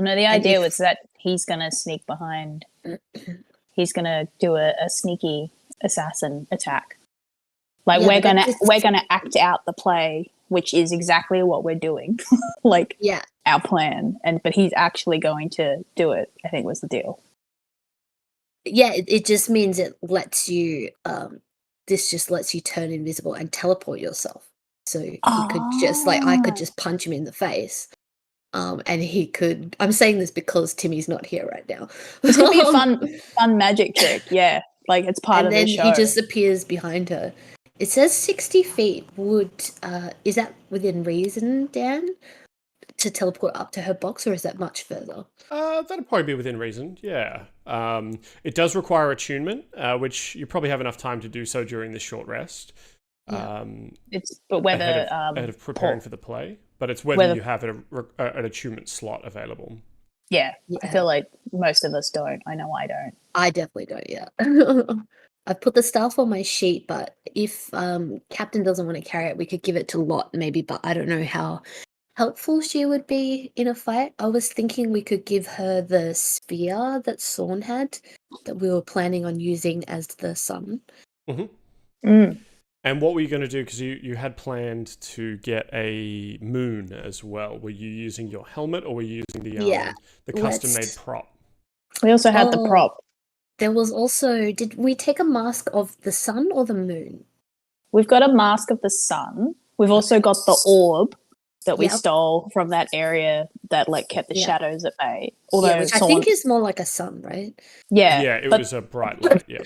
Well, no, the idea was that he's gonna sneak behind. He's gonna do a sneaky assassin attack. Like we're gonna act out the play, which is exactly what we're doing. Like our plan, but he's actually going to do it. I think was the deal. Yeah, it just means it lets you. This just lets you turn invisible and teleport yourself. So he could just I could just punch him in the face. And he could. I'm saying this because Timmy's not here right now. It's gonna be a fun magic trick. Yeah, like it's part of the show. And then he just appears behind her. It says 60 feet. Is that within reason, Dan, to teleport up to her box, or is that much further? That'd probably be within reason. Yeah. It does require attunement, which you probably have enough time to do so during this short rest. Yeah. But whether ahead of preparing for the play. But it's whether you have an attunement slot available. Yeah, I feel like most of us don't. I know I don't. I definitely don't, yeah. I've put the staff on my sheet, but if Captain doesn't want to carry it, we could give it to Lot maybe, but I don't know how helpful she would be in a fight. I was thinking we could give her the spear that Sorn had that we were planning on using as the sun. And what were you going to do? Because you had planned to get a moon as well. Were you using your helmet or were you using the custom-made prop? We also had the prop. There was also... Did we take a mask of the sun or the moon? We've got a mask of the sun. We've also got the orb that we stole from that area that kept the shadows at bay. Although which I think is more like a sun, right? Yeah. Yeah, it was a bright light, yeah.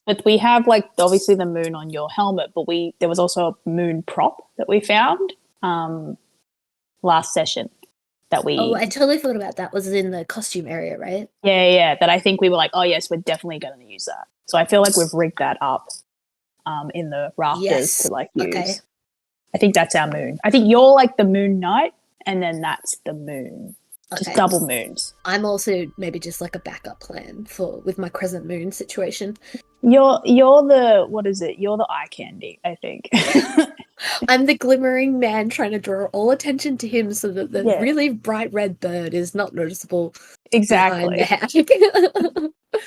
But we have obviously the moon on your helmet, but there was also a moon prop that we found last session that we... Oh, I totally forgot about that. Was it in the costume area, right? Yeah. That I think we were like, oh yes, we're definitely going to use that. So I feel like we've rigged that up in the rafters to use. Okay. I think that's our moon. I think you're the moon knight, and then that's the moon. Okay. Just double moons. I'm also maybe just a backup plan with my crescent moon situation. You're the what is it? You're the eye candy, I think. I'm the glimmering man trying to draw all attention to him so that the really bright red bird is not noticeable. Exactly.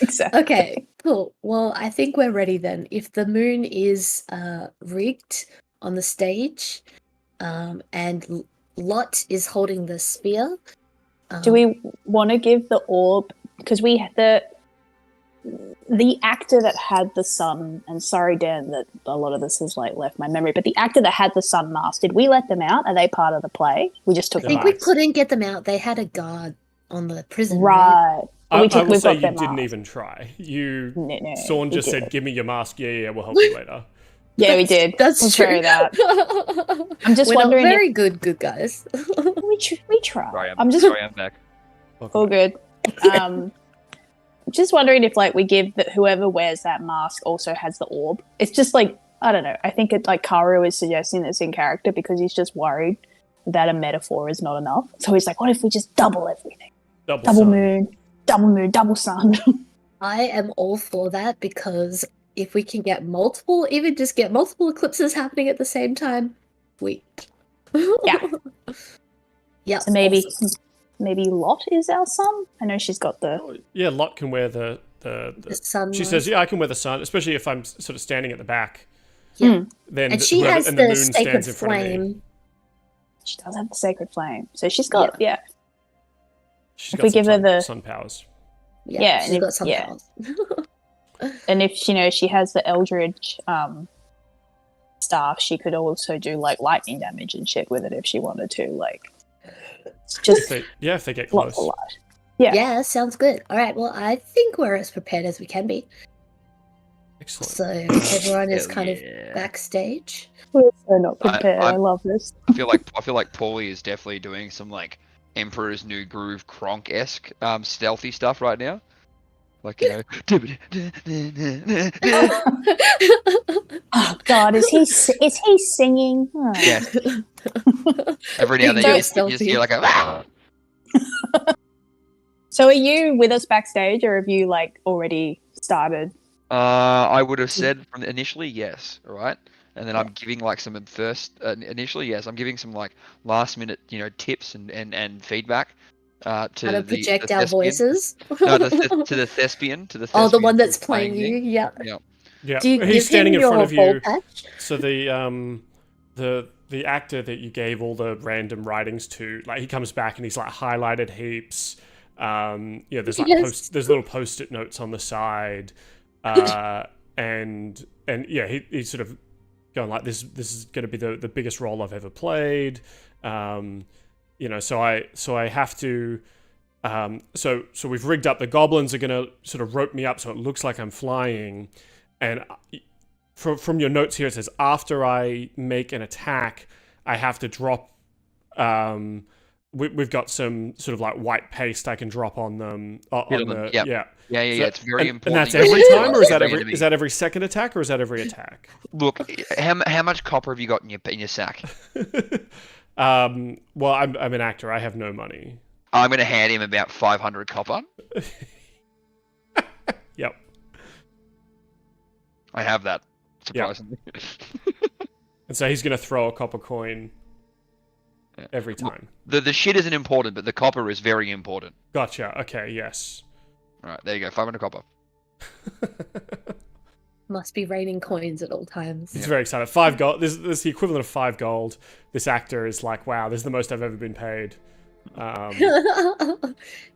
Exactly. Okay, cool. Well, I think we're ready then. If the moon is rigged on the stage, and Lot is holding the spear. Do we want to give the orb? Because we had the actor that had the sun, and sorry, Dan, that a lot of this has left my memory, but the actor that had the sun mask, did we let them out? Are they part of the play? We just took them out. I think we couldn't get them out. They had a guard on the prison. Right. I will say you didn't even try. Sorn just said, give me your mask. Yeah, we'll help you later. Yeah, we did. That's true. That. I'm just wondering. Not very good guys. we try. Sorry, I'm back. All good. Just wondering if we give whoever wears that mask also has the orb. It's just I don't know. I think it Karu is suggesting this in character because he's just worried that a metaphor is not enough. So he's like, what if we just double everything? Double moon, double sun. I am all for that because if we can get multiple eclipses happening at the same time, yeah. Yeah. So maybe Lot is our sun. I know she's got the... Yeah, Lot can wear the sun. She says, I can wear the sun, especially if I'm sort of standing at the back. Yeah. Then and she has the moon sacred flame. She does have the sacred flame. So she's got, She's got give her sun powers. Yeah, she's got sun powers. And if she has the Eldritch staff, she could also do lightning damage and shit with it if she wanted to. Just if they get close. Yeah, sounds good. All right, well, I think we're as prepared as we can be. Excellent. So everyone is kind of backstage. We're so not prepared. I love this. I feel like Pauly is definitely doing some Emperor's New Groove Kronk-esque stealthy stuff right now. Oh God, is he singing? Oh. Yeah. Every now and then you just hear a. So are you with us backstage, or have you already started? I would have said from initially yes, right, and then I'm giving some first initially yes, I'm giving some last minute tips and feedback. How to project our voices. No, to the thespian. Oh, the one that's playing you. Yeah. Yeah. Do you He's give standing him in front your of ball you. patch? So the actor that you gave all the random writings to, like, he comes back and he's like highlighted heaps. There's like there's little post-it notes on the side, and yeah, he's sort of going like, this is going to be the biggest role I've ever played. So I have to. So we've rigged up. The goblins are going to sort of rope me up so it looks like I'm flying, and from your notes here it says after I make an attack, I have to drop. We've got some sort of like white paste I can drop on them. Yeah. It's very important. And that's every time, or is that every second attack, or is that every attack? Look, how much copper have you got in your sack? Well, I'm an actor. I have no money. I'm going to hand him about 500 copper. Yep. I have that, surprisingly. Yep. And so he's going to throw a copper coin every time. The shit isn't important, but the copper is very important. Gotcha. Okay, yes. All right, there you go. 500 copper. Must be raining coins at all times. He's very excited. 5 gold. This is the equivalent of 5 gold. This actor is like, wow, this is the most I've ever been paid.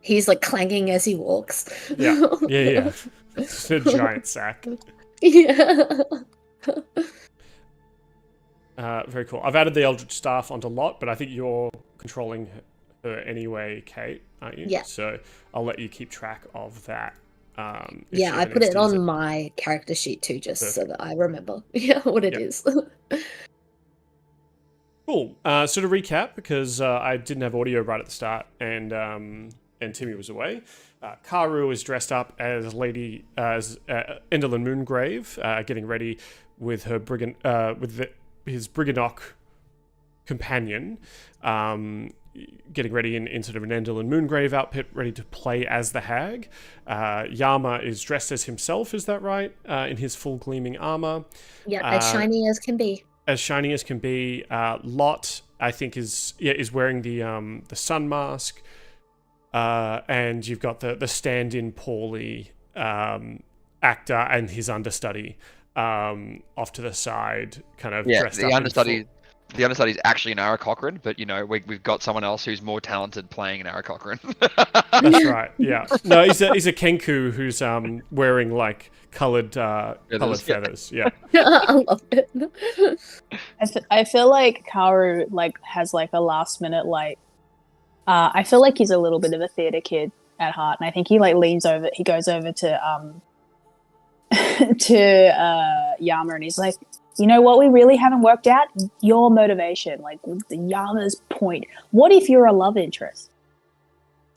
He's like clanging as he walks. Yeah. It's a giant sack. Yeah. Very cool. I've added the Eldritch Staff onto Lot, but I think you're controlling her anyway, Cait, aren't you? Yeah. So I'll let you keep track of that. I put it on my character sheet too, just so that I remember what it is. Cool. So to recap, because I didn't have audio right at the start, and Timmy was away. Karu is dressed up as Enderlin Moongrave, getting ready with her his Briganock companion, getting ready in sort of an Enderlin Moongrave outfit, ready to play as the hag. Yama is dressed as himself, is that right? In his full gleaming armor. Yeah, as shiny as can be. As shiny as can be. Lot, I think, is wearing the sun mask, and you've got the stand-in Pauly actor and his understudy off to the side, kind of dressed up. The understudy is actually an Ara Cochrane, but we've got someone else who's more talented playing an Ara Cochrane. That's right. Yeah. No, he's a Kenku who's wearing like colored feathers. Yeah. I love it. I feel like Karu has a last minute I feel like he's a little bit of a theater kid at heart, and I think he goes over to Yama, and he's like, you know what we really haven't worked out? Your motivation, the Yama's point. What if you're a love interest?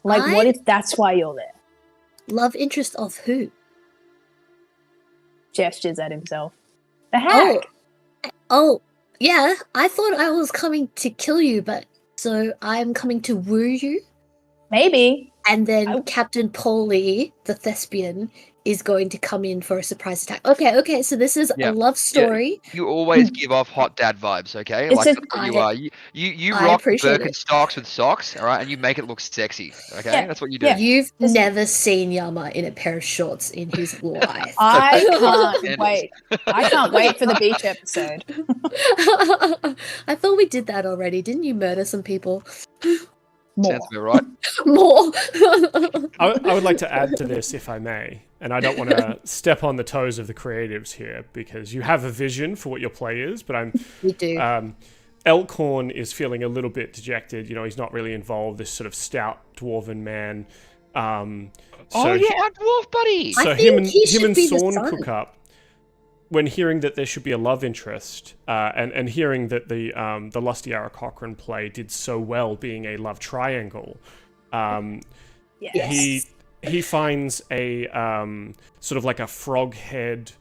What if that's why you're there? Love interest of who? Gestures at himself. The hag. Oh, yeah. I thought I was coming to kill you, but so I'm coming to woo you? Maybe. And then Captain Pauly, the thespian, is going to come in for a surprise attack. Okay, so this is a love story. Yeah. You always give off hot dad vibes, okay? That's what you are. You rock Birkenstocks with socks, all right, and you make it look sexy, okay? Yeah. That's what you do. Yeah. You've never seen Yama in a pair of shorts in his life. I can't wait. I can't wait for the beach episode. I thought we did that already. Didn't you murder some people? More. Sounds about right. More. I would like to add to this, if I may, and I don't want to step on the toes of the creatives here, because you have a vision for what your play is, but we do. Elkhorn is feeling a little bit dejected. He's not really involved. This sort of stout dwarven man. Our dwarf buddy. So him and Sorn cook up. When hearing that there should be a love interest, and hearing that the Lusty Ara Cochrane play did so well being a love triangle, he finds a sort of like a frog head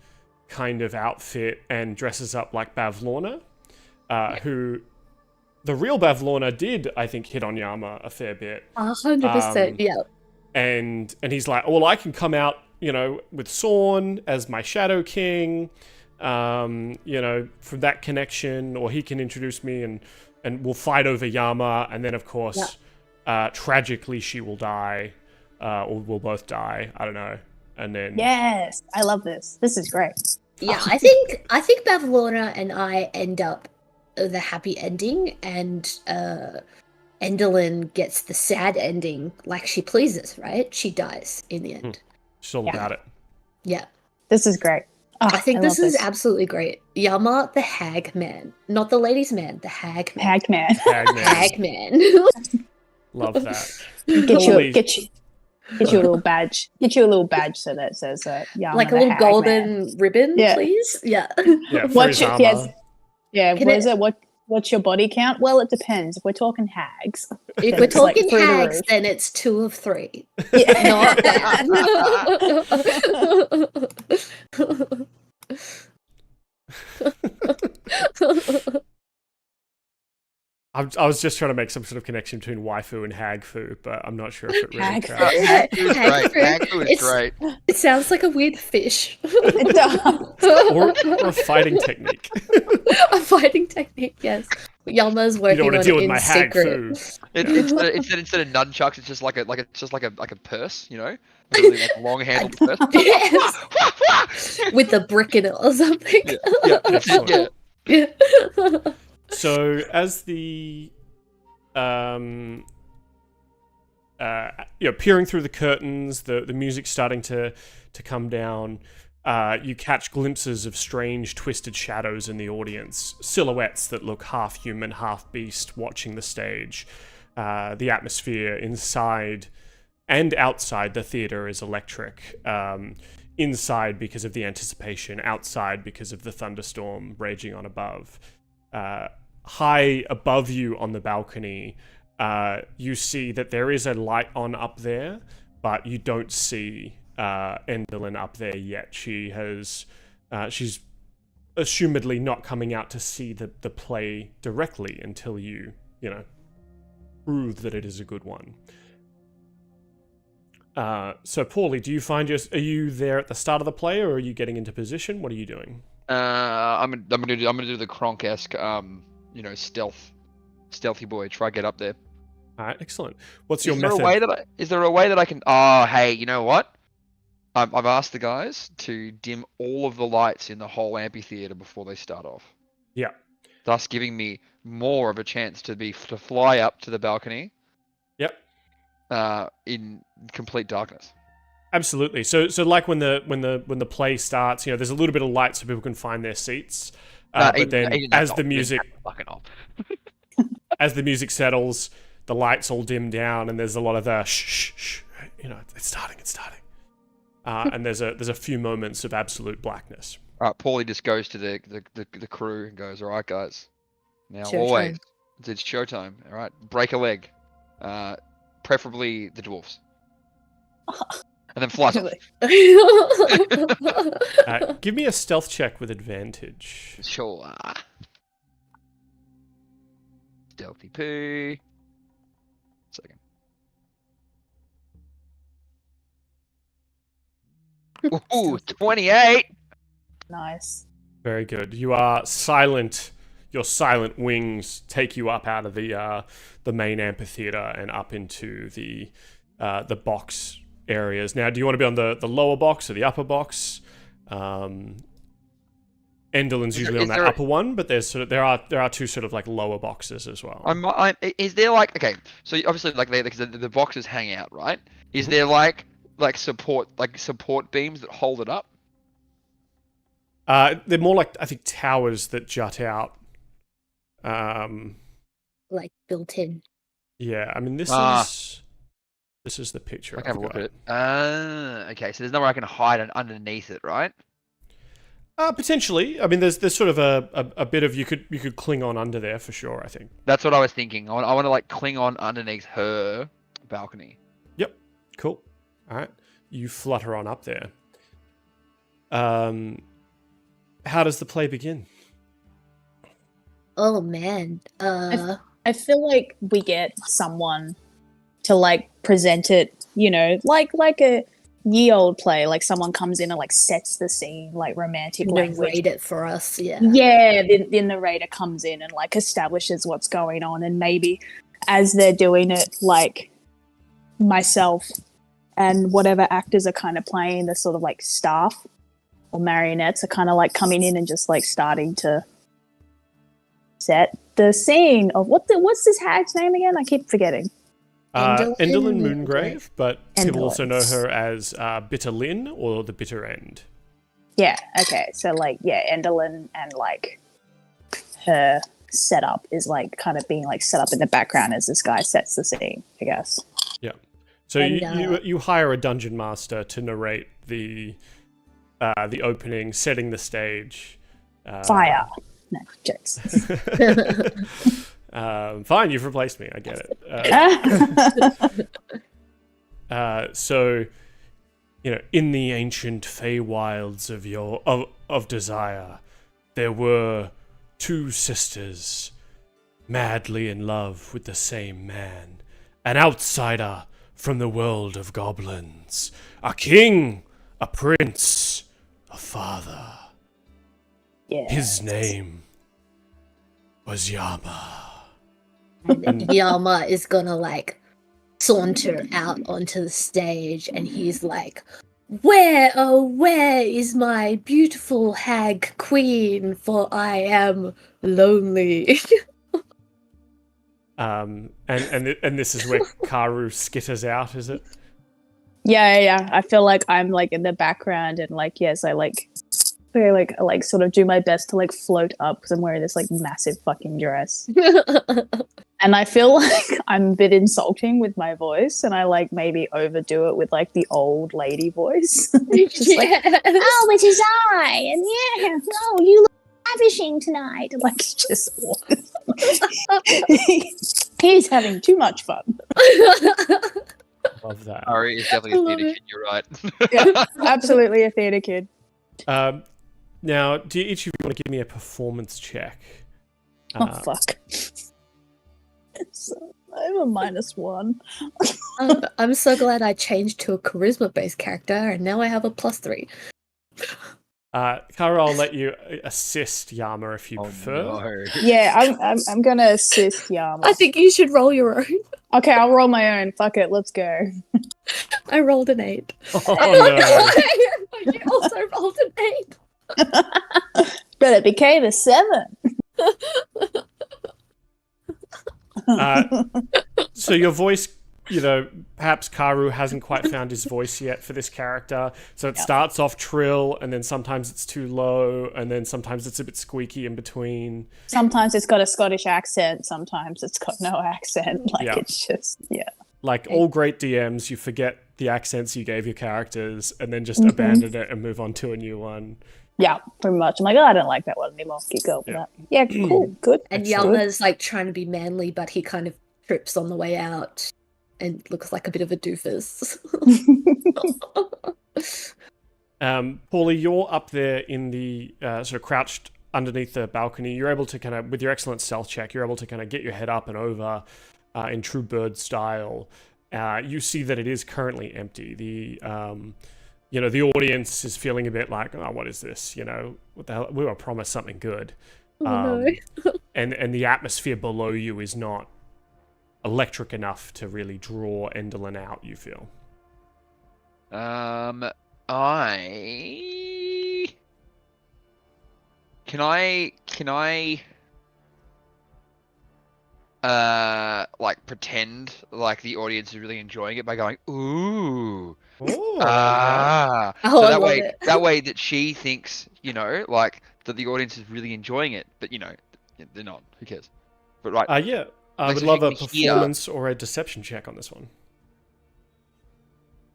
kind of outfit and dresses up like Bavlorna, who the real Bavlorna did, I think, hit on Yama a fair bit. 100%, yeah. And he's like, well, I can come out, with Sorn as my Shadow King, from that connection, or he can introduce me and we'll fight over Yama. And then, of course, tragically she will die, or we'll both die. I don't know. And then yes, I love this. This is great. Yeah, I think Bavlorna and I end up the happy ending, and Endelyn gets the sad ending, like she pleases, right? She dies in the end. She's all about it. Yeah. This is great. Oh, I think this is absolutely great. Yama, the hag man. Not the ladies' man, the hag man. Hag man. Hag man. Love that. Get you a little badge. Get you a little badge so that says Yama, like a little golden ribbon, please. Yeah. What's your, what is it? What's your body count? Well, it depends. If we're talking hags. If we're talking hags, then it's 2 of 3. Yeah. Not bad. I was just trying to make some sort of connection between waifu and hagfu, but I'm not sure if it really Hagfu is great. It sounds like a weird fish. It does. or a fighting technique. A fighting technique, yes. Yama's working on it in secret. Instead of nunchucks, it's just like a purse, you know, really like long-handled purse. Yes. With the brick in it or something. Yeah. So as the peering through the curtains, the music's starting to come down, you catch glimpses of strange twisted shadows in the audience, silhouettes that look half human, half beast watching the stage. The atmosphere inside and outside the theater is electric. Inside because of the anticipation, outside because of the thunderstorm raging on above. High above you on the balcony, you see that there is a light on up there, but you don't see Endelyn up there yet. She's assumedly not coming out to see the play directly until you prove that it is a good one. So Pauly, do you find are you there at the start of the play, or are you getting into position? What are you doing? I'm gonna do the Kronk-esque, stealthy boy. Try get up there. All right, excellent. What's your method? Is there a way that I can? Oh, hey, you know what? I've asked the guys to dim all of the lights in the whole amphitheater before they start off. Yeah. Thus giving me more of a chance to fly up to the balcony. Yep. In complete darkness. Absolutely. So like when the play starts, there's a little bit of light so people can find their seats. But then as the music as the music settles, the lights all dim down, and there's a lot of the shh, it's starting. And there's a few moments of absolute blackness. All right, Pauly just goes to the crew and goes, "All right, guys, now Showtime. Always it's showtime. All right, break a leg, preferably the dwarves." And then flies off. Give me a stealth check with advantage. Sure. Stealthy poo. Second. Ooh, 28. Nice. Very good. You are silent. Your silent wings take you up out of the main amphitheater and up into the box areas. Now, do you want to be on the lower box or the upper box? Endelyn's usually on that upper one, but there are two sort of like lower boxes as well. Is there so obviously the boxes hang out, right? Is there like support beams that hold it up? They're more like, I think, towers that jut out. Like built in. Yeah, I mean this is the picture. I can have a look at it. Okay, so there's nowhere I can hide underneath it, right? Potentially. I mean, there's sort of a bit of you could cling on under there for sure. I think that's what I was thinking. I want to cling on underneath her balcony. Yep. Cool. All right. You flutter on up there. How does the play begin? Oh man. I feel like we get someone to present it, like a ye old play, like someone comes in and sets the scene, romantic language. Narrate it for us, yeah. Yeah, the narrator comes in and establishes what's going on, and maybe as they're doing it, like myself and whatever actors are kind of playing the sort of like staff or marionettes are kind of like coming in and just like starting to set the scene of what's this hag's name again? I keep forgetting. Enderlin Moongrave, but Enderlin. people also know her as Bitter Lynn or the Bitter End. Yeah, okay. So like, yeah, Enderlin and like her setup is like kind of being like set up in the background as this guy sets the scene, I guess. Yeah. So you hire a dungeon master to narrate the opening, setting the stage. Fire. No, jokes. Fine, you've replaced me. I get it. So, in the ancient Feywilds of Desire, there were two sisters, madly in love with the same man, an outsider from the world of goblins, a king, a prince, a father. Yeah. His name was Yama. And Yama is gonna like saunter out onto the stage and he's like, where, oh, where is my beautiful hag queen? For I am lonely. And this is where Karu skitters out, is it? Yeah. I feel like I'm like in the background and like, yes, I sort of do my best to like float up because I'm wearing this like massive fucking dress. And I feel like I'm a bit insulting with my voice and I like maybe overdo it with like the old lady voice. Just like, oh, it is I. And yeah, oh, you look ravishing tonight. Like, just he's having too much fun. Love that. Ari is definitely a theatre kid, you're right. Yeah, absolutely a theatre kid. Now, do each of you want to give me a performance check? Oh, fuck. I have a -1. I'm so glad I changed to a charisma-based character, and now I have a +3. Karu, I'll let you assist Yama if you prefer. No. Yeah, I'm gonna assist Yama. I think you should roll your own. Okay, I'll roll my own. Fuck it, let's go. I rolled an 8. Oh, no. You also rolled an 8. But it became a 7. So your voice, perhaps Karu hasn't quite found his voice yet for this character. So it starts off trill, and then sometimes it's too low, and then sometimes it's a bit squeaky in between. Sometimes it's got a Scottish accent, sometimes it's got no accent. It's just, Like all great DMs, you forget the accents you gave your characters, and then just abandon it and move on to a new one. Yeah, pretty much. I'm like, I don't like that one anymore. Keep going with that. Yeah, cool, good. And Yama's like trying to be manly, but he kind of trips on the way out and looks like a bit of a doofus. Pauly, you're up there in the sort of crouched underneath the balcony. You're able to kind of, with your excellent stealth check, you're able to kind of get your head up and over in true bird style. You see that it is currently empty. The audience is feeling a bit like, oh, what is this? What the hell? We were promised something good. No. and the atmosphere below you is not electric enough to really draw Enderlin out, you feel. Can I like pretend like the audience is really enjoying it by going, ooh. Oh, So that way that she thinks, like that the audience is really enjoying it, but they're not. Who cares? But right. Yeah. I would love a performance or a deception check on this one.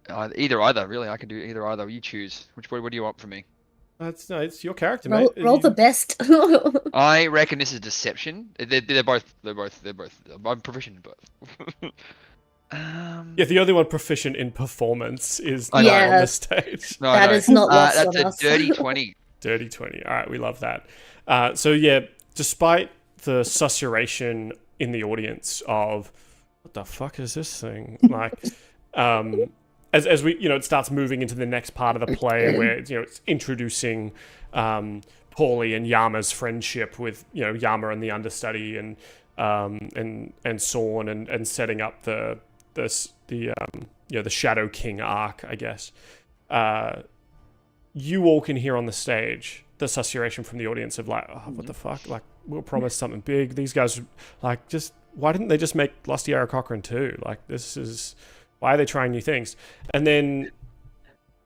Either, really. I can do either. You choose. What do you want from me? It's your character, mate. Roll the best. I reckon this is deception. They're both. I'm proficient in both. Yeah, the only one proficient in performance is on the stage. That is not lost on that's us. a dirty 20. Dirty 20. All right, we love that. So yeah, despite the susurration in the audience of what the fuck is this thing? Like, as we, it starts moving into the next part of the play where it's introducing Pauly and Yama's friendship with Yama and the understudy, and and Sorn and setting up the Shadow King arc, I guess. You all can hear on the stage the susurration from the audience of like, oh, what the fuck? Like, we'll promise something big. These guys, like, just why didn't they just make Lusty Arrow Cochrane 2? Like, why are they trying new things? And then,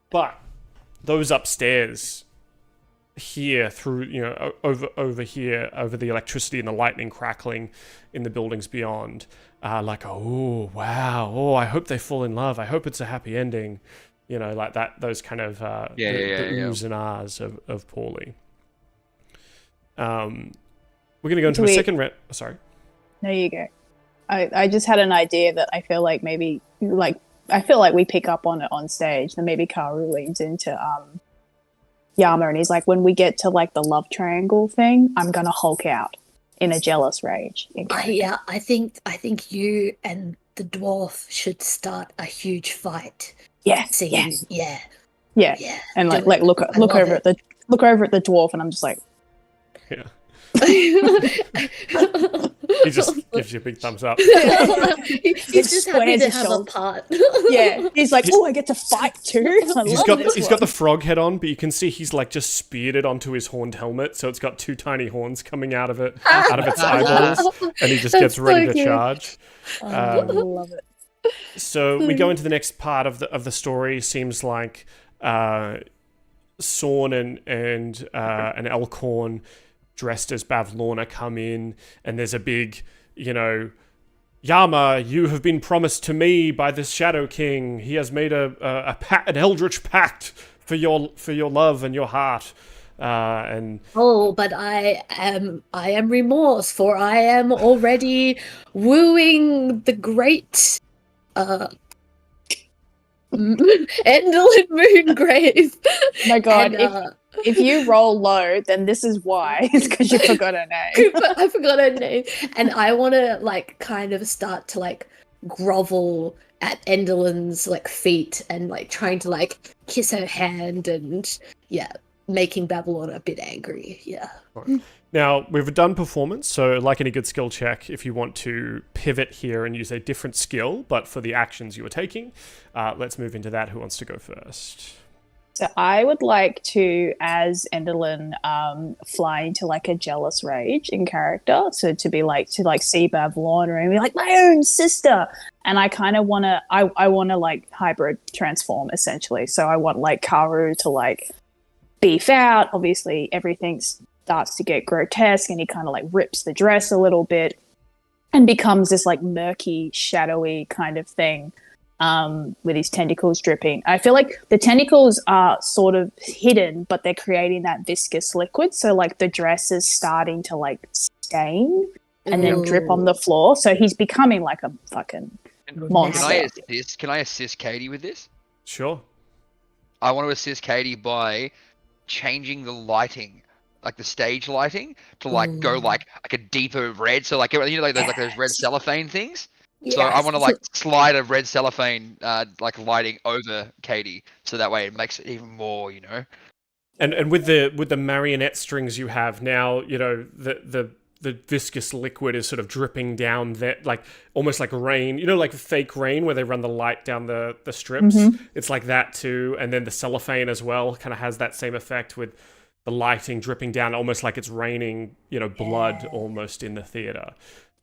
but those upstairs hear through, over here, over the electricity and the lightning crackling in the buildings beyond, like, oh, wow, oh, I hope they fall in love. I hope it's a happy ending. Like that, those kind of the oohs and ahs of Pauly. We're going to go into a second round. Oh, sorry. There you go. I just had an idea that I feel like maybe, I feel like we pick up on it on stage. Then maybe Karu leans into Yama and he's like, when we get to like the love triangle thing, I'm going to Hulk out in a jealous rage. Yeah, I think you and the dwarf should start a huge fight. Yeah, yeah. And like look over at the dwarf, and I'm just like, yeah. He just gives you a big thumbs up. He's just happy to have a part. Yeah, he's like, oh, I get to fight too. He's got the frog head on, but you can see he's like just speared it onto his horned helmet, so it's got two tiny horns coming out of its eyeballs, and he just gets ready to charge. I love it. So we go into the next part of the story. Seems like Sorn and an Elkhorn dressed as Bavlorna come in, and there's a big, Yama, you have been promised to me by this Shadow King. He has made an eldritch pact for your love and your heart. But I am remorse, for I am already wooing the great Endelin Moongrave. My God, if you roll low, then this is why. It's because you forgot her name. I forgot her name, and I want to kind of start to grovel at Endelin's feet and trying to kiss her hand and making Babylon a bit angry. Yeah. Right. Now, we've done performance, so like any good skill check, if you want to pivot here and use a different skill, but for the actions you were taking, let's move into that. Who wants to go first? So I would like to, as Endelin, fly into a jealous rage in character. So to be see Bavlorna and be like, my own sister. And I kind of want to, I want to hybrid transform essentially. So I want Karu to beef out. Obviously everything starts to get grotesque and he kind of rips the dress a little bit and becomes this murky, shadowy kind of thing. With his tentacles dripping. I feel like the tentacles are sort of hidden, but they're creating that viscous liquid. So the dress is starting to stain and then drip on the floor. So he's becoming a fucking monster. Can I assist Katie with this? Sure. I want to assist Katie by changing the lighting, the stage lighting, to go a deeper red. So those red cellophane things. So I want to slide a red cellophane lighting over Katie, so that way it makes it even more, And with the marionette strings you have now, the viscous liquid is sort of dripping down that almost like rain, fake rain where they run the light down the strips. Mm-hmm. It's like that too, and then the cellophane as well kind of has that same effect with the lighting dripping down, almost like it's raining, blood almost in the theater.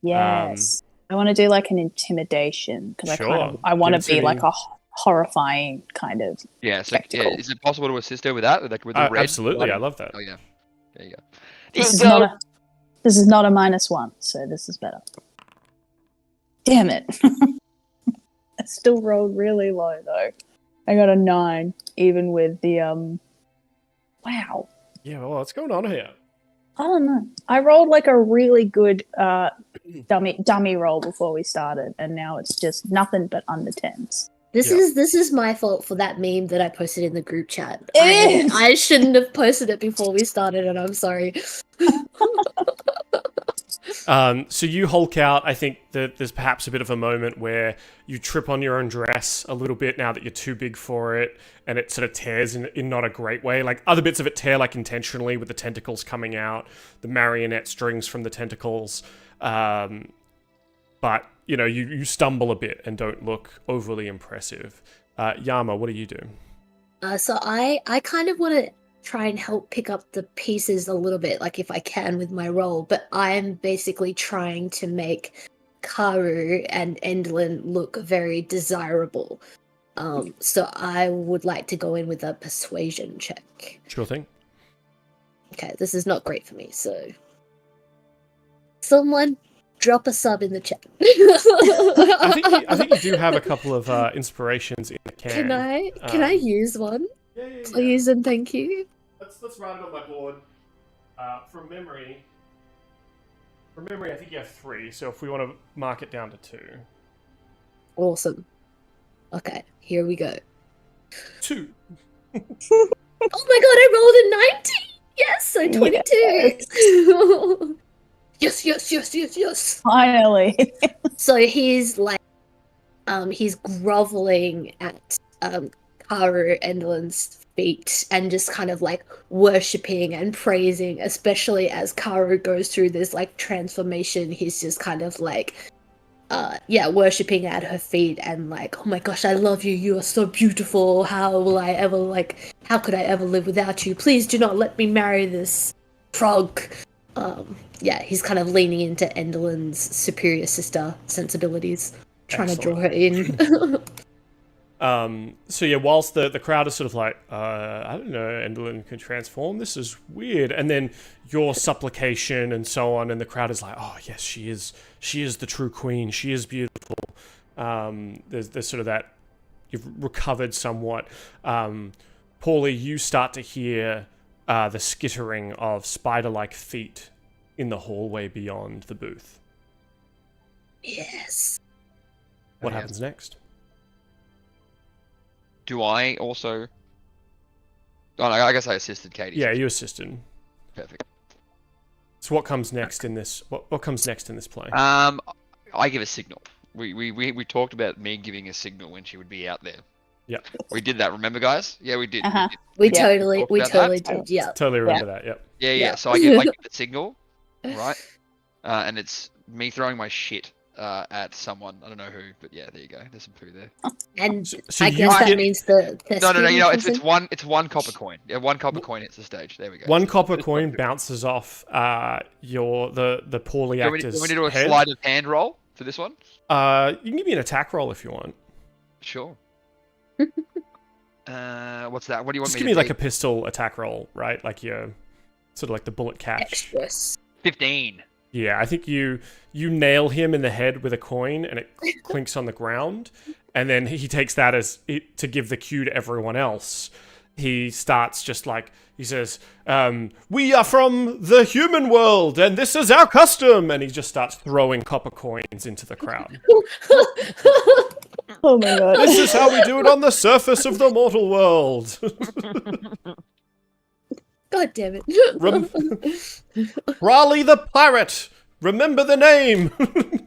Yes. I want to do an intimidation because I want to be a horrifying kind of spectacle. Is it possible to assist her with that? With the red? Absolutely, I love that. Oh yeah, there you go. This is not a -1, so this is better. Damn it! I still rolled really low though. I got a 9, even with the Wow. Yeah, well, what's going on here? I don't know. I rolled a really good dummy roll before we started, and now it's just nothing but under 10s. This is my fault for that meme that I posted in the group chat. I shouldn't have posted it before we started, and I'm sorry. So you Hulk out. I think that there's perhaps a bit of a moment where you trip on your own dress a little bit now that you're too big for it, and it sort of tears in not a great way. Other bits of it tear intentionally with the tentacles coming out, the marionette strings from the tentacles. But you stumble a bit and don't look overly impressive. Yama, what do you do? So I kind of want to try and help pick up the pieces a little bit, like if I can with my role, but I'm basically trying to make Karu and Endlin look very desirable. So I would like to go in with a persuasion check. Sure thing. Okay, this is not great for me, so someone drop a sub in the chat. I think you do have a couple of inspirations in the can. Can I use one? Yeah. Please and thank you. Let's write it on my board. From memory, I think you have 3. So if we want to mark it down to 2. Awesome. Okay, here we go. 2. Oh my god, I rolled a 90! Yes, so 22! Yes. Finally. So he's like, he's groveling at Karu Endlin's feet and just kind of like worshipping and praising, especially as Karu goes through this like transformation. He's just kind of like, worshipping at her feet and like, oh my gosh, I love you. You are so beautiful. How could I ever live without you? Please do not let me marry this frog. He's kind of leaning into Endlin's superior sister sensibilities, trying to draw her in. Whilst the crowd is sort of like, I don't know, Endlin can transform, this is weird, and then your supplication and so on, and the crowd is like, oh yes, she is the true queen, she is beautiful. There's sort of that, you've recovered somewhat. Pauly, you start to hear the skittering of spider-like feet in the hallway beyond the booth. Yes. What happens next? Do I also... Oh, no, I guess I assisted Katie. Yeah, you assisted. Perfect. So what comes next in this? What comes next in this play? I give a signal. We talked about me giving a signal when she would be out there. Yeah. We did that. Remember, guys? Yeah, we did. Uh-huh. We did. totally Talked about did. Yeah. Totally remember that. Yep. Yeah. So I give the signal, right? And it's me throwing my shit at someone. I don't know who, but yeah, there you go. There's some poo there. And So I guess that means the No. You know, it's one. it's one copper coin. Yeah, one copper coin hits the stage. There we go. One copper coin bounces off the Pauly Do actor's we need to do a head. sleight of hand roll for this one? You can give me an attack roll if you want. Sure. What's that? What do you want Just me give to me do? like a pistol attack roll, right? Like your sort of like the bullet catch. Extras. 15. Yeah, I think you nail him in the head with a coin and it clinks on the ground, and then he takes that as it to give the cue to everyone else. He starts just like, he says, we are from the human world and this is our custom, and he just starts throwing copper coins into the crowd. Oh my god. This is how we do it on the surface of the mortal world. God damn it. Raleigh the Pirate! Remember the name!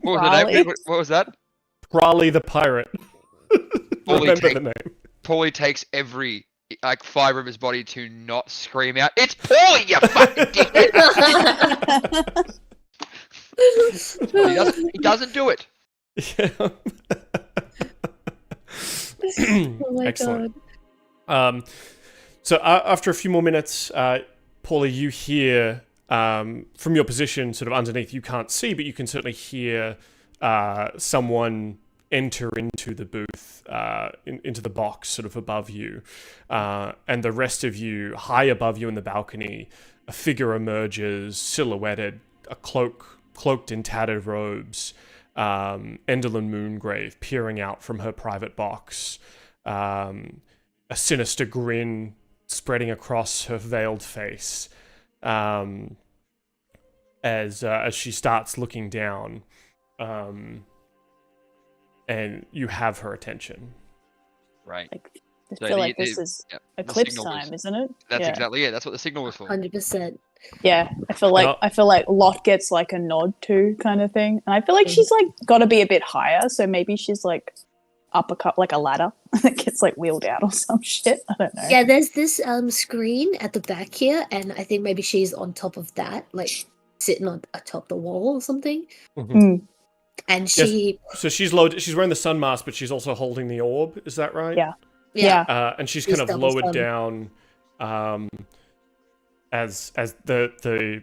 What was the name? What was that? Raleigh the Pirate. Remember the name. Pauly takes every fiber of his body to not scream out, "It's Pauly, you fucking dickhead!" He doesn't do it. Yeah. Oh my Excellent. god. So after a few more minutes, Pauly, you hear from your position sort of underneath, you can't see, but you can certainly hear someone enter into the booth, into the box sort of above you. And the rest of you, high above you in the balcony, a figure emerges, silhouetted, cloaked in tattered robes, Enderlin Moongrave peering out from her private box, a sinister grin spreading across her veiled face, as she starts looking down, and you have her attention. Right. Like, I So feel like this is eclipse signal time, was- isn't it? That's Yeah. exactly it. That's what the signal was for. 100%. Yeah, I feel like Lot gets like a nod too, kind of thing, and I feel like she's like got to be a bit higher, so maybe she's like up like a ladder that gets like wheeled out or some shit. I don't know. Yeah, there's this screen at the back here, and I think maybe she's on top of that, like sitting on atop the wall or something. Mhm. And she... Yes. So she's lowered. She's wearing the sun mask, but she's also holding the orb. Is that right? Yeah. And she's kind of lowered down, as the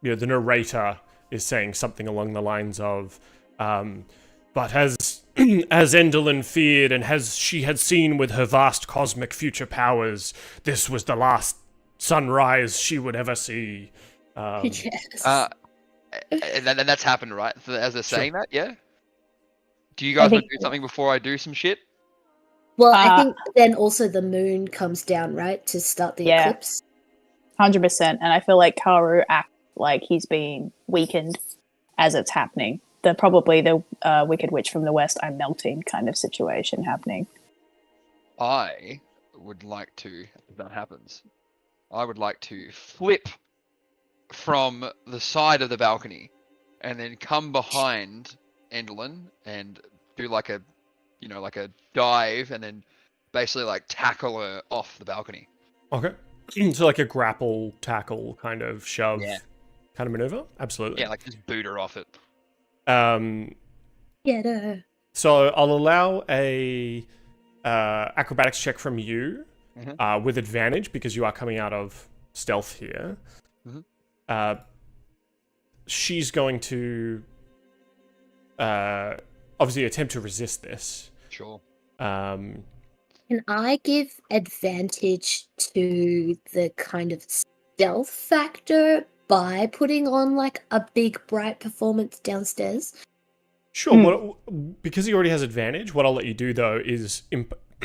narrator is saying something along the lines of, but as Endelyn feared and as she had seen with her vast cosmic future powers, this was the last sunrise she would ever see. Yes. And that's happened, right? So as they're saying that, yeah? Do you guys want to do something before I do some shit? Well, I think then also the moon comes down, right, to start the eclipse. 100%. And I feel like Karu acts like he's being weakened as it's happening. Probably the Wicked Witch from the West, I'm melting kind of situation happening. I would like to, if that happens, I would like to flip from the side of the balcony and then come behind Endelyn and do like a dive and then basically like tackle her off the balcony. Okay. So like a grapple, tackle, kind of shove kind of maneuver? Absolutely. Yeah, like just boot her off it. Get her. So I'll allow a acrobatics check from you with advantage because you are coming out of stealth here. She's going to obviously attempt to resist this. Sure. Can I give advantage to the kind of stealth factor by putting on like a big bright performance downstairs? Sure. Because he already has advantage, what I'll let you do though is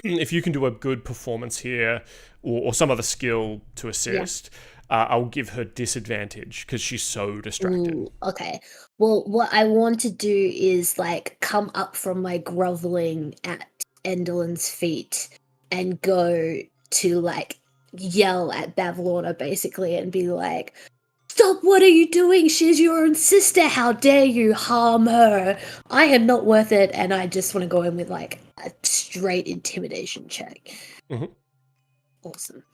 if you can do a good performance here or some other skill to assist, I'll give her disadvantage because she's so distracted. Ooh, okay. Well, what I want to do is like come up from my groveling at Endelyn's feet and go to like yell at Bavlorna basically and be like, "Stop, what are you doing? She's your own sister. How dare you harm her? I am not worth it." And I just want to go in with like a straight intimidation check. Awesome.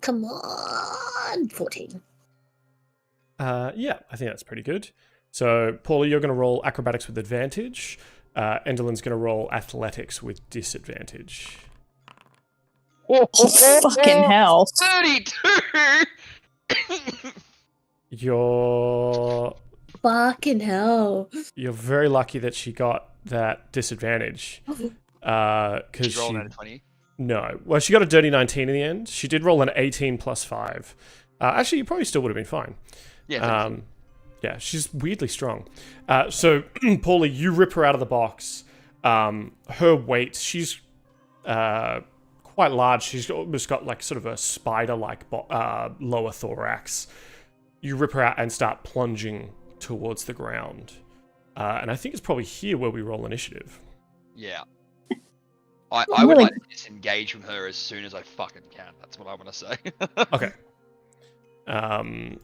Come on, 14. Yeah, I think that's pretty good. So, Pauly, you're going to roll acrobatics with advantage. Endelyn's going to roll athletics with disadvantage. Fucking hell. 32! You're very lucky that she got that disadvantage. Because she rolled a 20. No. Well, she got a dirty 19 in the end. She did roll an 18 plus 5. Actually, you probably still would have been fine. Yeah. Yeah, she's weirdly strong. So, Pauly, you rip her out of the box. Her weight, she's quite large. She's almost got like sort of a spider-like lower thorax. You rip her out and start plunging towards the ground. And I think it's probably here where we roll initiative. Yeah. I would like to disengage from her as soon as I fucking can. That's what I want to say. Okay.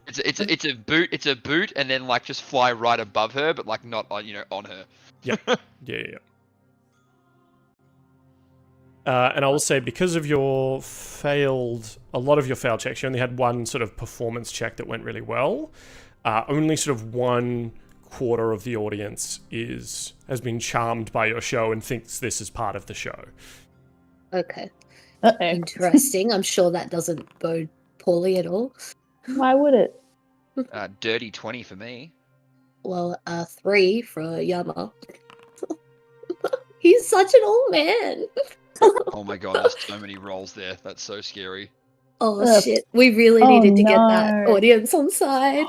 It's a boot, and then like just fly right above her, but like not on her. Yeah. And I will say because of a lot of your failed checks, you only had one sort of performance check that went really well. Only sort of 1/4 of the audience has been charmed by your show and thinks this is part of the show. Okay. Interesting. I'm sure that doesn't bode poorly at all. Why would it? Dirty 20 for me. Well, 3 for Yama. He's such an old man. Oh my god, there's so many rolls there. That's so scary. Oh shit. We really needed to get that audience on side.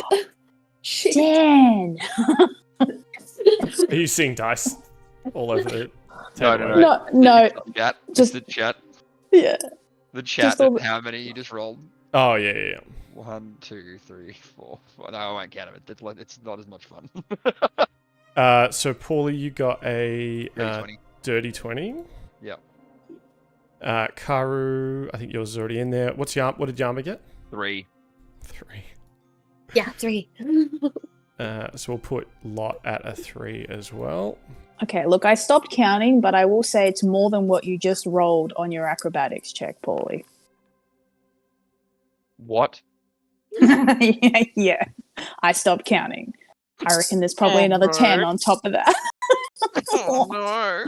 Shit. Dan! Are you seeing dice all over the table? No. Chat. Just the chat. Yeah. The chat of how many you just rolled. Oh, yeah. 1, 2, 3, 4. Well, no, I won't count it. It's not as much fun. So, Pauly, you got a dirty 20. Yep. Karu, I think yours is already in there. What did Yama get? 3. 3. Yeah, 3. So we'll put Lot at a 3 as well. Okay, look, I stopped counting, but I will say it's more than what you just rolled on your acrobatics check, Pauly. What? Yeah. I stopped counting. I reckon there's probably another 10 on top of that. Oh no.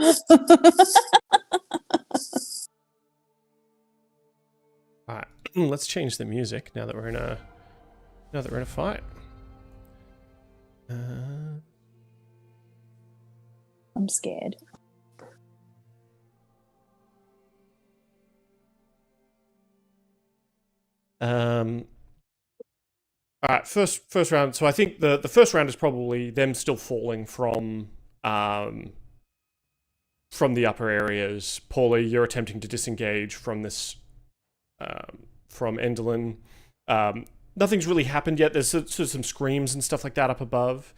All right, let's change the music now that we're in a fight. I'm scared. All right, first round. So I think the first round is probably them still falling from the upper areas. Pauly, you're attempting to disengage from this from Enderlin. Nothing's really happened yet. There's sort of some screams and stuff like that up above,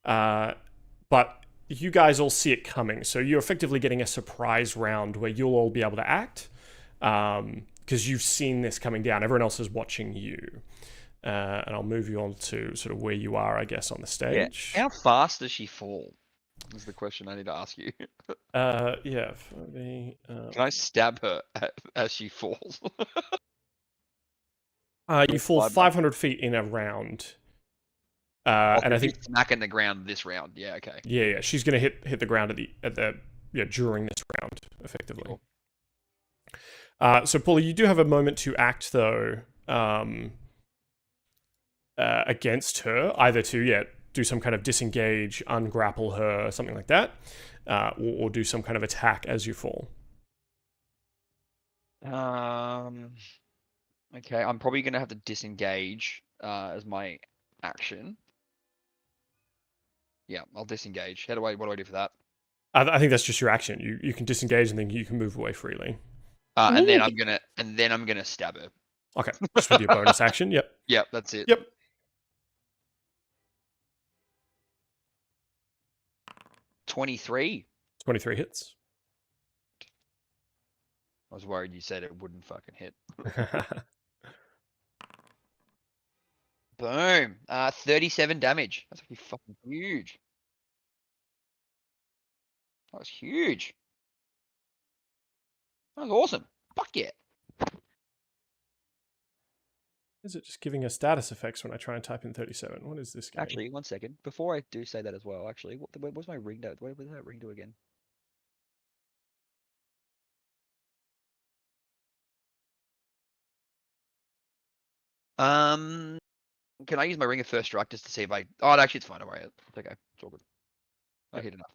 but you guys all see it coming. So you're effectively getting a surprise round where you'll all be able to act because you've seen this coming down. Everyone else is watching you. And I'll move you on to sort of where you are, I guess, on the stage. Yeah. How fast does she fall? Is the question I need to ask you. Yeah. Can I stab her as she falls? You fall 500 feet in a round. And I think smacking the ground this round. Yeah. Okay. Yeah. She's gonna hit the ground during this round, effectively. Cool. So Pauly, you do have a moment to act though. Against her, either to do some kind of disengage, ungrapple her, something like that, or do some kind of attack as you fall. Okay, I'm probably gonna have to disengage as my action. Yeah, I'll disengage. What do I do for that? I think that's just your action. You can disengage and then you can move away freely. And then I'm gonna stab her. Okay, just with your bonus action. Yep. Yep, that's it. Yep. 23. 23 hits. I was worried you said it wouldn't fucking hit. Boom. 37 damage. That's actually fucking huge. That was huge. That was awesome. Fuck yeah. Is it just giving us status effects when I try and type in 37? What is this game? Actually, one second. Before I do say that as well, actually, what was my ring do? What did that ring do again? Can I use my ring of first strike just to see if I... Oh, actually, it's fine. Don't worry. It's okay. It's all good. I hit enough.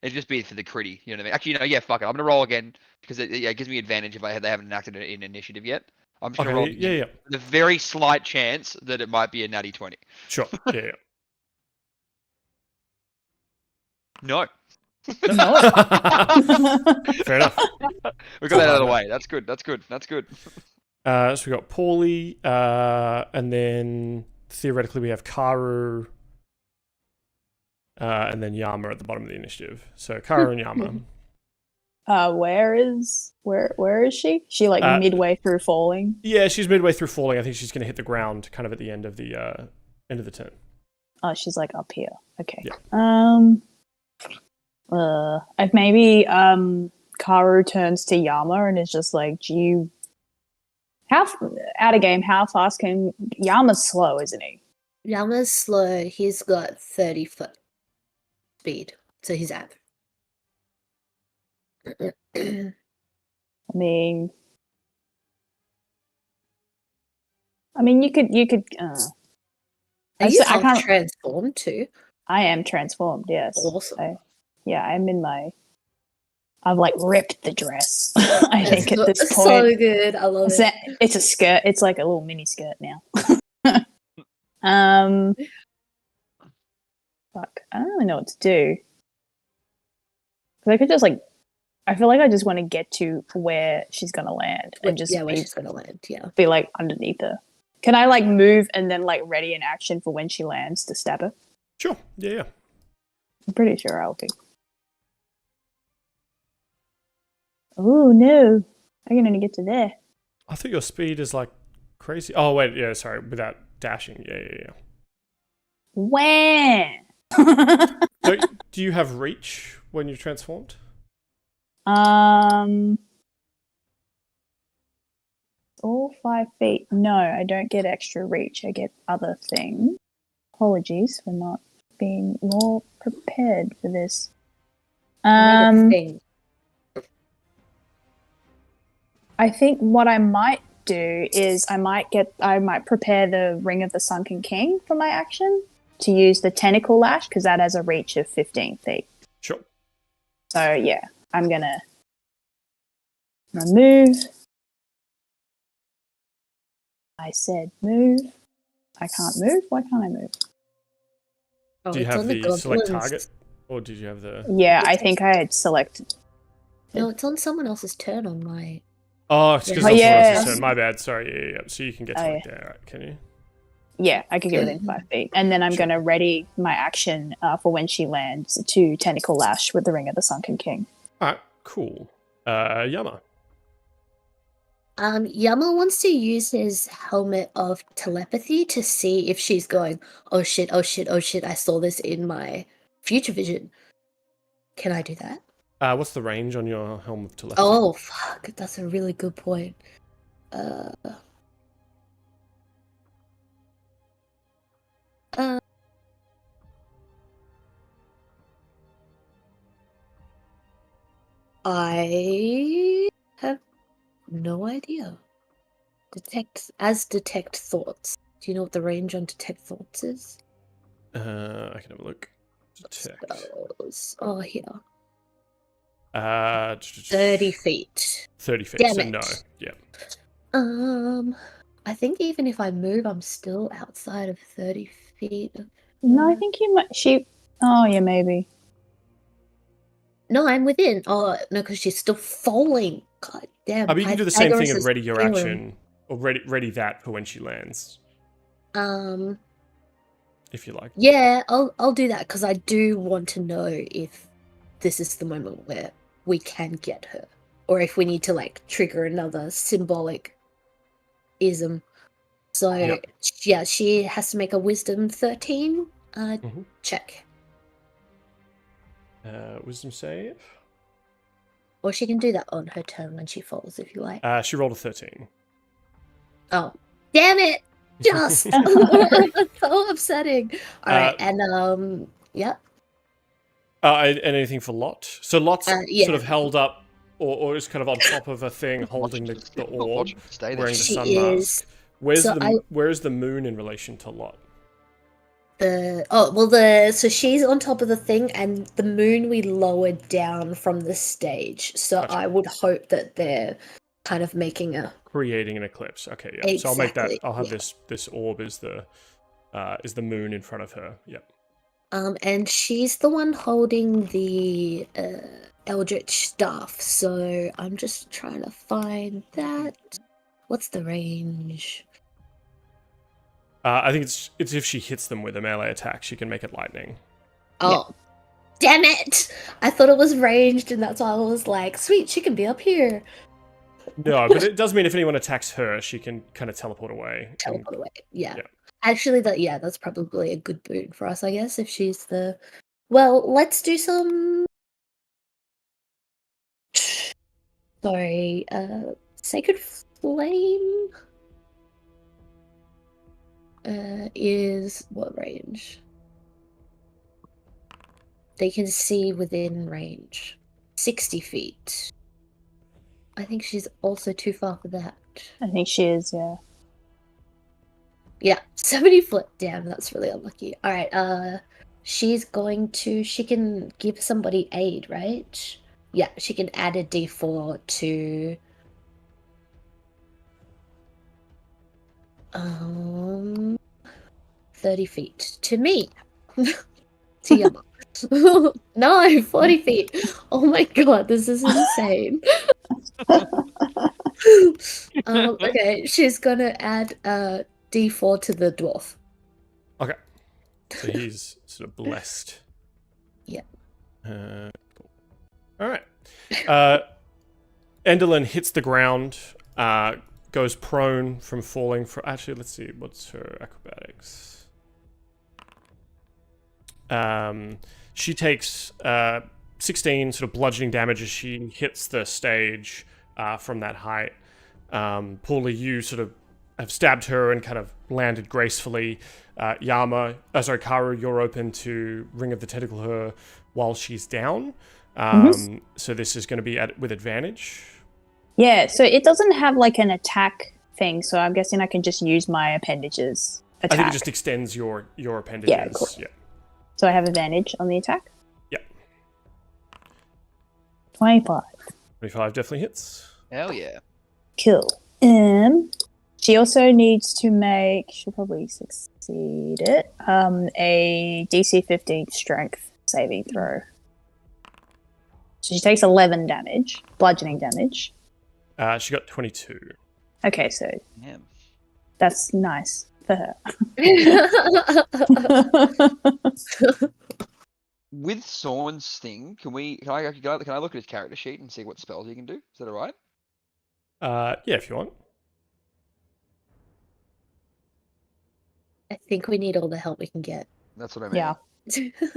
It'd just be for the critty, you know what I mean? Actually, yeah, fuck it. I'm gonna roll again because it gives me advantage if they haven't enacted it in initiative yet. I'm just gonna roll yeah. The very slight chance that it might be a natty 20. Sure. Yeah. No. No. Fair enough. We got that out of the way. That's good. So we got Pauly, and then theoretically we have Karu, and then Yama at the bottom of the initiative. So Karu and Yama. Where is she? She midway through falling? Yeah, she's midway through falling. I think she's going to hit the ground kind of at the end of the turn. Oh, she's like up here. Okay. Yeah. If maybe Karu turns to Yama and is just like, how fast can Yama's slow, isn't he? Yama's slow. He's got 30 foot speed, so he's average. I mean, you could. Are you half transformed too? I am transformed. Yes. Awesome. I'm in my. I've ripped the dress. I think at this point. So good. I love it. It's a skirt. It's like a little mini skirt now. Fuck. I don't really know what to do. Because I could just I feel like I just want to get to where she's gonna land and just where she's gonna land. Yeah. Be underneath her. Can I move and then ready in action for when she lands to stab her? Sure. Yeah. I'm pretty sure I'll be. Oh no! I can only get to there. I think your speed is crazy. Oh wait, yeah. Sorry, without dashing. Yeah. When? Do you have reach when you're transformed? all 5 feet. No, I don't get extra reach. I get other things. Apologies for not being more prepared for this. I think what I might do is I might prepare the Ring of the Sunken King for my action to use the tentacle lash because that has a reach of 15 feet. Sure. So yeah, I'm gonna move. I said move. I can't move. Why can't I move? Oh, Do you have the select target, or did you have the? Yeah, I think I had selected. No, it's on someone else's turn on my. Oh, it's because Yeah. someone else's turn. My bad. Sorry. Yeah. So you can get to it there, right? Can you? Yeah, I could get within 5 feet, and then I'm going to ready my action for when she lands to tentacle lash with the Ring of the Sunken King. All right. Cool. Yama. Yama wants to use his helmet of telepathy to see if she's going, oh shit, oh shit, oh shit, I saw this in my future vision. Can I do that? What's the range on your helm of telepathy? Oh, fuck, that's a really good point. I have no idea. Detect thoughts. Do you know what the range on detect thoughts is? I can have a look. Detect. Oh, here. 30 feet. 30 feet. Damn so it. no. Yeah. I think even if I move, I'm still outside of 30 feet. No, I think you might. Oh, yeah, maybe. No, I'm within. Oh, no, because she's still falling. God damn. But you can do the same thing and ready your action, or ready that for when she lands. If you like. Yeah, I'll do that because I do want to know if this is the moment where we can get her, or if we need to like trigger another symbolic ism. So yeah, she has to make a Wisdom 13 check. Wisdom save. Or she can do that on her turn when she falls, if you like. She rolled a 13. Oh, damn it! Just so upsetting. All right, and yeah. And anything for Lot? So Lot's yeah. sort of held up, or is kind of on top of a thing, holding the orb, wearing the sun mask. Where's the moon in relation to Lot? So she's on top of the thing, and the moon we lowered down from the stage. So gotcha. I would hope that they're kind of creating an eclipse. Okay, yeah. Exactly, so I'll make that. I'll have this orb is the moon in front of her. Yep. And she's the one holding the eldritch staff. So I'm just trying to find that. What's the range? I think it's if she hits them with a melee attack, she can make it lightning. Oh, damn it! I thought it was ranged, and that's why I was like, sweet, she can be up here. No, but it does mean if anyone attacks her, she can kind of teleport away. Yeah. Actually, that's probably a good boon for us, I guess, if she's the... Well, let's do some... Sorry, Sacred Flame... is what range? They can see within range. 60 feet. I think she's also too far for that. I think she is, yeah. Yeah, 70 foot. Damn, that's really unlucky. Alright, she can give somebody aid, right? Yeah, she can add a d4 to... 30 feet to me. To Yama. No, 40 feet. Oh my god, this is insane. Okay, she's gonna add a d4 to the dwarf. Okay. So he's sort of blessed. Yeah. Cool. Alright. Enderlin hits the ground, goes prone from falling. Actually, let's see. What's her acrobatics? She takes 16 sort of bludgeoning damage as she hits the stage from that height. Pauly, you sort of have stabbed her and kind of landed gracefully. Karu, you're open to Ring of the Tentacle her while she's down. So this is going to be with advantage. Yeah, so it doesn't have like an attack thing, so I'm guessing I can just use my appendages attack. I think it just extends your appendages. Yeah, cool. Yeah. So I have advantage on the attack? Yeah. 25. 25 definitely hits. Hell yeah. Cool. She also needs to make, she'll probably succeed it, a DC 15 strength saving throw. So she takes 11 damage, bludgeoning damage. She got 22. Okay, so that's nice for her. With Sorn's thing, can I look at his character sheet and see what spells he can do? Is that alright? Yeah, if you want. I think we need all the help we can get. That's what I mean. Yeah.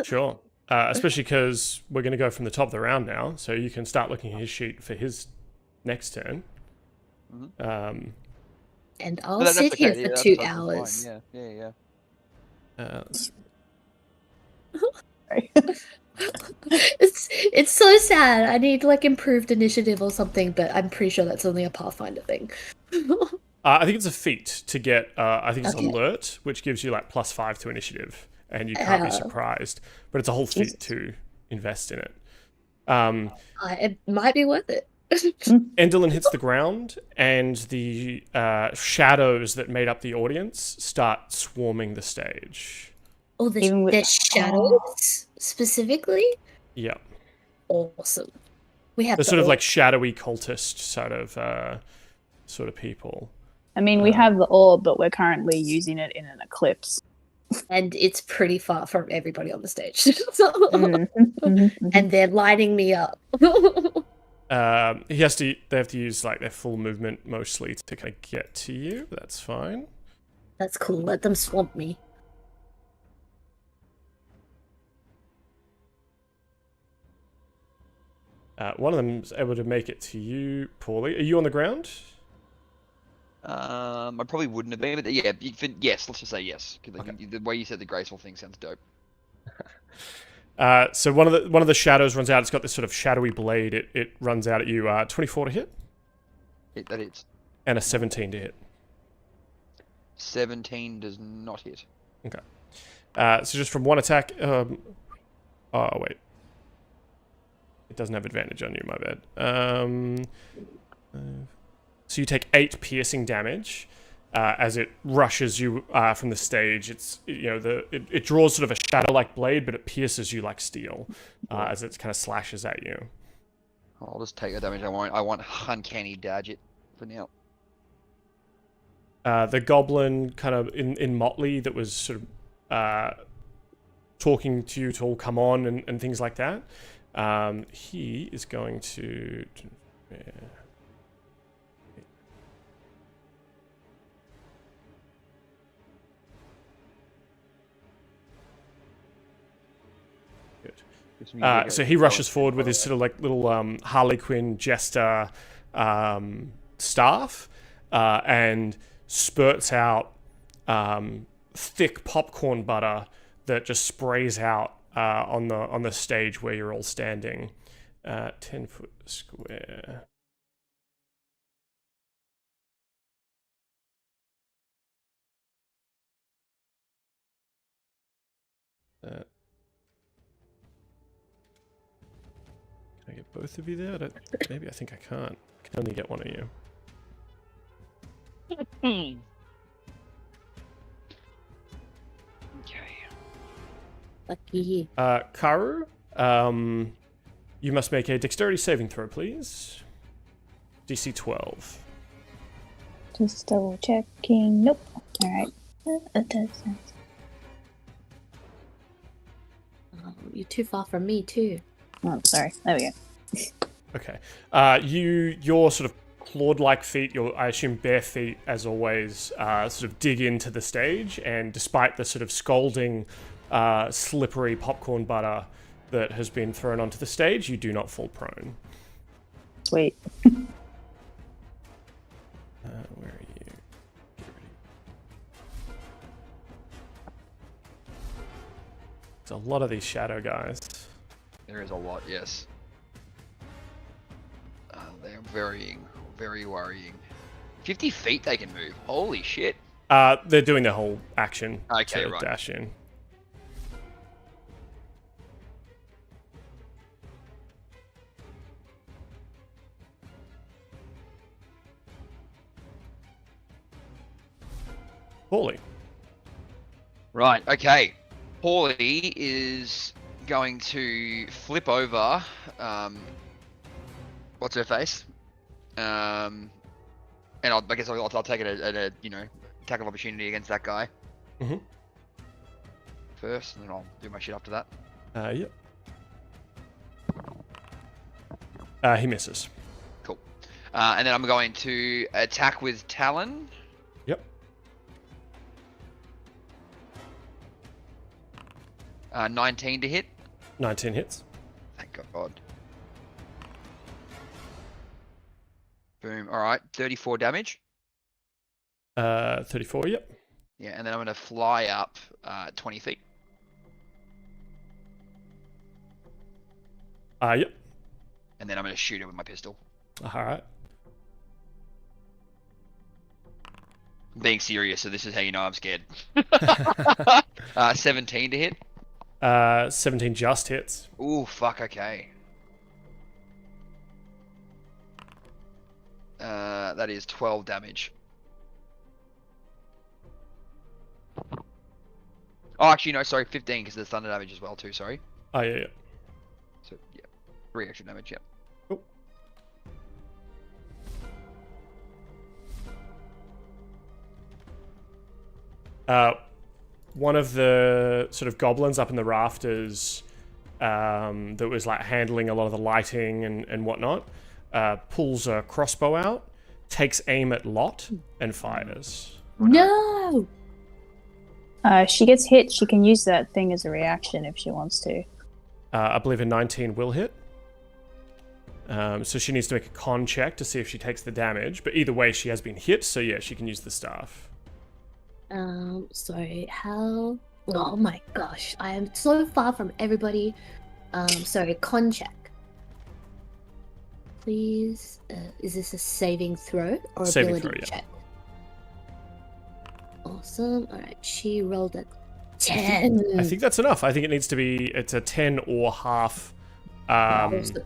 Sure. Especially because we're going to go from the top of the round now, so you can start looking at his sheet for his next turn. And I'll sit here for 2 hours. Yeah. It's so sad. I need like improved initiative or something, but I'm pretty sure that's only a Pathfinder thing. I think it's a feat to get, I think it's alert, which gives you like +5 to initiative, and you can't be surprised. But it's a whole feat to invest in it. It might be worth it. Endelyn hits the ground, and the shadows that made up the audience start swarming the stage. Oh, the shadows specifically? Yeah. Awesome. We have the sort of like shadowy cultist sort of people. I mean, we have the orb, but we're currently using it in an eclipse. And it's pretty far from everybody on the stage. And they're lining me up. They have to use like their full movement mostly to kind of get to you, but that's fine. That's cool. Let them swamp me. One of them's able to make it to you, Pauly. Are you on the ground? I probably wouldn't have been, but yeah, yes. Let's just say yes. Okay. The way you said the graceful thing sounds dope. So one of the shadows runs out. It's got this sort of shadowy blade. It runs out at you. 24 to hit. That hits. And a 17 to hit. 17 does not hit. Okay. So just from one attack. Oh wait. It doesn't have advantage on you. My bad. So you take 8 piercing damage as it rushes you from the stage. It's it draws sort of a shadow-like blade, but it pierces you like steel as it kind of slashes at you. I'll just take the damage. I want uncanny dodge it for now. The goblin kind of in motley that was sort of talking to you to all come on and things like that. He is going to. So he rushes forward with his sort of like little Harley Quinn jester staff and spurts out thick popcorn butter that just sprays out on the stage where you're all standing. 10 foot square. Can I get both of you there? Maybe I think I can't. I can only get one of you. Okay. Lucky. Karu, you must make a dexterity saving throw, please. DC 12. Just double checking. Nope. Alright. That does sense. You're too far from me, too. Oh, sorry. There we go. Okay. Your sort of clawed-like feet, your, I assume, bare feet, as always, sort of dig into the stage, and despite the sort of scalding, slippery popcorn butter that has been thrown onto the stage, you do not fall prone. Sweet. Where are you? Get ready. There's a lot of these shadow guys. There is a lot, yes. They're very worrying. 50 feet they can move. Holy shit. They're doing their whole action Okay, to right. dash in. Pauly. Right, okay. Pauly is going to flip over, what's her face? And I guess I'll take it at a, attack of opportunity against that guy. Mm-hmm. First, and then I'll do my shit after that. Yep. He misses. Cool. And then I'm going to attack with Talon. Yep. 19 to hit. 19 hits. Thank God. Boom. All right. 34 damage. 34, yep. Yeah, and then I'm going to fly up 20 feet. Yep. And then I'm going to shoot it with my pistol. Alright. I'm being serious, so this is how you know I'm scared. 17 to hit. 17 just hits. Ooh, fuck, okay. That is 12 damage. Oh, actually, no, sorry, 15, because there's thunder damage as well, too, sorry. Oh, yeah, yeah. So, yeah, 3 extra damage, yeah. Cool. One of the sort of goblins up in the rafters that was like handling a lot of the lighting and whatnot pulls a crossbow out, takes aim at Lot, and fires. No! She gets hit. She can use that thing as a reaction if she wants to. I believe a 19 will hit. So she needs to make a con check to see if she takes the damage. But either way, she has been hit, so yeah, she can use the staff. Sorry, how... Oh my gosh, I am so far from everybody. Sorry, con check. Please, is this a saving throw or Saving ability throw, yeah. check? Awesome, alright, she rolled a 10. I think that's enough. I think it needs to be, it's a 10 or half, Awesome.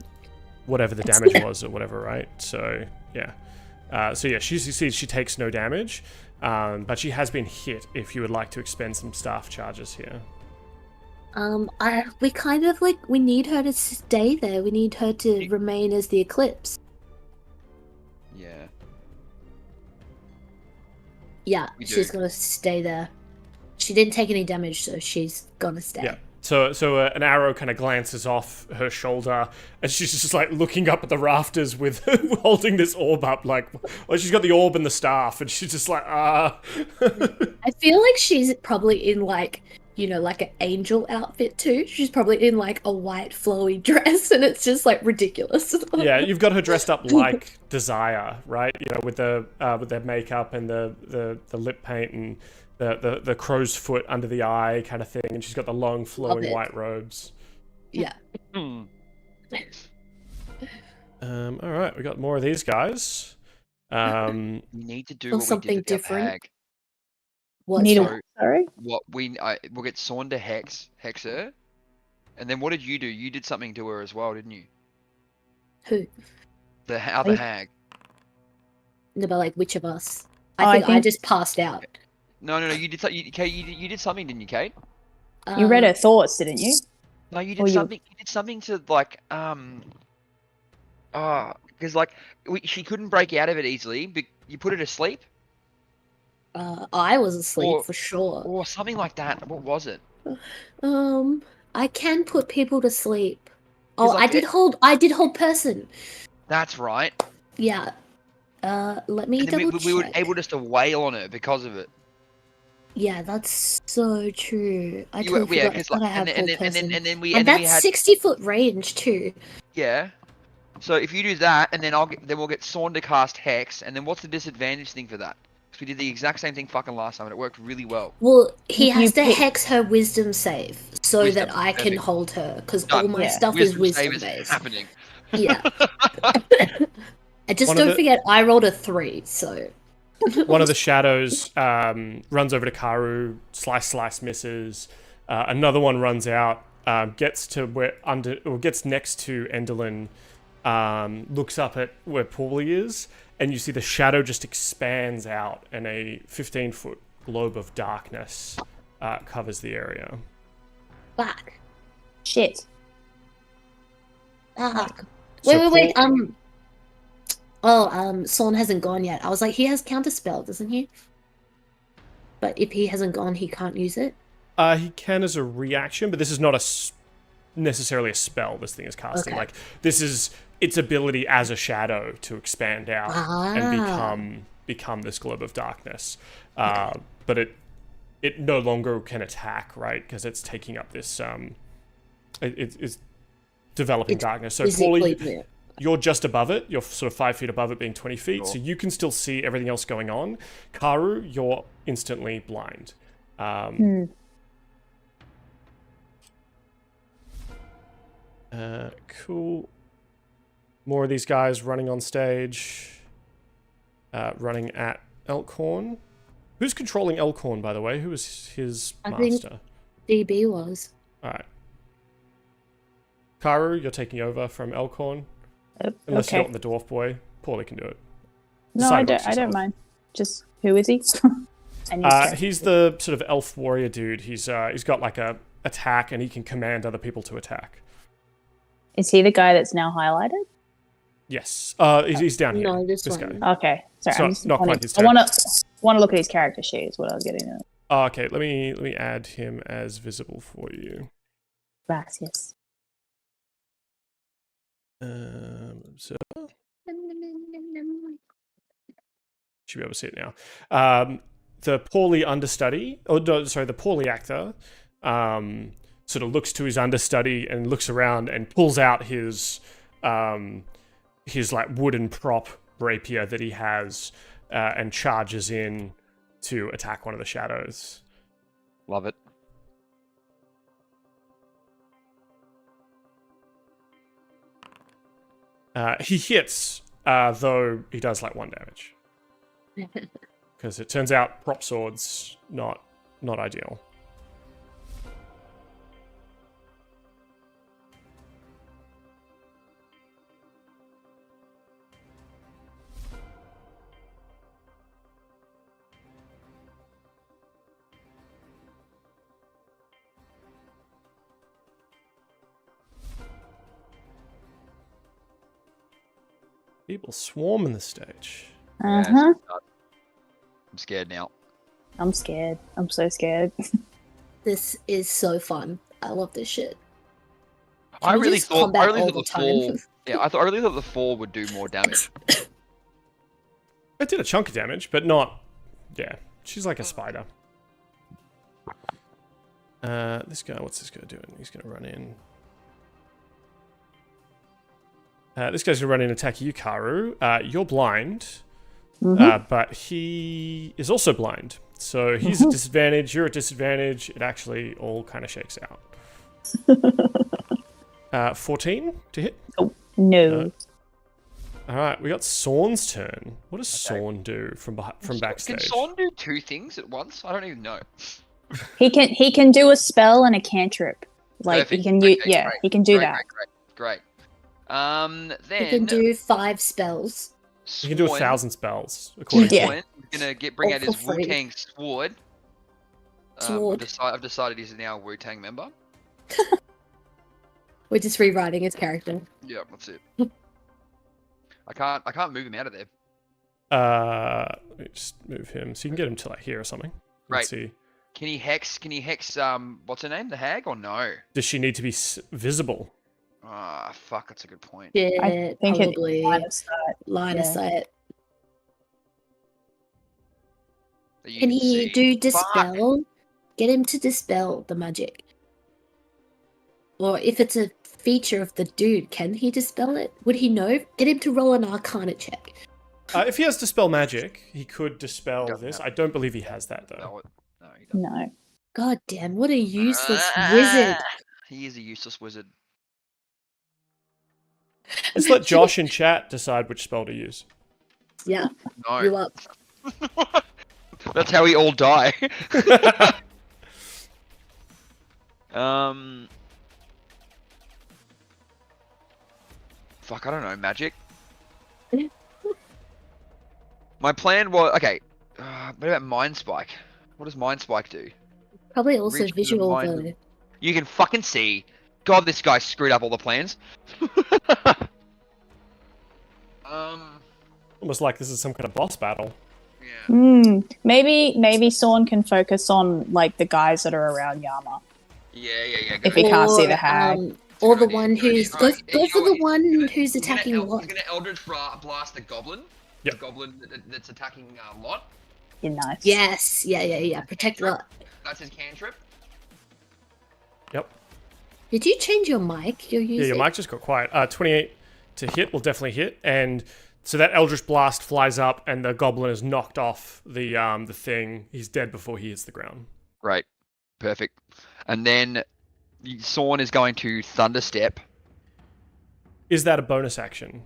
whatever the damage was or whatever, right? So, yeah. So yeah, she succeeds, she takes no damage, but she has been hit if you would like to expend some staff charges here. We kind of we need her to stay there. We need her to remain as the Eclipse. Yeah. Yeah, We she's do. gonna stay there. She didn't take any damage, so she's gonna stay. Yeah. So an arrow kind of glances off her shoulder, and she's just like looking up at the rafters with holding this orb up, like, well, she's got the orb and the staff, and she's just like, I feel like she's probably in like an angel outfit too. She's probably in like a white flowy dress, and it's just like ridiculous. Yeah, you've got her dressed up like Desire, right? With their makeup and the lip paint and the crow's foot under the eye kind of thing, and she's got the long flowing white robes. Yeah. All right, we got more of these guys. We need to do what something we did with our different. hag. What? Need So- sorry? What we'll get Sorn to hex her, and then what did you do? You did something to her as well, didn't you? Who? The other hag. No, but like which of us? Oh, I think I just passed out. No. You did something. Kate, you did something, didn't you, Kate? You read her thoughts, didn't you? No, you Or did you- something. You did something to like because like she couldn't break out of it easily. But you put her to sleep I was asleep Or- for sure. or something like that. What was it? I can put people to sleep. Oh, like I did hold person. That's right. Yeah. Let me And then double we were check. able just to wail on her because of it. Yeah, that's so true. I You totally were- forgot that I have hold person. and then we And had that's 60-foot range too. yeah. So if you do that, and then we'll get Sorn to cast Hex, and then what's the disadvantage thing for that? Because we did the exact same thing fucking last time, and it worked really well. Well, he You has to pick- hex her wisdom save so Wisdom, that I can perfect. hold her, because Done. all my Yeah. stuff is Save wisdom is based. happening. Yeah. And just One of don't the- forget, I rolled a 3, so. One of the shadows runs over to Karu, slice, misses. Another one runs out, gets next to Enderlin, looks up at where Pauly is, and you see the shadow just expands out, and a 15-foot globe of darkness covers the area. Fuck. Shit. Fuck. So Wait. Sorn hasn't gone yet. I was like, he has counterspell, doesn't he? But if he hasn't gone, he can't use it. He can as a reaction, but this is not necessarily a spell this thing is casting. Okay. Like, this is its ability as a shadow to expand out and become this globe of darkness. But it no longer can attack, right? Because it's taking up this it's developing darkness. So Pauly, you're just above it. You're sort of 5 feet above it, being 20 feet. Cool. So you can still see everything else going on. Karu, you're instantly blind. Cool. More of these guys running on stage. Running at Elkhorn. Who's controlling Elkhorn, by the way? Who is his master? DB was. Alright. Karu, you're taking over from Elkhorn. Unless you Okay. don't want the dwarf boy. Pauly can do it. No, Decide I amongst don't yourselves. mind. Just who is he? And his character. He's the sort of elf warrior dude. He's got like a attack, and he can command other people to attack. Is he the guy that's now highlighted? Yes. He's down here. No, this guy. one. Okay. Sorry, It's I'm not- just not quite wanting- his I turn. want to look at his character sheet. Is what I was getting at. Oh, okay, let me add him as visible for you. Gracias. So should be able to see it now. The Pauly understudy, the Pauly actor, sort of looks to his understudy and looks around and pulls out his like wooden prop rapier that he has and charges in to attack one of the shadows. Love it. He hits, though he does like 1 damage. Because it turns out prop swords not ideal. People swarming the stage. Uh Yeah, huh. I'm scared now. I'm scared. I'm so scared. This is so fun. I love this shit. I Can we really just thought combat the all the time? four. Yeah, I really thought the 4 would do more damage. It did a chunk of damage, but not... Yeah, she's like a spider. This guy, what's this guy doing? He's going to run in. This guy's going to run in and attack you, Karu. You're blind, but he is also blind. So he's at disadvantage, you're at disadvantage. It actually all kind of shakes out. 14 to hit. No. All right, we got Sorn's turn. What does Okay. Sorn do from Can backstage? Sorn do 2 things at once? I don't even know. He can do a spell and a cantrip. Like Perfect. he can do. Okay, Yeah, great. he can do Great, that. Great. Then You can do 5 spells. You can do Sworn- 1,000 spells, according Yeah. to... Sworn is gonna bring All out his for free. Wu-Tang sword. Sword. I've decided he's now a Wu-Tang member. We're just rewriting his character. Yeah, that's it. I can't move him out of there. Let me just move him so you can get him to like here or something. Right. Let's see. Can he hex? What's her name? The hag or no? Does she need to be visible? Ah, fuck. That's a good point. Yeah, I think probably. line of sight. Line of yeah. sight. That you Can he see. do Fuck. dispel? Get him to dispel the magic. Or if it's a feature of the dude. Can he dispel it? Would he know? Get him to roll an Arcana check. If he has Dispel Magic, he could dispel this. have I don't believe he has that, though. No, he doesn't. No. God damn, what a useless wizard. He is a useless wizard. Let's let Josh in chat decide which spell to use. Yeah, No. you up. That's how we all die. Fuck, I don't know, magic. My plan was okay. What about Mind Spike? What does Mind Spike do? Probably also Reach for the visual mind. though. You can fucking see. God, this guy screwed up all the plans. Almost like this is some kind of boss battle. Yeah. Maybe Sorn can focus on like the guys that are around Yama. Yeah. If he can't see the hag. Or the one who's go Right, for the one who's He's gonna attacking Lot. He's gonna Eldritch Blast the goblin. Yep. The goblin that's attacking Lot. You're nice. Yes, yeah. Protect Lot. That's his cantrip. Yep. Did you change your mic? You're using? Yeah, your mic just got quiet. 28 to hit will definitely hit, and so that Eldritch Blast flies up, and the goblin is knocked off the thing. He's dead before he hits the ground. Right. Perfect. And then Sorn is going to Thunderstep. Is that a bonus action?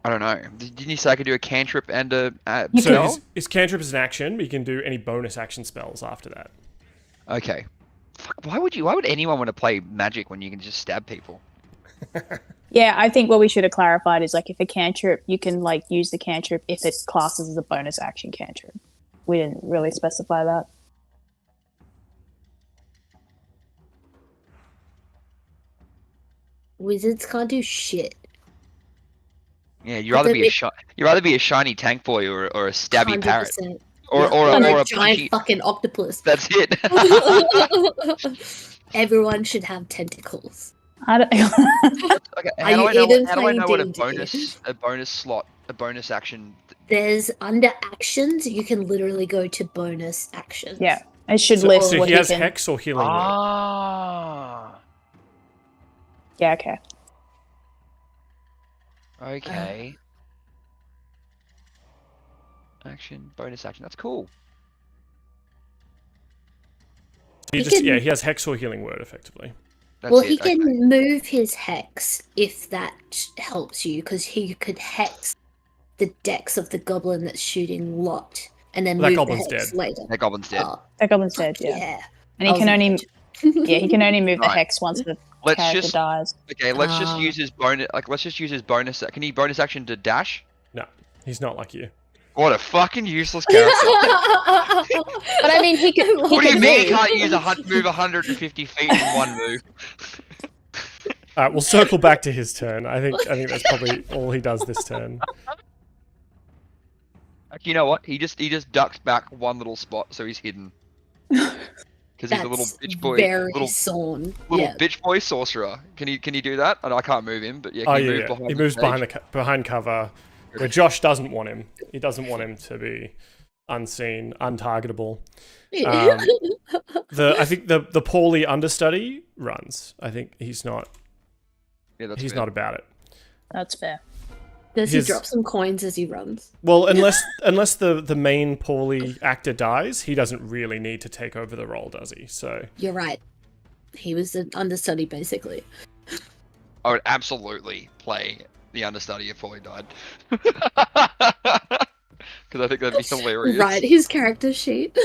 I don't know. Didn't you say I could do a cantrip and a You So spell? his cantrip is an action, but you can do any bonus action spells after that. Okay. Fuck, why would anyone want to play magic when you can just stab people? Yeah, I think what we should have clarified is like if a cantrip, you can like use the cantrip if it classes as a bonus action cantrip. We didn't really specify that. Wizards can't do shit. Yeah, you'd rather be a shiny tank boy or a stabby parrot 100%. or a a giant punchy. fucking octopus. That's it. Everyone should have tentacles. I don't. Okay, Are you how do even I know what playing a bonus action? There's under actions, you can literally go to bonus actions. Yeah, it should So, list so what he has can. Hex or Healing Word. Ah. Yeah, okay. Okay. Action, bonus action. That's cool. He has Hex or Healing Word, effectively. That's Well, it, he can okay. move his hex if that helps you, because he could hex the dex of the goblin that's shooting Lot, and then That move the goblin's hex dead. later. That goblin's dead. Oh, That goblin's dead, fuck yeah. I And he was can only imagining. he can only move the Right. hex once the Let's character just dies. okay. Let's just Ah. use his bonus. Let's just use his bonus. Can he bonus action to dash? No, he's not like you. What a fucking useless character. But I mean, he could. What do you could mean he move. can't move 150 feet in one move? All right, we'll circle back to his turn. I think that's probably all he does this turn. You know what? He just ducks back one little spot, so he's hidden. Because he's a little That's bitch boy, very little Sorn. little Yeah. bitch boy sorcerer. Can you do that? I know I can't move him, but yeah, Oh can yeah, he move yeah. behind He the moves stage? behind cover, where Josh doesn't want him. He doesn't want him to be unseen, untargetable. I think the Pauly understudy runs. I think he's not. Yeah, that's He's fair. not about it. That's fair. Does his- he drop some coins as he runs? Well, unless the main Pauly actor dies, he doesn't really need to take over the role, does he? So You're right. He was an understudy, basically. I would absolutely play the understudy if Pauly died. Because I think that'd be hilarious. Right, his character sheet.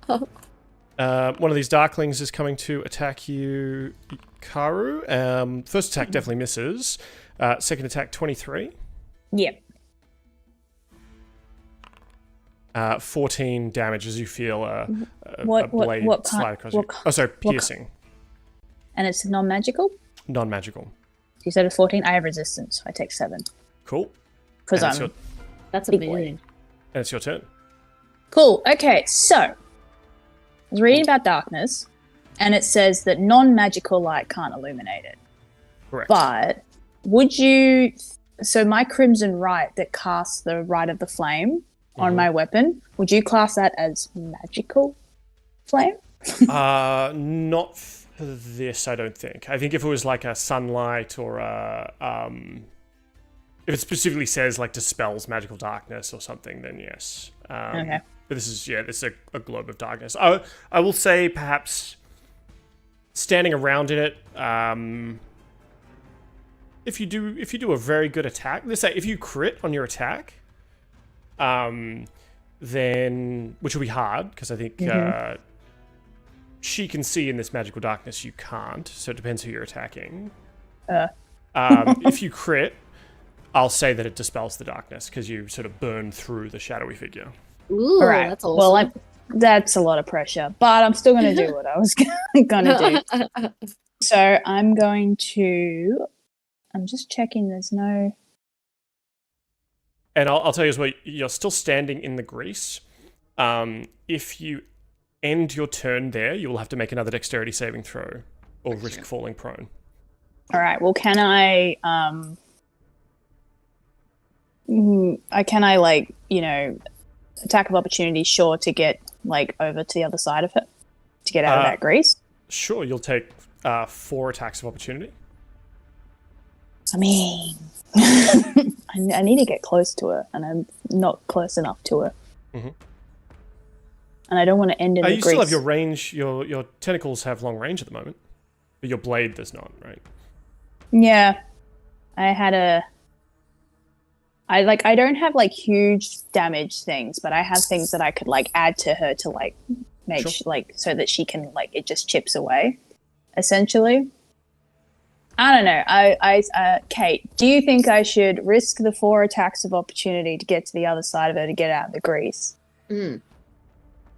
one of these Darklings is coming to attack you, Karu. First attack definitely misses. Second attack 23. Yep. 14 damage as you feel a What blade kind- slide across what you. ki- Oh, sorry, what ki- piercing. And it's non-magical. Non-magical. You said a 14. I have resistance. So I take 7 Cool. because And it's I'm your- That's Big boy. amazing. And it's your turn. cool. Okay, so I was reading about darkness, and it says that non-magical light can't illuminate it. Correct. But would you? So my Crimson Right that casts the Rite of the Flame on Mhm. my weapon, would you class that as magical flame? Not. this, I don't think. I think if it was like a sunlight or a if it specifically says like dispels magical darkness or something, then yes. Okay. But this is a globe of darkness. I will say perhaps standing around in it. If you do a very good attack, let's say if you crit on your attack, then which will be hard because I think she can see in this magical darkness, you can't. So it depends who you're attacking. If you crit, I'll say that it dispels the darkness because you sort of burn through the shadowy figure. Ooh, All right. that's awesome. Well, that's a lot of pressure, but I'm still going to do what I was going to do. So I'm just checking there's no... And I'll tell you as well, you're still standing in the grease. If you end your turn there, you will have to make another dexterity saving throw or risk falling prone. All right. Well, can I like, attack of opportunity, sure, to get like over to the other side of it, to get out of that grease? Sure, you'll take 4 attacks of opportunity. I mean, I need to get close to her, and I'm not close enough to her. Mm-hmm. And I don't want to end in the you grease. Still have your range. Your tentacles have long range at the moment, but your blade does not, right? Yeah, I don't have like huge damage things, but I have things that I could like add to her to like make so that she can like it just chips away, essentially. I don't know. Cait, do you think I should risk the 4 attacks of opportunity to get to the other side of her to get out of the grease?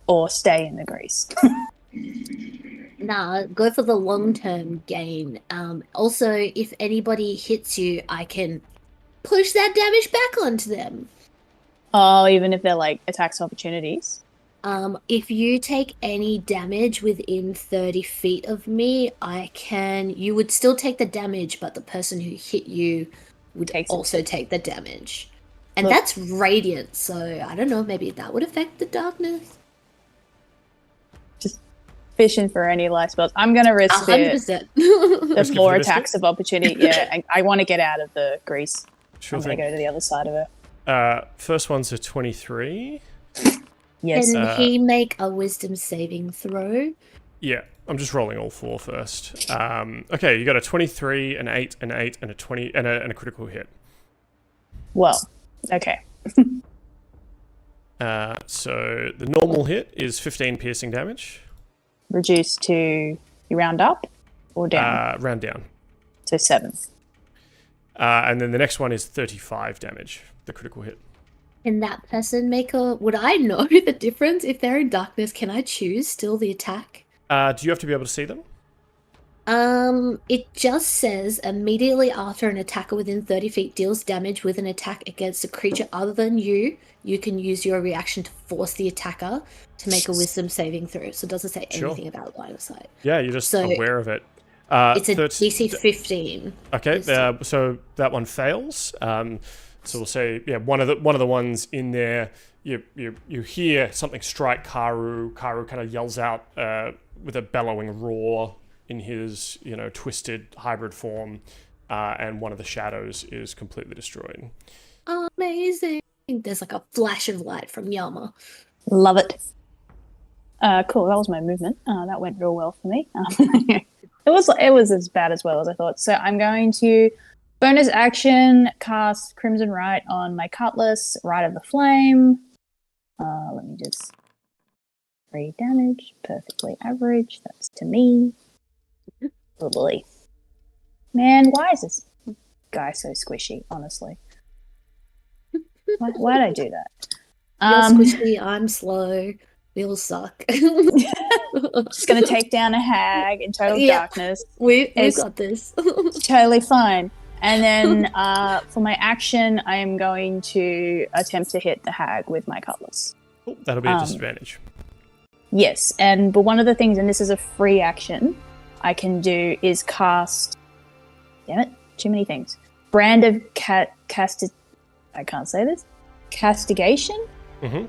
Or stay in the grease? Nah, go for the long-term gain. Also, if anybody hits you, I can push that damage back onto them. Oh, even if they're like attacks of opportunities? If you take any damage within 30 feet of me, you would still take the damage, but the person who hit you would also take the damage. And that's radiant, so I don't know, maybe that would affect the darkness. Just fishing for any life spells. I'm going to risk 100%. the 4 attacks of opportunity. Yeah, I want to get out of the grease. Sure I'm going to go to the other side of her. First one's a 23. Yes. Can he make a wisdom saving throw? Yeah, I'm just rolling all 4 first. Okay, you got a 23, an 8, an 8, and a 20, and a critical hit. Well, okay. So the normal hit is 15 piercing damage. Reduced to, you round up or down? Round down. So 7. And then the next one is 35 damage, the critical hit. Can that person would I know the difference? If they're in darkness, can I choose still the attack? Do you have to be able to see them? It just says immediately after an attacker within 30 feet deals damage with an attack against a creature other than you can use your reaction to force the attacker to make a wisdom saving throw. So it doesn't say anything about line of sight. Yeah, you're just aware of it. It's a DC 15. Okay, so that one fails. So we'll say, one of the ones in there, you hear something strike Karu. Karu kind of yells out with a bellowing roar in his twisted hybrid form, and one of the shadows is completely destroyed. Amazing! There's like a flash of light from Yama. Love it. Cool. That was my movement. That went real well for me. It was as bad as well as I thought. So I'm going to bonus action cast Crimson Rite on my cutlass, Rite of the Flame. Let me just 3 damage, perfectly average. That's to me. Lovely. Man, why is this guy so squishy? Honestly, why'd I do that? You're squishy. I'm slow. We all suck. Just gonna take down a hag in total darkness. We've got this. Totally fine. And then for my action, I am going to attempt to hit the hag with my cutlass. Oh, that'll be a disadvantage. Yes, but one of the things, and this is a free action, I can do is cast. Damn it! Too many things. Brand of I can't say this. Castigation. Mm-hmm.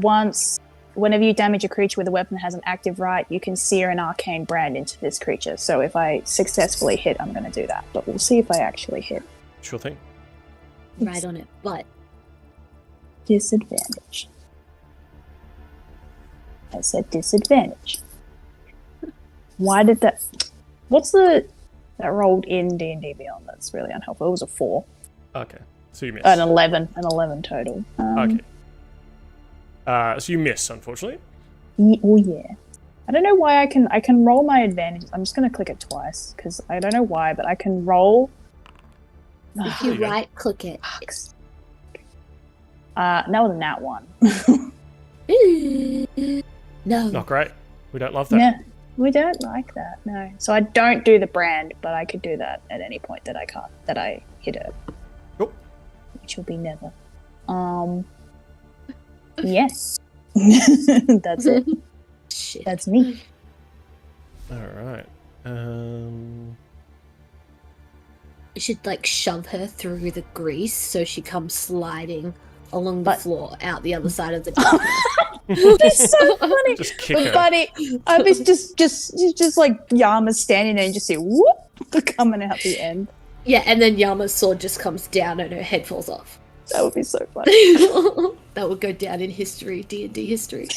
Once whenever you damage a creature with a weapon that has an active right, you can sear an arcane brand into this creature. So if I successfully hit, I'm going to do that. But we'll see if I actually hit. Sure thing. Right on it, but Disadvantage. I said disadvantage. Why did that... What's the... That rolled in D&D Beyond. That's really unhelpful. It was a 4. Okay. So you miss. An 11 total. Okay. So you miss, unfortunately. Yeah. I don't know why I can roll my advantage. I'm just going to click it twice because I don't know why, but I can roll. if you right click it. That was a nat 1. No. Not great. We don't love that. Yeah, we don't like that. No. So I don't do the brand, but I could do that at any point that I hit it. Cool. Which will be never. Yes. That's it. Shit. That's me. All right. You should like shove her through the grease so she comes sliding along the floor out the other side of the darkness. That's so funny. Just kick her. Buddy, I was just like Yama standing there and just see whoop coming out the end. Yeah, and then Yama's sword just comes down and her head falls off. That would be so funny. That would go down in history, D&D history.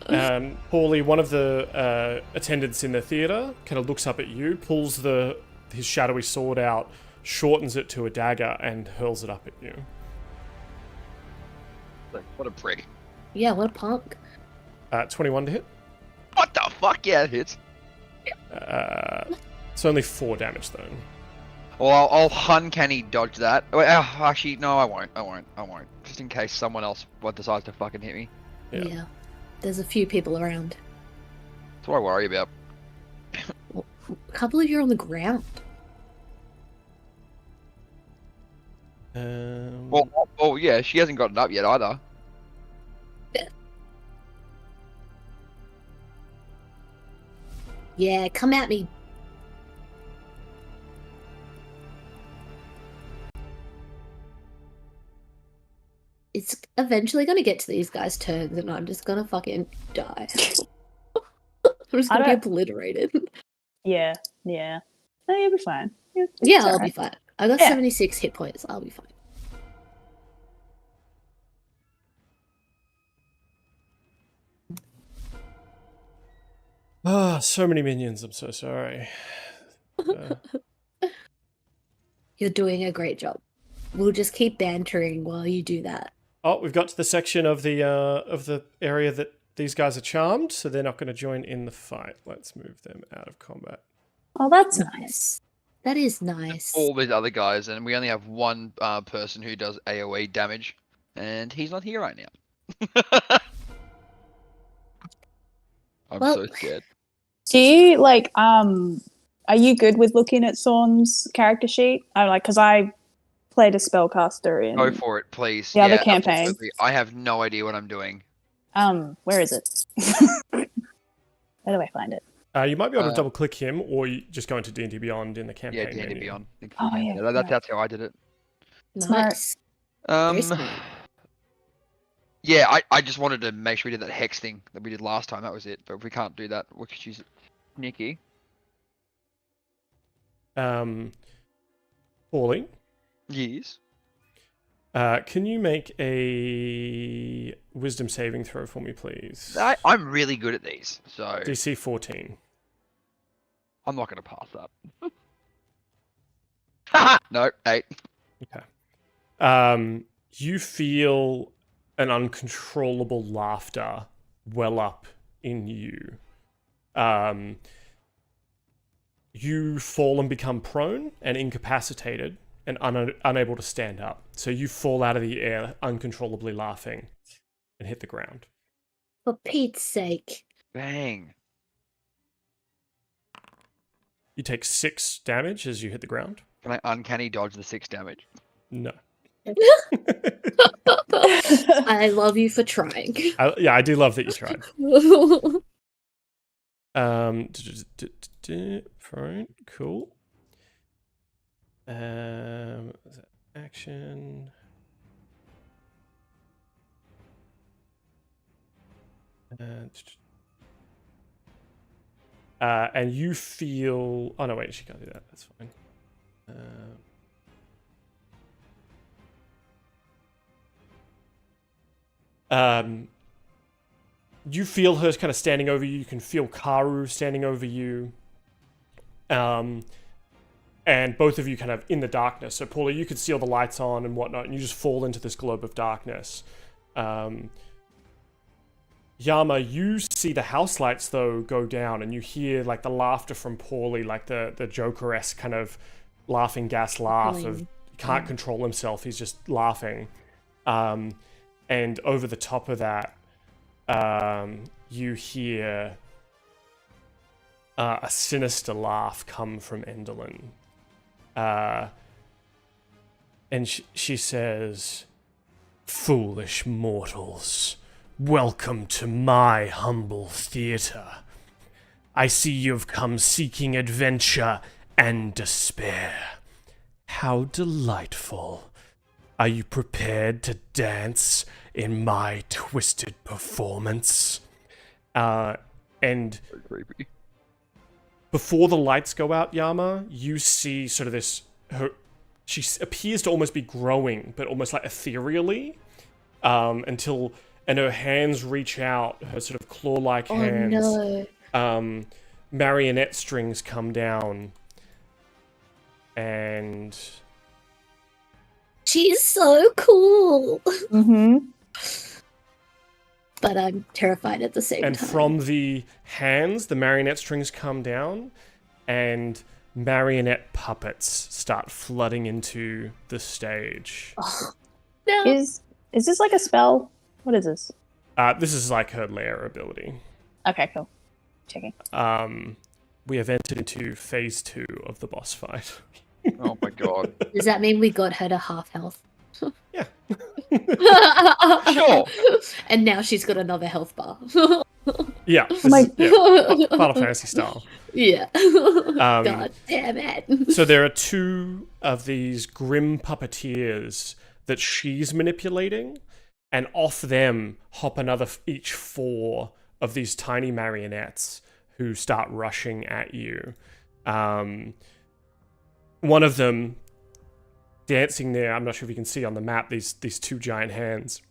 Pauly, one of the attendants in the theatre, kind of looks up at you, pulls his shadowy sword out, shortens it to a dagger, and hurls it up at you. What a prick. Yeah, what a punk. 21 to hit. What the fuck? Yeah, it hits. It's only 4 damage, though. Well, I'll uncanny dodge that. Wait, actually, no, I won't. Just in case someone else decides to fucking hit me. Yeah. There's a few people around. That's what I worry about. I can't believe you're on the ground. Well, yeah, she hasn't gotten up yet either. Yeah, come at me. It's eventually going to get to these guys' turns and I'm just going to fucking die. I'm just going to be obliterated. Yeah. No, you'll be fine. Yeah, I'll be fine. I got 76 hit points. I'll be fine. So many minions. I'm so sorry. You're doing a great job. We'll just keep bantering while you do that. Oh, we've got to the section of the area that these guys are charmed, so they're not going to join in the fight. Let's move them out of combat. Oh, that's nice. That is nice. All these other guys, and we only have one person who does AoE damage, and he's not here right now. I'm so scared. Do you are you good with looking at Sorn's character sheet? Because I played a spellcaster in... Go for it, please. The other campaign. Absolutely. I have no idea what I'm doing. Where is it? Where do I find it? You might be able to double-click him, or you just go into D&D Beyond in the campaign D&D menu. Beyond. Oh, yeah. That's how I did it. Nice. Yeah, I just wanted to make sure we did that hex thing that we did last time. That was it. But if we can't do that, we could use Nikki. Pauly? Yes. Can you make a wisdom saving throw for me, please? I'm really good at these, so... DC 14. I'm not going to pass that. No, 8. Okay. You feel an uncontrollable laughter well up in you. You fall and become prone and incapacitated and unable to stand up. So you fall out of the air, uncontrollably laughing, and hit the ground. For Pete's sake. Bang. You take 6 damage as you hit the ground. Can I uncanny dodge the 6 damage? No. I love you for trying. I do love that you tried. Prone, cool. Action. And you feel... Oh, no, wait, she can't do that. That's fine. You feel her kind of standing over you. You can feel Karu standing over you. And both of you kind of in the darkness. So, Pauly, you could see all the lights on and whatnot, and you just fall into this globe of darkness. Yama, you see the house lights, though, go down, and you hear, like, the laughter from Pauly, like the Joker-esque kind of laughing gas laugh of he can't control himself. He's just laughing. And over the top of that, you hear a sinister laugh come from Enderlin. And she says, "Foolish mortals, welcome to my humble theater. I see you've come seeking adventure and despair. How delightful. Are you prepared to dance in my twisted performance?" And Creepy. before the lights go out, Yama, you see sort of this... She appears to almost be growing, but almost like ethereally, until... And her hands reach out, her sort of claw-like hands. No. Marionette strings come down. And... She's so cool. Mm-hmm. But I'm terrified at the same time. And from the hands, the marionette strings come down, and marionette puppets start flooding into the stage. Oh, no. Is this like a spell? What is this? This is like her lair ability. Okay, cool. Checking. We have entered into phase 2 of the boss fight. Oh my god. Does that mean we got her to half health? Yeah. Sure. And now she's got another health bar. Yeah. This my- is, yeah, Final Fantasy style. Yeah. God damn it. So there are 2 of these grim puppeteers that she's manipulating, and off them hop each 4 of these tiny marionettes who start rushing at you. One of them dancing there, I'm not sure if you can see on the map, these 2 giant hands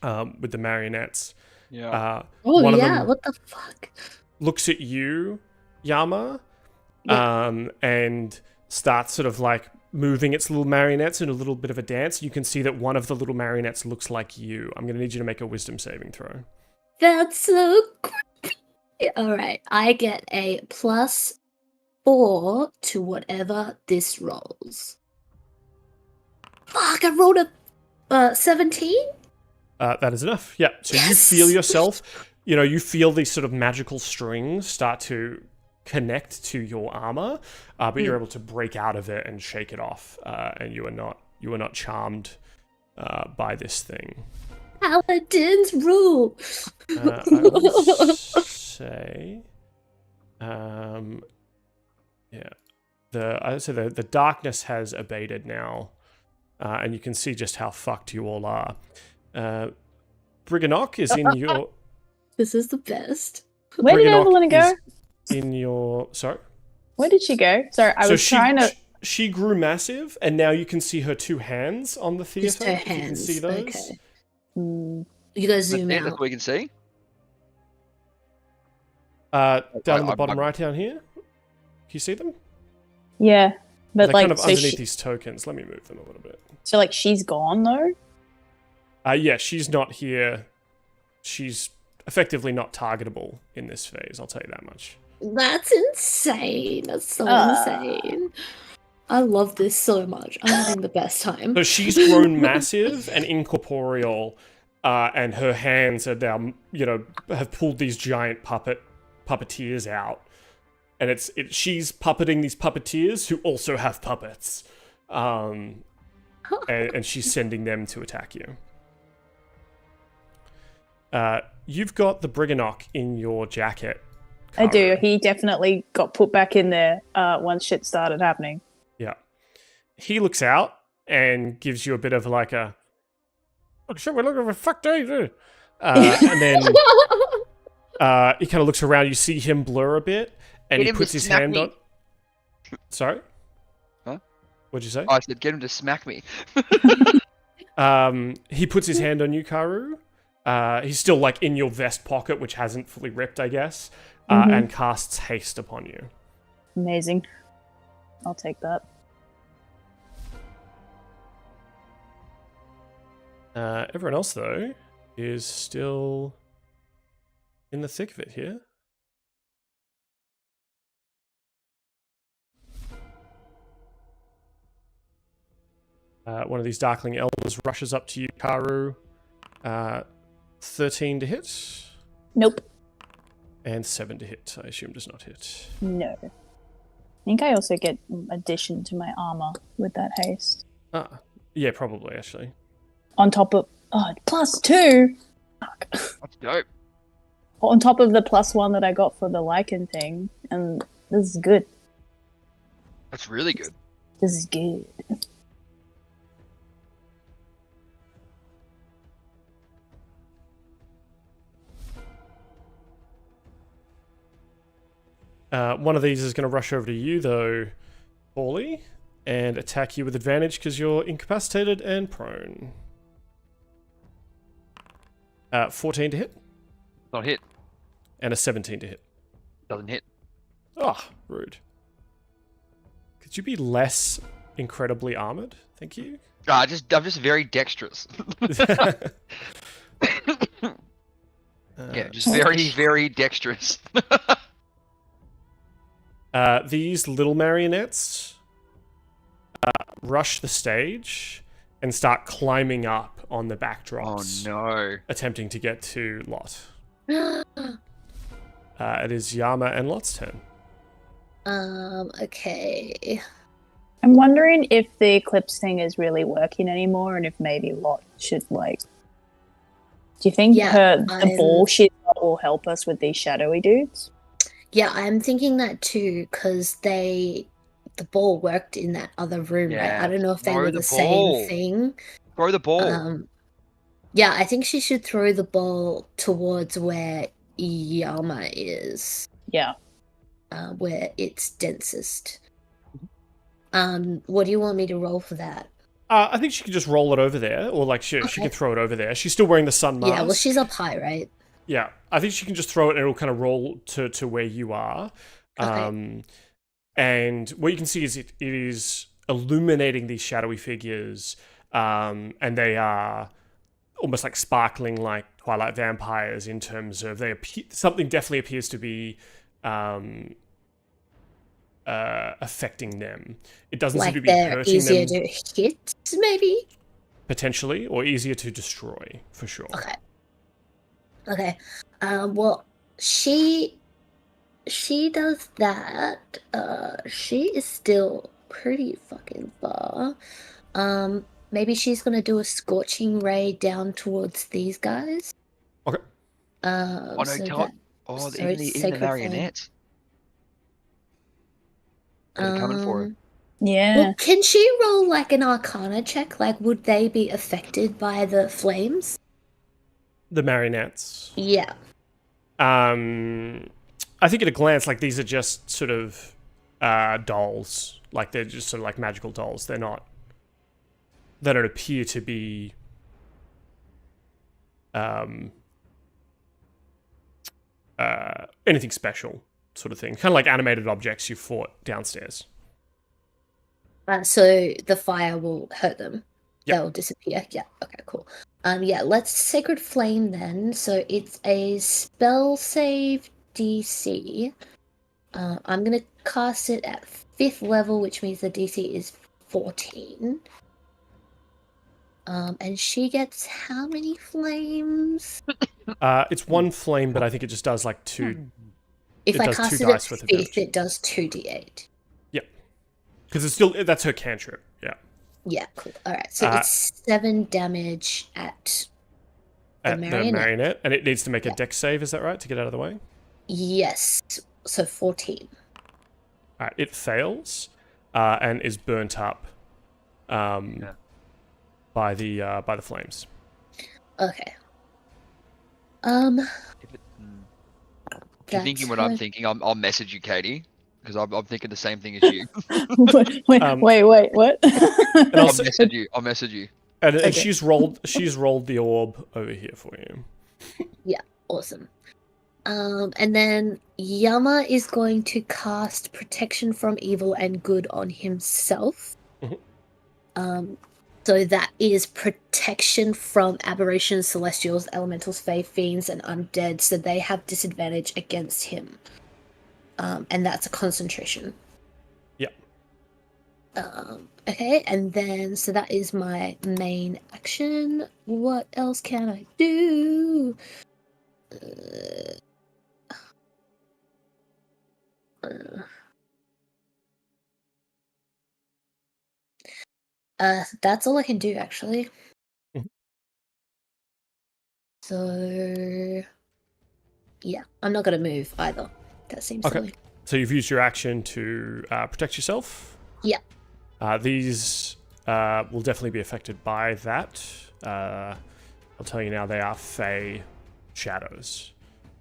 with the marionettes. Yeah. One of them what the fuck? looks at you, Yama, Yeah. and starts sort of like moving its little marionettes in a little bit of a dance. You can see that one of the little marionettes looks like you. I'm going to need you to make a wisdom saving throw. That's so creepy. Alright, I get a +4 to whatever this rolls. Fuck, I rolled a 17? That is enough. Yeah. So Yes! you feel yourself, you feel these sort of magical strings start to connect to your armor, but you're able to break out of it and shake it off, and you are not charmed by this thing. Paladins rule! I will say, yeah, the darkness has abated now, and you can see just how fucked you all are. Briganock is in your... This is the best. Where did Briganock Evelyn go? is in your... Sorry? Where did she go? Sorry, I was trying to... She grew massive, and now you can see her 2 hands on the theater. Just her if you can hands. see those. Okay. Mm, You guys zoom That's out. what we can see. Down in the I- bottom right down here. Can you see them? yeah, but They're like, kind of so underneath these tokens. Let me move them a little bit. so like she's gone though. Yeah, she's not here. She's effectively not targetable in this phase, I'll tell you that much. That's insane. That's so insane. I love this so much. I'm having the best time. So she's grown massive and incorporeal, and her hands are now, have pulled these giant puppeteers out. And she's puppeting these puppeteers who also have puppets. And she's sending them to attack you. You've got the Briganock in your jacket. I do. Karu. He definitely got put back in there once shit started happening. Yeah. He looks out and gives you a bit of like a... Oh shit, we're looking for fuck days. And then He kind of looks around. You see him blur a bit, and Get he him to puts his smack hand me. on. Sorry. Huh? What'd you say? I said, get him to smack me. He puts his hand on you, Karu. He's still like in your vest pocket, which hasn't fully ripped, I guess, and casts haste upon you. Amazing. I'll take that. Everyone else, though, is still in the thick of it here. One of these Darkling Elders rushes up to you, Karu. 13 to hit. Nope. And 7 to hit. I assume does not hit. No. I think I also get addition to my armor with that haste. Yeah, probably, actually. On top of... Oh, +2! Fuck. That's dope. On top of the +1 that I got for the lichen thing. And this is good. That's really good. This is good. One of these is going to rush over to you, though, Pauly, and attack you with advantage because you're incapacitated and prone. 14 to hit. Not hit. And a 17 to hit. Doesn't hit. Ah, rude. Could you be less incredibly armored? Thank you. I'm just very dexterous. Yeah, just very, very dexterous. These little marionettes rush the stage and start climbing up on the backdrops. Oh no. Attempting to get to Lot. It is Yama and Lot's turn. Okay. I'm wondering if the eclipse thing is really working anymore and if maybe Lot should, like... Do you think the ball shit will help us with these shadowy dudes? Yeah, I'm thinking that too, because the ball worked in that other room, right? I don't know if they were the same thing. Throw the ball. Yeah, I think she should throw the ball towards where Yama is. Yeah. Where it's densest. What do you want me to roll for that? I think she could just roll it over there, or like she could throw it over there. She's still wearing the sun mask. Yeah, well, she's up high, right? Yeah, I think she can just throw it and it'll kind of roll to where you are. Okay. And what you can see is it is illuminating these shadowy figures, and they are almost like sparkling like Twilight vampires in terms of something definitely appears to be affecting them. It doesn't seem to be hurting them. Like they're easier to hit, maybe? Potentially, or easier to destroy, for sure. Okay. Well, she does that. She is still pretty fucking far. Maybe she's gonna do a scorching ray down towards these guys. Okay. Even the marionettes. They're coming for her. Yeah. Well, can she roll like an Arcana check? Like, would they be affected by the flames? The marionettes. Yeah. I think at a glance, like these are just sort of dolls. Like they're just sort of like magical dolls. They don't appear to be anything special, sort of thing. Kind of like animated objects you fought downstairs. So the fire will hurt them. Yep. They'll disappear. Yeah. Okay. Cool. Yeah. Let's Sacred Flame then. So it's a spell save DC. I'm gonna cast it at 5th level, which means the DC is 14. And she gets how many flames? It's 1 flame, but I think it just does like 2. If I cast it at 5th, it does 2d8. Yep. Because it's still that's her cantrip. Yeah. Yeah. Cool. All right. So it's 7 damage at the marionette, and it needs to make a dex save. Is that right to get out of the way? Yes. So 14. All right. It fails, and is burnt up. By the flames. Okay. If you're thinking what I'm thinking, I'll message you, Katie, because I'm thinking the same thing as you. wait, what? And I'll message you. And Okay. she's rolled the orb over here for you. Yeah, awesome. And then Yama is going to cast Protection from Evil and Good on himself. So that is protection from aberrations, celestials, elementals, fae, fiends, and undead. So they have disadvantage against him. And that's a concentration. Yep. Okay, and then so that is my main action. What else can I do? That's all I can do actually. Mhm. So yeah, I'm not gonna move either. That seems Okay. silly. So you've used your action to protect yourself. Yeah. These will definitely be affected by that. I'll tell you now, they are Fae shadows.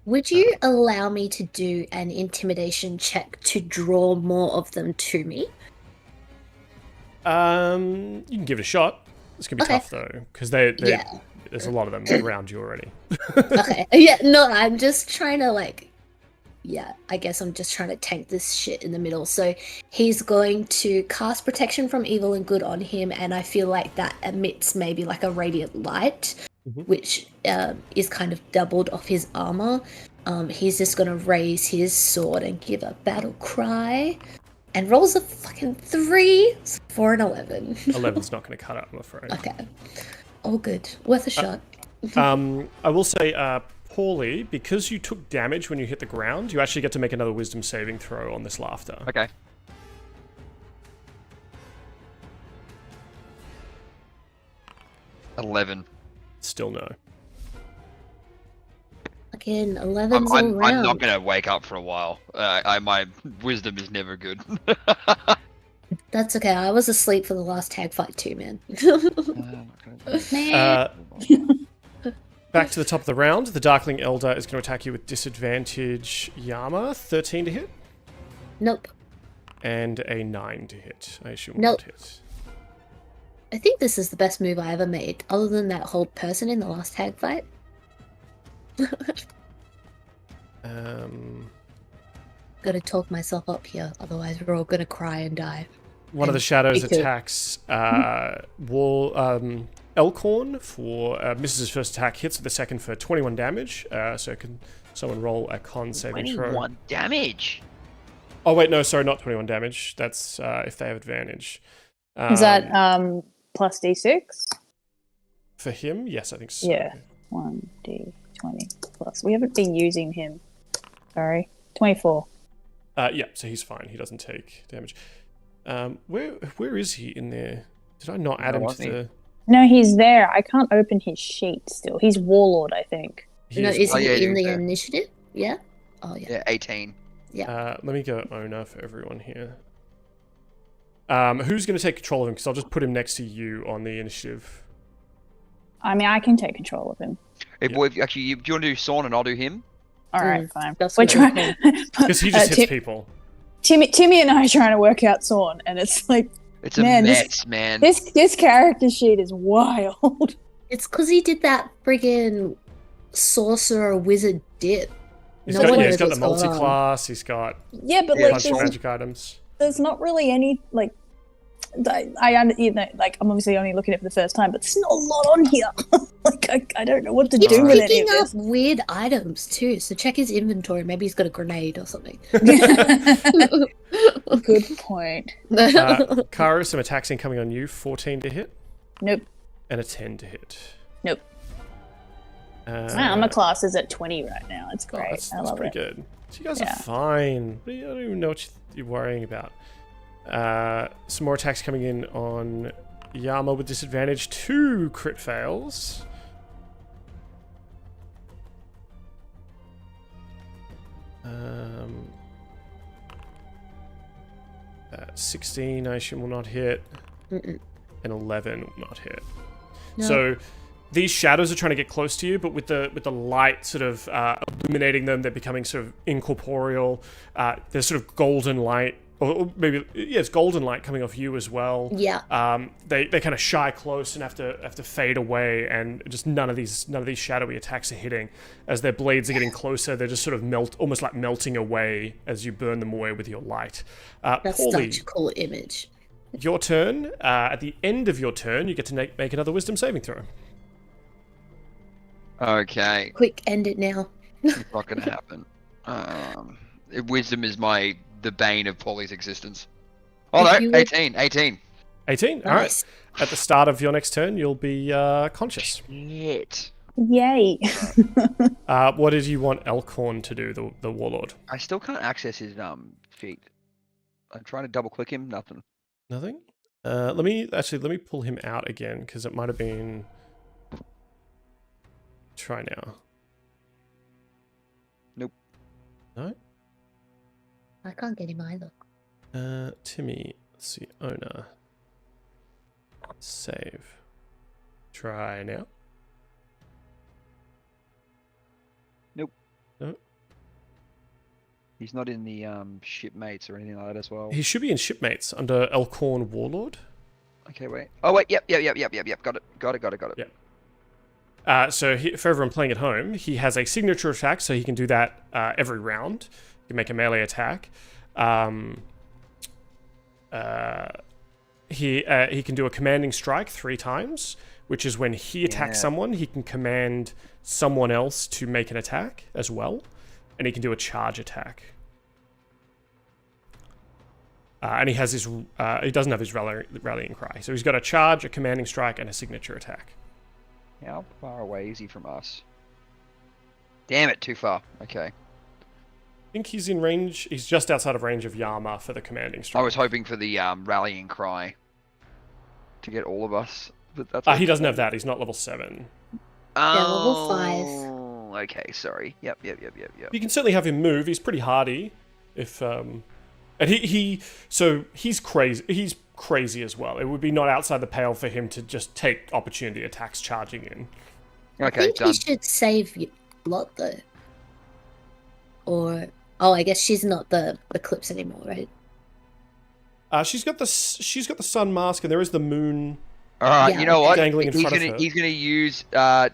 Would you allow me to do an intimidation check to draw more of them to me? You can give it a shot. It's gonna be tough though, because there's a lot of them around you already. Okay. Yeah, no, I'm just trying to I guess I'm just trying to tank this shit in the middle. So he's going to cast Protection from Evil and Good on him, and I feel like that emits maybe like a radiant light, which is kind of doubled off his armor. He's just going to raise his sword and give a battle cry, and rolls a fucking 3 for an 11. 11's not going to cut it, I'm afraid. Okay. All good. Worth a shot. I will say, Pauly, because you took damage when you hit the ground, you actually get to make another wisdom saving throw on this laughter. Okay. $11. Still no. Again, 11's all I'm round. not gonna wake up for a while. My wisdom is never good. That's okay. I was asleep for the last tag fight too, man. Back to the top of the round. The Darkling Elder is going to attack you with disadvantage. Yama, 13 to hit. Nope. And a 9 to hit. I assume Nope. not hit. I think this is the best move I ever made, other than that whole person in the last tag fight. Gotta talk myself up here, otherwise we're all gonna cry and die. One of the shadows attacks Elkhorn for misses his first attack, hits with the second for 21 damage. So can someone roll a con saving throw? 21 damage. Oh wait, no, sorry, not 21 damage. That's if they have advantage. Is that plus D6? For him? Yes, I think so. Yeah. 1d20 plus. We haven't been using him. Sorry. 24. Yeah, so he's fine. He doesn't take damage. Where is he in there? Did I not add him to the... No, he's there. I can't open his sheet still. He's Warlord, I think. Is he in the initiative? Yeah? Oh, yeah. Yeah, 18. Yeah. Let me go owner for everyone here. Who's going to take control of him? Because I'll just put him next to you on the initiative. I mean, I can take control of him. Hey, boy, do you want to do Sorn and I'll do him? All right, fine. That's We're what trying. Because he just hits people. Timmy and I are trying to work out Sorn, and it's like, it's a mess, man. This character sheet is wild. It's because he did that friggin' sorcerer wizard dip. He's got the multi-class. He's got but a like bunch of magic items. There's not really any like. I'm obviously only looking at it for the first time, but there's not a lot on here. Like I don't know what to do with any of this. Picking up weird items too, so check his inventory. Maybe he's got a grenade or something. Good point. Karu, some attacks incoming on you. 14 to hit. Nope. And a 10 to hit. Nope. My class is at 20 right now. It's great. I love it. That's pretty good. So you guys are fine. I don't even know what you're worrying about. Some more attacks coming in on Yama with disadvantage. 2 crit fails. 16, I assume, will not hit. And 11 will not hit. No. So these shadows are trying to get close to you, but with the light sort of illuminating them, they're becoming sort of incorporeal. There's sort of golden light, or maybe it's golden light coming off you as well. Yeah. They kind of shy close and have to fade away, and just none of these shadowy attacks are hitting. As their blades are getting closer, they're just sort of almost like melting away as you burn them away with your light. That's Pauly, such a cool image. your turn. At the end of your turn, you get to make another Wisdom saving throw. Okay. Quick, end it now. It's not gonna happen. Wisdom is the bane of Pauly's existence. Oh no, 18. 18. 18? Nice. All right. At the start of your next turn, you'll be conscious. Shit. Yay. What did you want Elkhorn to do, the warlord? I still can't access his feet. I'm trying to double click him, nothing. Nothing? Let me pull him out again, because it might have been... Try now. Nope. No? I can't get him either. Timmy, let's see, owner. Save. Try now. Nope. No? He's not in the shipmates or anything like that as well. He should be in shipmates under Elkhorn Warlord. Okay, wait. Oh wait, yep. Got it. Yeah. So for everyone playing at home, he has a signature attack, so he can do that every round. He can make a melee attack. He can do a commanding strike 3 times, which is when he attacks someone, he can command someone else to make an attack as well, and he can do a charge attack. And he has his he doesn't have his rallying cry, so he's got a charge, a commanding strike, and a signature attack. How far away is he from us? Damn it, too far. Okay. I think he's in range. He's just outside of range of Yama for the commanding strike. I was hoping for the rallying cry to get all of us, but that's. He doesn't have that. He's not level 7. Oh, level 5. Okay, sorry. Yep. You can certainly have him move. He's pretty hardy. If and he's crazy. He's crazy as well. It would be not outside the pale for him to just take opportunity attacks charging in. Okay, I think done. he should save Lot though. Or I guess she's not the Eclipse anymore, right? She's got the sun mask, and there is the moon. All right, Yeah, you know what? dangling in front of her. He's gonna use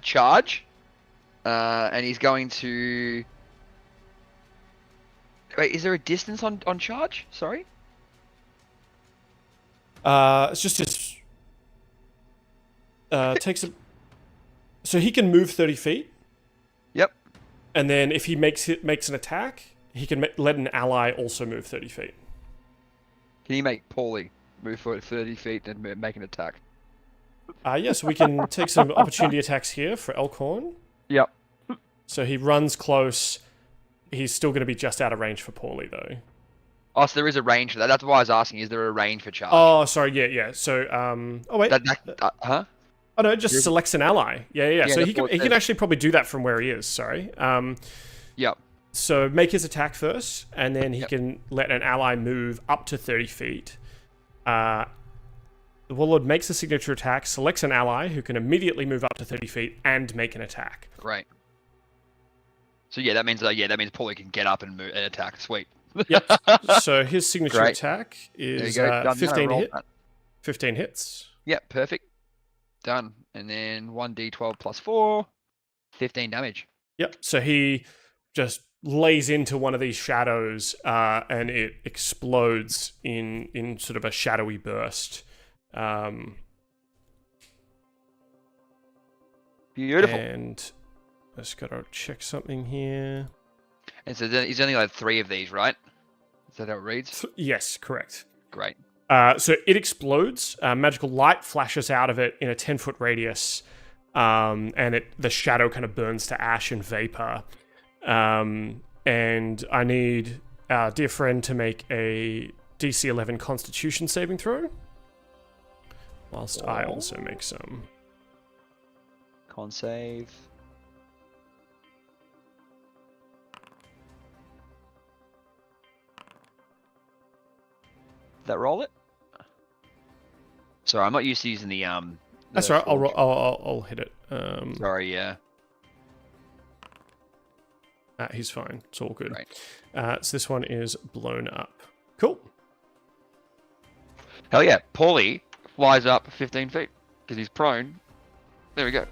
charge, and he's going to. Wait, is there a distance on charge? Sorry. It's just his. Takes a. So he can move 30 feet. Yep. And then if he makes an attack, he can let an ally also move 30 feet. Can you make Pauly move for 30 feet and make an attack? So we can take some opportunity attacks here for Elkhorn. Yep. So he runs close. He's still going to be just out of range for Pauly, though. Oh, so there is a range for that. That's why I was asking. Is there a range for charge? Oh, sorry. Yeah. So, oh wait. Huh? Oh no, it just selects an ally. Yeah. So he can actually probably do that from where he is. Sorry. Yep. So make his attack first, and then he can let an ally move up to 30 feet. The Warlord makes a signature attack, selects an ally who can immediately move up to 30 feet and make an attack. Great. So that means Pauly can get up and move and attack. Sweet. Yep. So his signature attack is 15 to hit. 15 hits. Yep, perfect. Done. And then 1d12 plus 4, 15 damage. Yep. So he just lays into one of these shadows, and it explodes in sort of a shadowy burst. Beautiful. And I just gotta check something here. And so he's only like 3 of these, right? Is that how it reads? Yes, correct. Great. So it explodes. Magical light flashes out of it in a 10-foot radius, and the shadow kind of burns to ash and vapor. And I need our dear friend to make a DC 11 Constitution saving throw, whilst I also make some. Con save. Did that roll it? Sorry, I'm not used to using the That's right. I'll hit it. Sorry, yeah. He's fine. It's all good. Right. So this one is blown up. Cool. Hell yeah. Pauly flies up 15 feet because he's prone. There we go.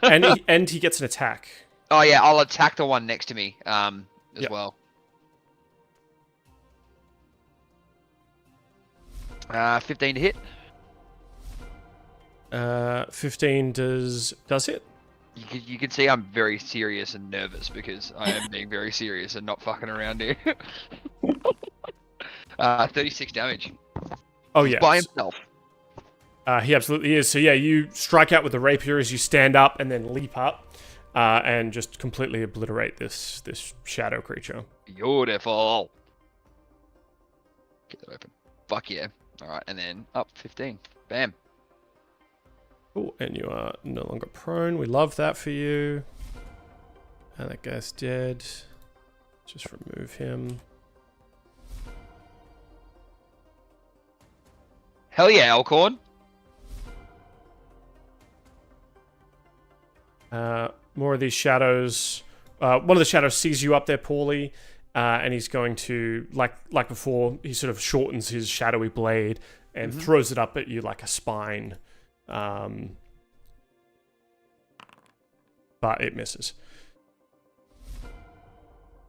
and he gets an attack. Oh yeah, I'll attack the one next to me as well. 15 to hit. 15 does hit. You can see I'm very serious and nervous because I am being very serious and not fucking around here. 36 damage. Oh yeah. By himself. He absolutely is. So yeah, you strike out with the rapier as you stand up and then leap up and just completely obliterate this shadow creature. Beautiful. Get that open. Fuck yeah. Alright, and then up 15. Bam. Cool, and you are no longer prone. We love that for you. And that guy's dead. Just remove him. Hell yeah, Alcorn. More of these shadows. One of the shadows sees you up there, Pauly, and he's going to, like before, he sort of shortens his shadowy blade and throws it up at you like a spine. But it misses.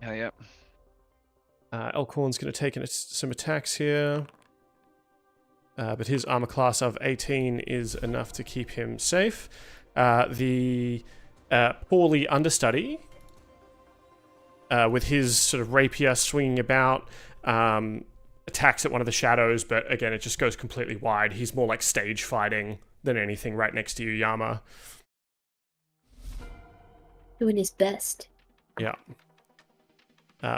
Hell yeah. Elkhorn's going to take some attacks here. But his armor class of 18 is enough to keep him safe. The Pauly understudy, with his sort of rapier swinging about, attacks at one of the shadows, but again, it just goes completely wide. He's more like stage fighting than anything right next to you, Yama. Doing his best. Yeah.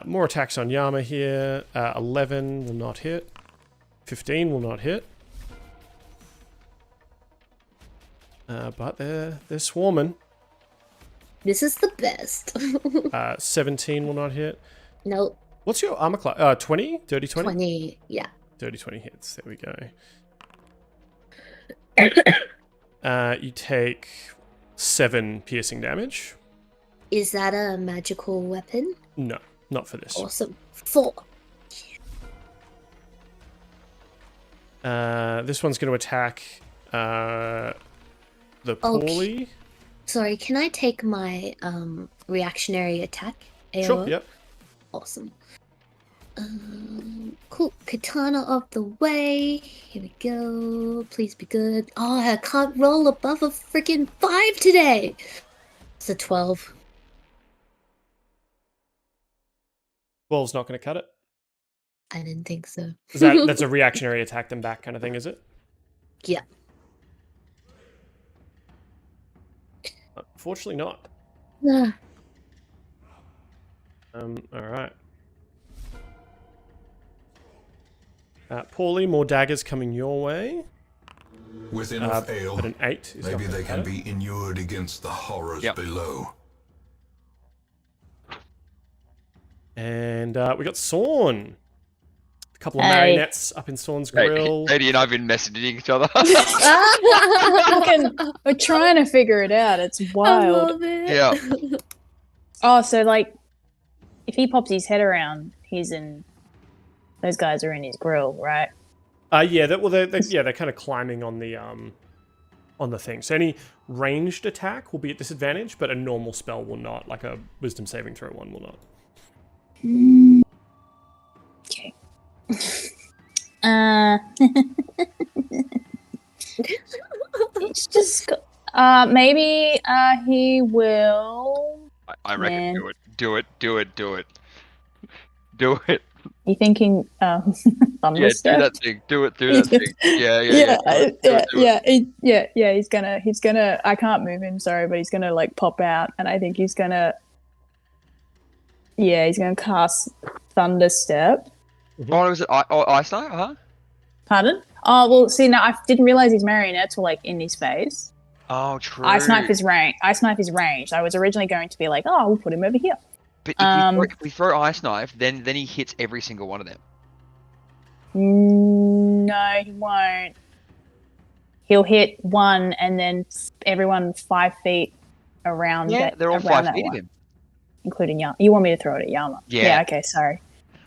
More attacks on Yama here. 11 will not hit. 15 will not hit. But they're swarming. This is the best. 17 will not hit. Nope. What's your armor class? 20? Dirty 20? 20, yeah. Dirty 20 hits. There we go. You take 7 piercing damage. Is that a magical weapon? No, not for this. Awesome. 4. This one's going to attack the Pauly. Sorry, can I take my reactionary attack? AOO? Sure, yep. Awesome. Cool. Katana off the way. Here we go. Please be good. Oh, I can't roll above a freaking 5 today. It's a 12. 12's not going to cut it. I didn't think so. That's a reactionary attack them back kind of thing, is it? Yeah. Unfortunately not. Ah. Alright. Pauly, more daggers coming your way. With enough ale, but an 8 is maybe not they gonna can cut it. be inured against the horrors below. And we got Sorn. A couple of marionettes up in Sorn's grill. Katie and I have been messaging each other. We're trying to figure it out. It's wild. I love it. Yeah. Oh, so like, if he pops his head around, he's in. Those guys are in his grill, right? Yeah. They're kind of climbing on the thing. So any ranged attack will be at disadvantage, but a normal spell will not. Like a Wisdom saving throw one will not. Okay. It's just maybe he will. I reckon do it. You thinking Yeah, do that thing. Do that thing. Yeah. He's gonna. I can't move him, sorry, but he's gonna like pop out, and I think he's gonna. Yeah, he's gonna cast Thunder Step. Oh, was it Ice Knight? Huh? Pardon? Oh well, see now I didn't realize his marionettes were like in his face. Oh, true. Ice Knife is ranged. I was originally going to be like, oh, we'll put him over here. But if we throw Ice Knife, then he hits every single one of them. No, he won't. he'll hit one, and then everyone 5 feet around. Yeah, they're all around 5 that feet of one, him. including Yama. You want me to throw it at Yama? Yeah. Okay, sorry.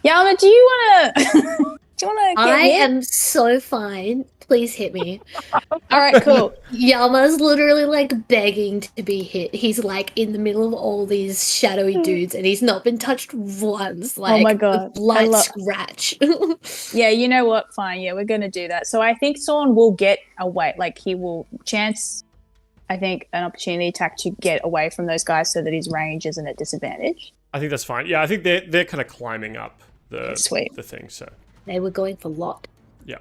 Yama, do you wanna? Do you wanna get I hit? am so fine. Please hit me. All right, cool. Yama's literally like begging to be hit. He's like in the middle of all these shadowy dudes, and he's not been touched once. Like, my God. a light scratch. Yeah, you know what? Fine. Yeah, we're gonna do that. So I think Sorn will get away. Like he will chance. I think an opportunity attack to get away from those guys so that his range isn't at disadvantage. I think that's fine. Yeah, I think they're kind of climbing up the thing. So They were going for lot. yeah.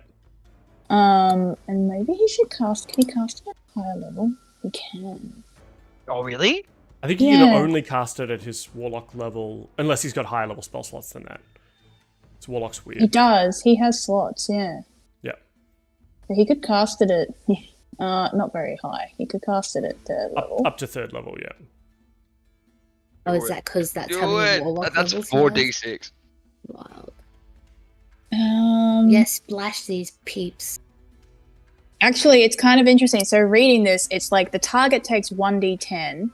And maybe he should cast. Can he cast it at a higher level? He can. Oh, really? I think he can only cast it at his warlock level, unless he's got higher level spell slots than that. His warlock's weird. He does. He has slots. Yeah. Yeah. But he could cast it at. Not very high. He could cast it at third level. Up to third level, yeah. Oh, is that because that's Do how many it. warlock That's levels 4d6. Wild. Um, Yeah, splash these peeps. Actually, it's kind of interesting. So reading this, it's like the target takes 1d10,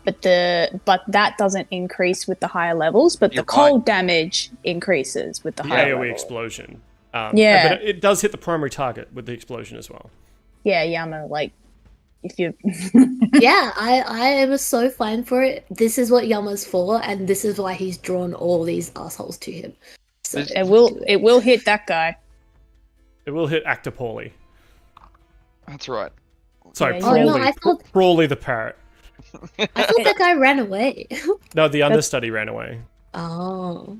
but that doesn't increase with the higher levels. But You're the cold damage increases with the The higher AoE level. explosion. Yeah. But it does hit the primary target with the explosion as well. Yeah, Yama. Like, if you. Yeah, I am so fine for it. This is what Yama's for, and this is why he's drawn all these assholes to him. So It will hit that guy. It will hit Actor Pauly. That's right. Sorry, Yeah, Prawley. Oh, no, I thought- Prawley the parrot. I thought that guy ran away. No, the understudy ran away. Oh,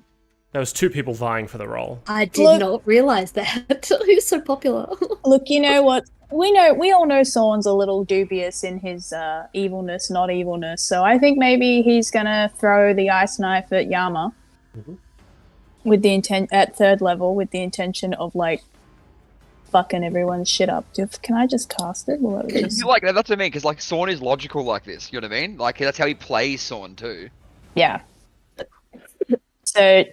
There was 2 people vying for the role. I did not realize that. He's so popular. Look, you know what? We all know Sorn's a little dubious in his evilness, not evilness. So I think maybe he's gonna throw the ice knife at Yama with the intent at third level, with the intention of like fucking everyone's shit up. Can I just cast it? Will it just... You like that? That's what I mean. Because like Sorn is logical like this. You know what I mean? Like that's how he plays Sorn too. Yeah. So.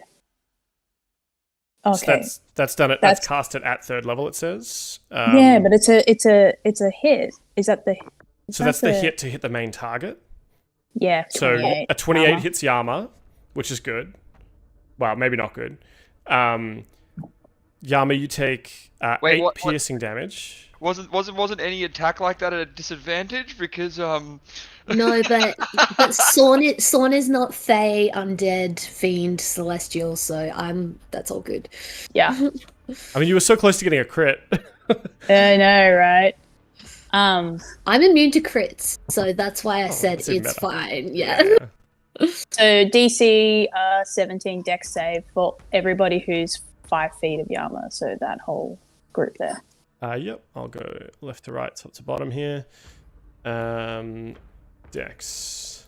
Okay. So that's done it. That's cast it at third level. It says. Yeah, but it's a hit. Is that the? So that's the hit to hit the main target. Yeah. So a 28 hits Yama, which is good. Well, maybe not good. Yama, you take 8 piercing damage. Wasn't any attack like that at a disadvantage? Because No, but Sorn is not Fey, undead, fiend, celestial, so that's all good. Yeah. I mean, you were so close to getting a crit. I know, right? I'm immune to crits, so that's why I said that's even it's better. fine. Yeah. So DC 17 Dex save for everybody who's 5 feet of Yama. So that whole group there. Yep, I'll go left to right, top to bottom here. Dex.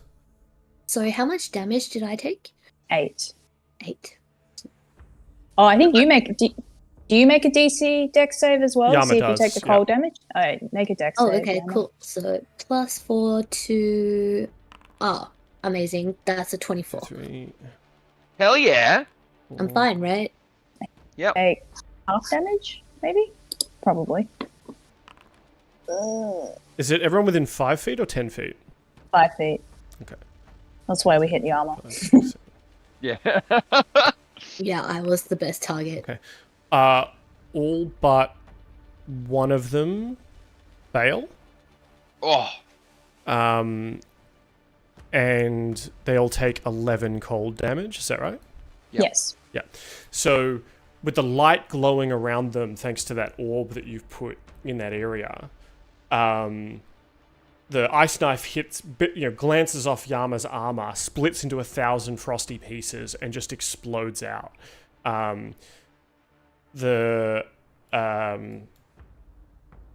So how much damage did I take? 8. 8. Oh, I think you make. Do you make a DC Dex save as well? Yama See if does, you take the cold damage. All right, make a Dex Oh, save. okay, Yama. cool. So +4 to. Oh, amazing. That's a 24. 3, hell yeah. 4. I'm fine, right? Yep. Take half damage, maybe. Probably. Is it everyone within 5 feet or 10 feet? 5 feet. Okay. That's why we hit Yama. Yeah. Yeah, I was the best target. Okay. All but one of them fail. Oh. And they all take 11 cold damage. Is that right? Yep. Yes. Yeah. So with the light glowing around them, thanks to that orb that you've put in that area, the ice knife hits, glances off Yama's armor, splits into 1,000 frosty pieces, and just explodes out. The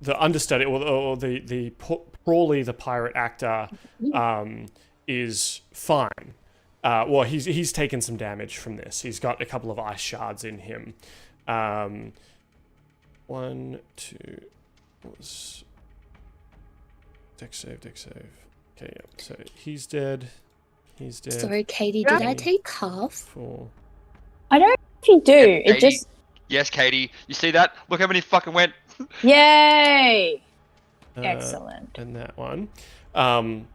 understudy, or the Prawley, the pirate actor, is fine. Well, he's taken some damage from this. He's got a couple of ice shards in him. 1, 2, was dex save. Okay, yeah. So he's dead. He's dead. Sorry, Katie, did I take half? 4. I don't know if you do. Yeah, It just. Yes, Katie. You see that? Look how many fucking went. Yay! Excellent. And that one. You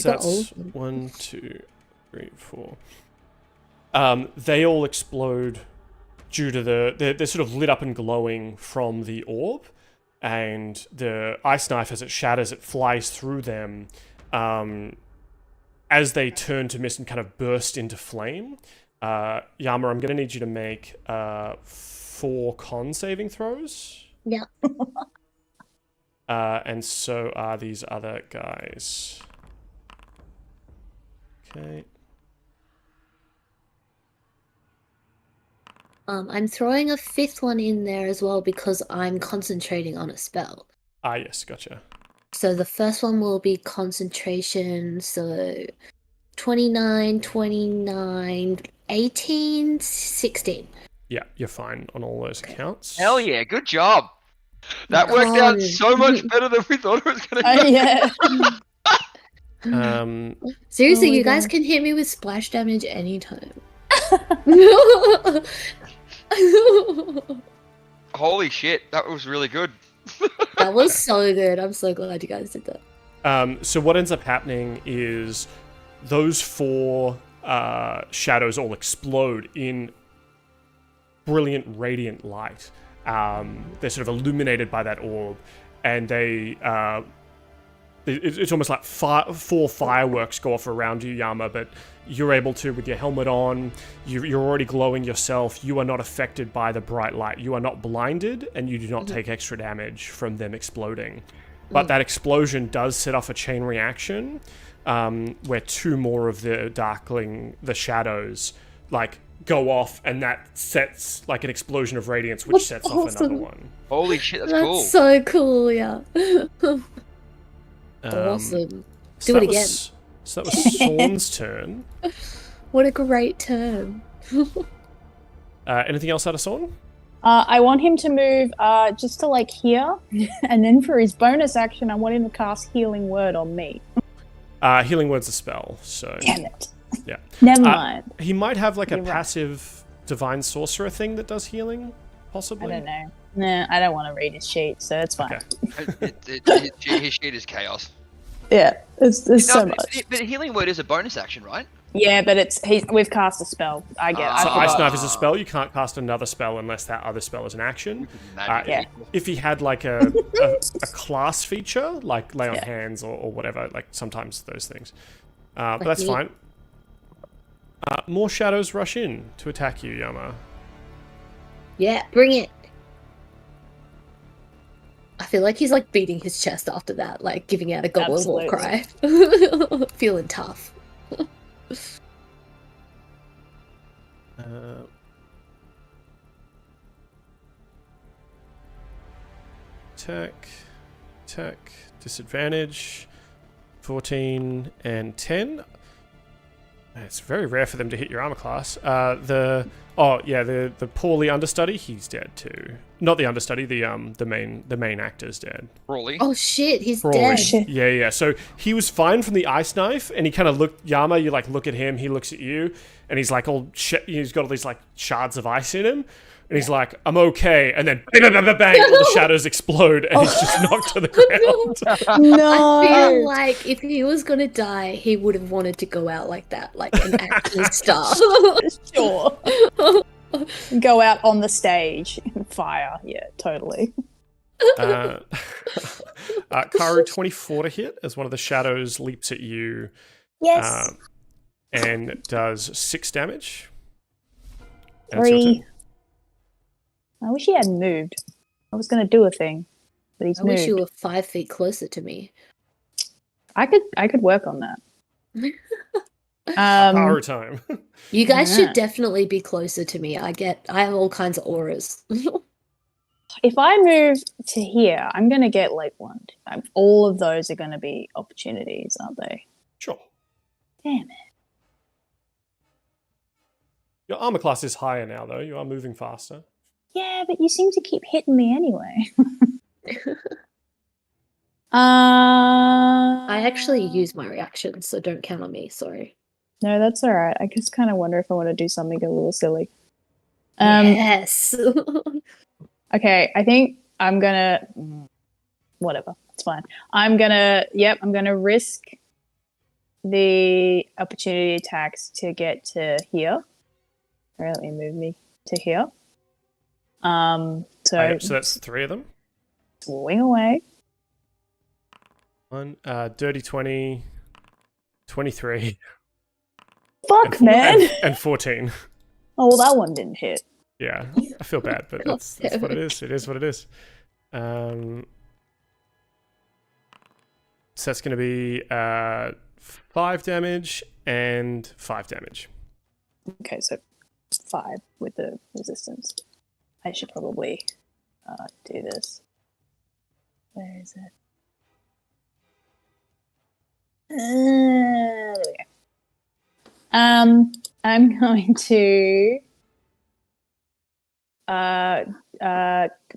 So got all that's of them. 1, 2, 3, 4. They all explode due to they're sort of lit up and glowing from the orb, and the ice knife, as it shatters, it flies through them. As they turn to mist and kind of burst into flame. Yama, I'm going to need you to make 4 con saving throws. Yeah. And so are these other guys. Okay. I'm throwing a 5th one in there as well because I'm concentrating on a spell. Ah, yes, gotcha. So the first one will be concentration, so 29, 29, 18, 16. Yeah, you're fine on all those accounts. Hell yeah, good job. That worked out so much better than we thought it was going to go. Yeah. Seriously, Oh my you guys God. can hit me with splash damage anytime. Holy shit, that was really good. That was so good. I'm so glad you guys did that. So what ends up happening is those 4 shadows all explode in brilliant, radiant light. They're sort of illuminated by that orb, and it's almost like 4 fireworks go off around you, Yama, but you're able to, with your helmet on, you're already glowing yourself. You are not affected by the bright light. You are not blinded, and you do not take extra damage from them exploding. But that explosion does set off a chain reaction, where 2 more of the shadows, like, go off, and that sets, like, an explosion of radiance, which sets off another one. Holy shit, that's That's cool. so cool, yeah. Awesome. So Do it that again. So that was Sorn's turn. What a great turn. Anything else out of Sorn? I want him to move just to like here, and then for his bonus action, I want him to cast Healing Word on me. Healing Word's a spell, so... Damn it. Yeah. Never mind. He might have like a You're right. passive Divine Sorcerer thing that does healing, possibly. I don't know. Nah, I don't want to read his sheet, so it's fine. Okay. His shit is chaos. Yeah, it's so No, much. but Healing Word is a bonus action, right? Yeah, but we've cast a spell. I get. Ah. So I Ice forgot. Knife is a spell. You can't cast another spell unless that other spell is an action. Yeah. If he had like a class feature, like Lay on Yeah. Hands or whatever, like sometimes those things. But Like that's me. fine. More shadows rush in to attack you, Yama. Yeah, bring it. I feel like he's like beating his chest after that, like giving out a goblin war cry. Feeling tough. Attack, disadvantage, 14 and 10. It's very rare for them to hit your armor class. The Pauly understudy, he's dead too. Not the understudy, the main actor's dead. Crawley. Oh shit, he's Crawley. dead. Shit. Yeah. So he was fine from the ice knife, and he kind of looked Yama. You like look at him, he looks at you, and he's like he's got all these like shards of ice in him, and he's like, "I'm okay," and then bang, bang, bang, bang, bang, all the shadows explode, and he's just knocked to the ground. No. I feel like if he was gonna die, he would have wanted to go out like that, like an action star. Sure. Go out on the stage and fire. Yeah, totally. Karu, 24 to hit as one of the shadows leaps at you. Yes. And does 6 damage. And it's your 3. turn. I wish he hadn't moved. I was going to do a thing, but he's I moved. wish you were 5 feet closer to me. I could work on that. Karu time. You guys Yeah. should definitely be closer to me. I have all kinds of auras. If I move to here, I'm going to get like one. All of those are going to be opportunities, aren't they? Sure. Damn it. Your armor class is higher now, though. You are moving faster. Yeah, but you seem to keep hitting me anyway. I I actually use my reactions, so don't count on me. Sorry. No, that's all right. I just kind of wonder if I want to do something a little silly. Yes. Okay, I think I'm gonna whatever. It's fine. I'm gonna risk the opportunity attacks to get to here. All right, let me move me to here. So that's 3 of them. Swing away. 1, dirty 20, 23. Fuck, man. And 14. Oh, well, that one didn't hit. Yeah, I feel bad, but that's what it is. It is what it is. So that's going to be 5 damage and 5 damage. Okay, so 5 with the resistance. I should probably do this. Where is it? There we go. I'm going to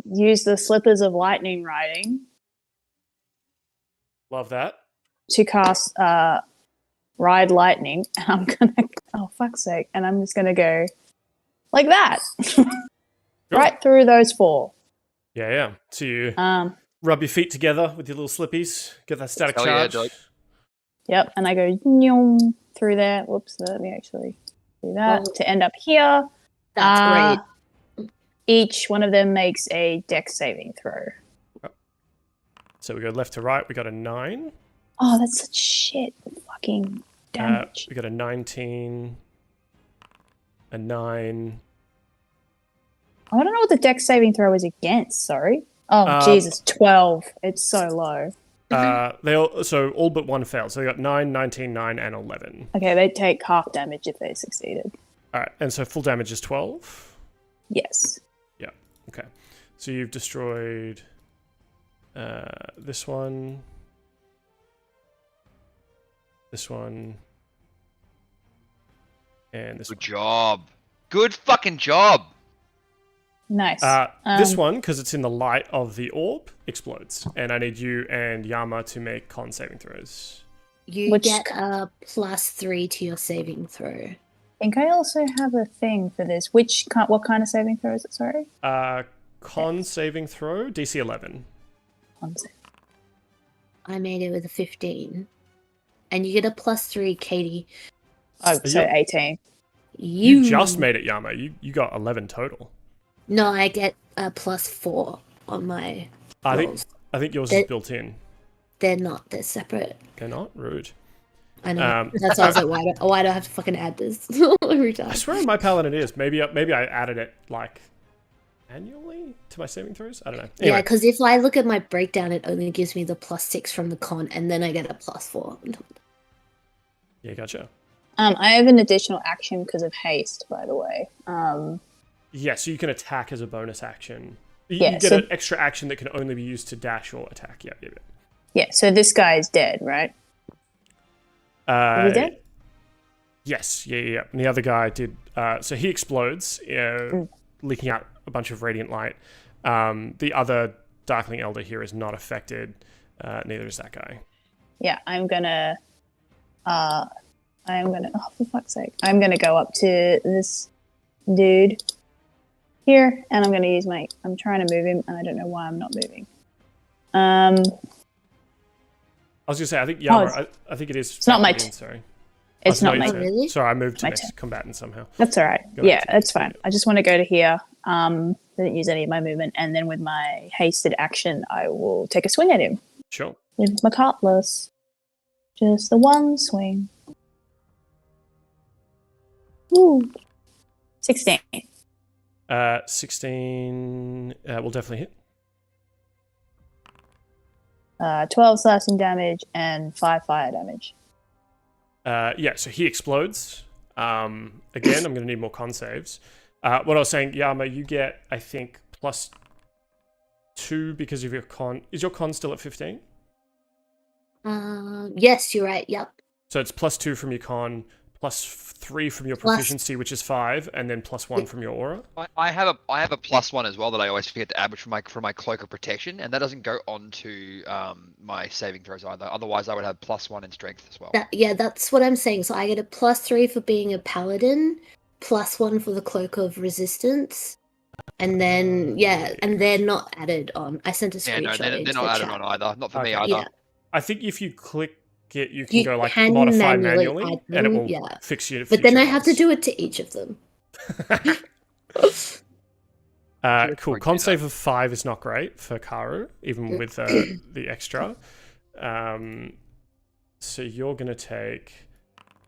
use the Slippers of Lightning Riding. Love that. To cast Ride Lightning, and I'm gonna, oh fuck's sake, and I'm just gonna go like that. Right through those 4. Yeah. So you rub your feet together with your little slippies, get that static charge. Yeah, yep, and I go nyong through there. Whoops, let me actually do that to end up here. That's great. Each one of them makes a dex saving throw. So we go left to right. We got a 9. Oh, that's such shit fucking damage. We got a 19, a 9. I don't know what the dex saving throw is against. Sorry. Oh Jesus, 12. It's so low. All but 1 failed. So they got 9, 19, 9, and 11. Okay, they take half damage if they succeeded. All right, and so full damage is 12. Yes. Yeah. Okay. So you've destroyed this one, and this one. Good job. Good fucking job. Nice. This one, because it's in the light of the orb, explodes. And I need you and Yama to make con saving throws. You get a +3 to your saving throw. I think I also have a thing for this. What kind of saving throw is it? Sorry. Con saving throw, DC 11. Con save. I made it with a 15, and you get a +3, Katie. Oh, so 18. You just made it, Yama. You got 11 total. No, I get a +4 on my rolls. I think yours is built in. They're not. They're separate. They're not? Rude. I know. That's why I was like, why do I have to fucking add this every time? I swear on my paladin it is. Maybe I added it like annually to my saving throws. I don't know. Anyway. Yeah, because if I look at my breakdown, it only gives me the +6 from the con, and then I get a +4. Yeah, gotcha. I have an additional action because of haste, by the way. Yeah, so you can attack as a bonus action. You get an extra action that can only be used to dash or attack. Yeah. Yeah, so this guy is dead, right? Is he dead? Yes, yeah. And the other guy did. So he explodes, leaking out a bunch of radiant light. The other Darkling Elder here is not affected. Neither is that guy. Yeah, I'm gonna. Oh, for fuck's sake! I'm gonna go up to this dude here, and I'm gonna use my. I'm trying to move him, and I don't know why I'm not moving. I was gonna say, I think Yama. I think it is. It's not my. Sorry. It's not my. Really? Sorry, I moved to next combatant somehow. That's all right. Yeah, that's fine. I just want to go to here. Didn't use any of my movement, and then with my hasted action, I will take a swing at him. Sure. With my cutlass. Just the one swing. Ooh. 16. 16 will definitely hit. 12 slashing damage and 5 fire damage. Yeah, so he explodes. Again, I'm going to need more con saves. What I was saying, Yama, you get, I think, +2 because of your con. Is your con still at 15? Yes, you're right. Yep. So it's +2 from your con, +3 from your proficiency, which is 5, and then +1 from your aura. I have a +1 as well that I always forget to add, which for my cloak of protection, and that doesn't go on to my saving throws either. Otherwise, I would have +1 in strength as well. That's what I'm saying. So I get a +3 for being a paladin, +1 for the cloak of resistance, And then and they're not added on. I sent a screenshot. Yeah, no, they're into not the added chat. on either. Not for me Okay. either. Yeah. I think if you click it, you can You go like can modify manually manually, add and it them, will yeah. fix you. But then I have to do it to each of them. Cool. Con save of 5 is not great for Karu, even with the extra. So you're going to take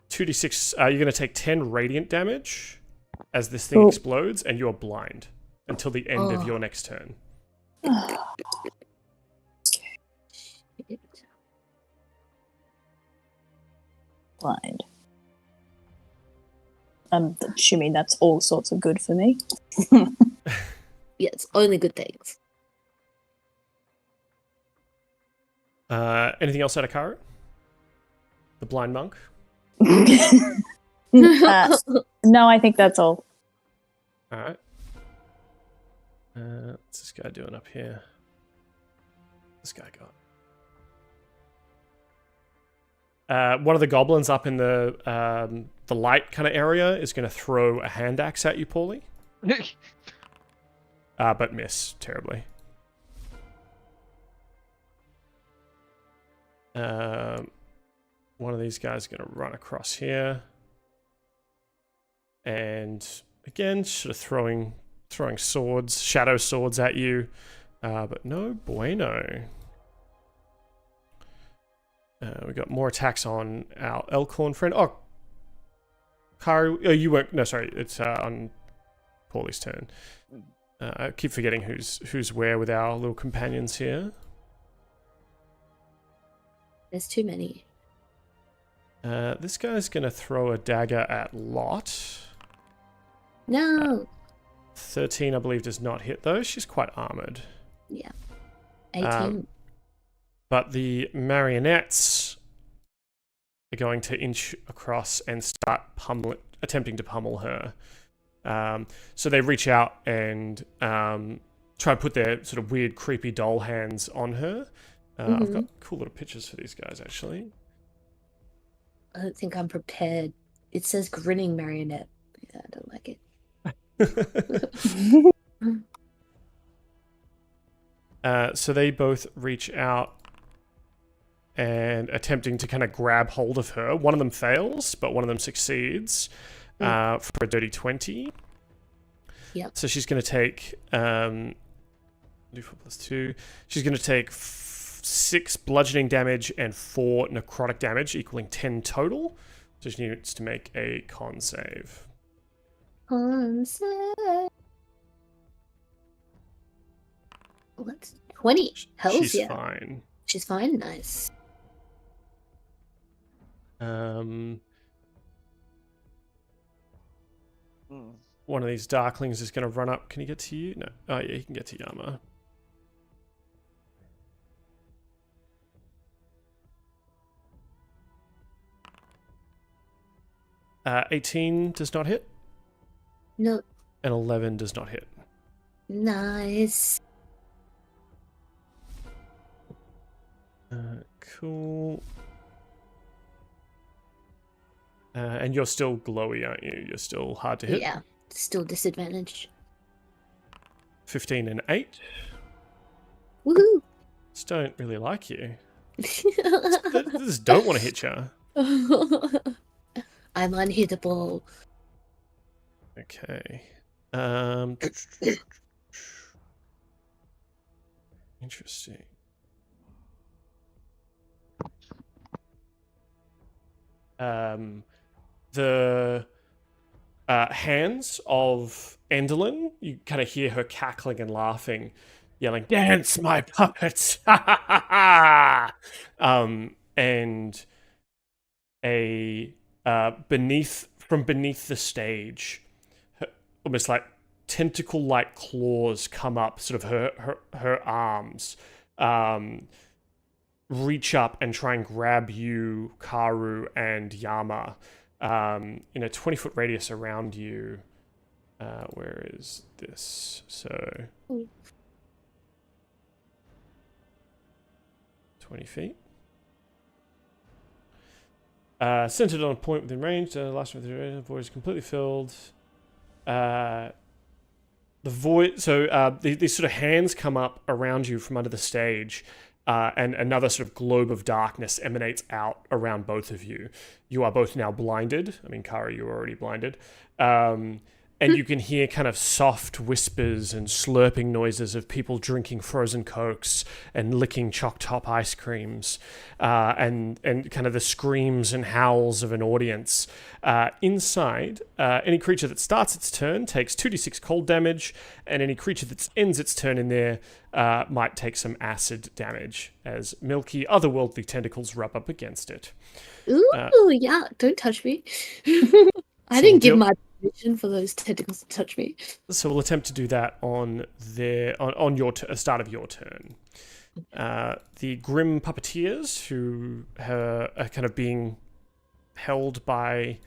2d6. You're going to take 10 radiant damage as this thing explodes, and you're blind until the end of your next turn. Blind. I'm assuming that's all sorts of good for me. Yeah, it's only good things. Anything else out of Karu? The blind monk? No, I think that's all. Alright. What's this guy doing up here? This guy got. One of the goblins up in the light kind of area is going to throw a hand axe at you, Pauly. But miss terribly. One of these guys is going to run across here. And again, sort of throwing swords, shadow swords at you. But no bueno. We got more attacks on our Elkhorn friend. Oh, Karu. Oh, you weren't. No, sorry. It's on Pauly's turn. I keep forgetting who's where with our little companions here. There's too many. This guy's gonna throw a dagger at Lot. No. 13, I believe, does not hit though. She's quite armored. Yeah. 18. But the marionettes are going to inch across and start attempting to pummel her. So they reach out and try and put their sort of weird, creepy doll hands on her. I've got cool little pictures for these guys, actually. I don't think I'm prepared. It says grinning marionette. Yeah, I don't like it. So they both reach out and attempting to kind of grab hold of her. One of them fails, but one of them succeeds for a dirty 20. Yep. So she's going to take 2 plus 2. She's going to take 6 bludgeoning damage and 4 necrotic damage, equaling 10 total. So she needs to make a con save. Con save. What's 20? Hells She's yeah. fine. She's fine. Nice. One of these darklings is going to run up. Can he get to you? No. Oh, yeah, he can get to Yama. Uh, 18 does not hit. No. And 11 does not hit. Nice. Cool. And you're still glowy, aren't you? You're still hard to hit. Yeah. Still disadvantaged. 15 and 8. Woohoo! Just don't really like you. They just don't want to hit you. I'm unhittable. Okay. Interesting. The hands of Enderlin, you kind of hear her cackling and laughing, yelling, "Dance, my puppets!" And from beneath the stage, almost like tentacle-like claws come up, sort of her arms, reach up and try and grab you, Karu, and Yama, in a 20-foot radius around you. Where is this? So 20 feet. Centered on a point within range. Last one, the void is completely filled. the void. So these sort of hands come up around you from under the stage, and another sort of globe of darkness emanates out around both of you. You are both now blinded. I mean, Karu, you were already blinded. And you can hear kind of soft whispers and slurping noises of people drinking frozen Cokes and licking Choc Top ice creams, and kind of the screams and howls of an audience. Inside, any creature that starts its turn takes 2d6 cold damage, and any creature that ends its turn in there might take some acid damage as milky, otherworldly tentacles rub up against it. Ooh, yeah, don't touch me. I didn't give my permission for those tentacles to touch me. So we'll attempt to do that on your start of your turn. The grim puppeteers who are kind of being held by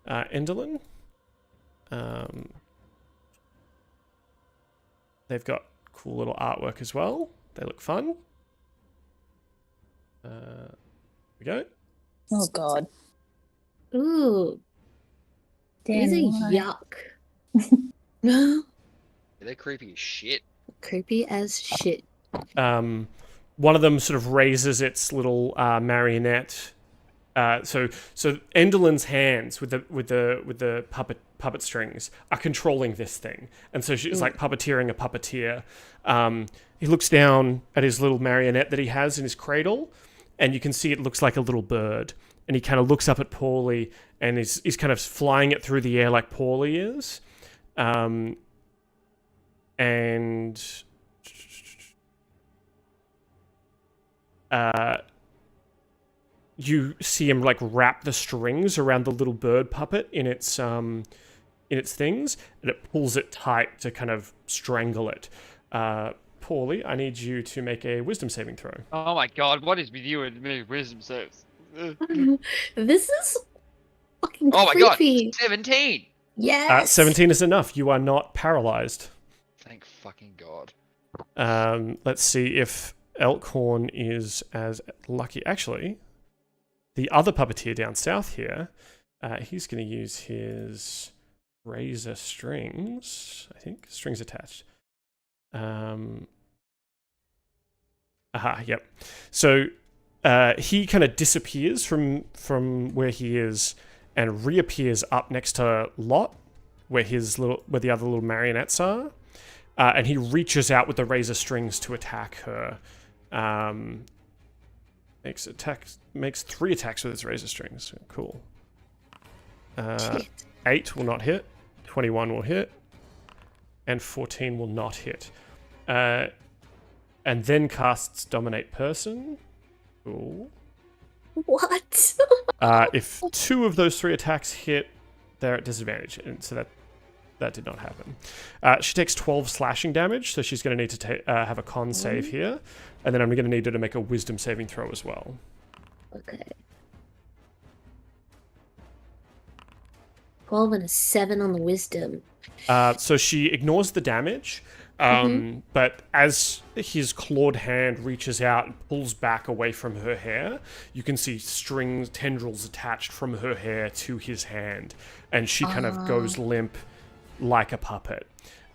Enderlin. They've got cool little artwork as well. They look fun. Here we go. Oh God. Ooh. These are yuck. They're creepy as shit. Creepy as shit. One of them sort of raises its little marionette. So Enderlin's hands with the puppet strings are controlling this thing, and so she's like puppeteering a puppeteer. He looks down at his little marionette that he has in his cradle, and you can see it looks like a little bird. And he kind of looks up at Pauly, and he's kind of flying it through the air like Pauly is. And you see him like wrap the strings around the little bird puppet in its things, and it pulls it tight to kind of strangle it. Pauly, I need you to make a wisdom saving throw. Oh my God, what is with you and me wisdom saves? This is fucking Oh my creepy. God, 17! Yes. 17 is enough. You are not paralyzed. Thank fucking God. Let's see if Elkhorn is as lucky. Actually, the other puppeteer down south here, he's going to use his razor strings. I think strings attached. Yep. So he kind of disappears from where he is and reappears up next to Lot, where the other little marionettes are, and he reaches out with the razor strings to attack her. Makes 3 attacks with his razor strings. Cool. 8 will not hit. 21 will hit. And 14 will not hit. And then casts Dominate Person. Cool. What? If 2 of those 3 attacks hit, they're at disadvantage. And so that did not happen. She takes 12 slashing damage, so she's going to need to have a con save here. And then I'm going to need her to make a wisdom saving throw as well. Okay. 12 and a 7 on the wisdom. So she ignores the damage, but as his clawed hand reaches out and pulls back away from her hair, you can see tendrils attached from her hair to his hand, and she kind of goes limp like a puppet.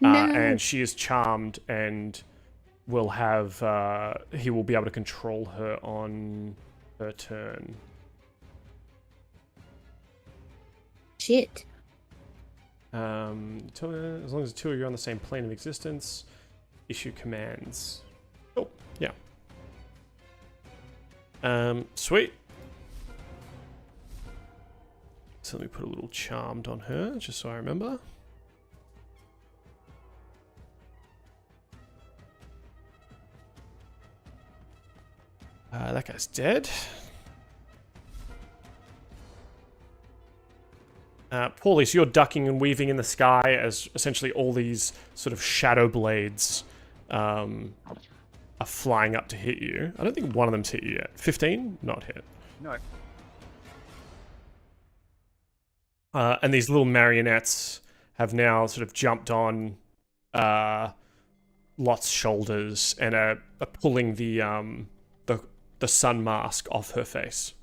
And she is charmed and will have he will be able to control her on her turn. Shit. As long as the 2 of you are on the same plane of existence, issue commands. Oh, yeah. Sweet. So let me put a little charmed on her, just so I remember. That guy's dead. Pauly, so you're ducking and weaving in the sky as essentially all these sort of shadow blades are flying up to hit you. I don't think one of them's hit you yet. 15? Not hit. No. And these little marionettes have now sort of jumped on Lot's shoulders and are pulling the sun mask off her face.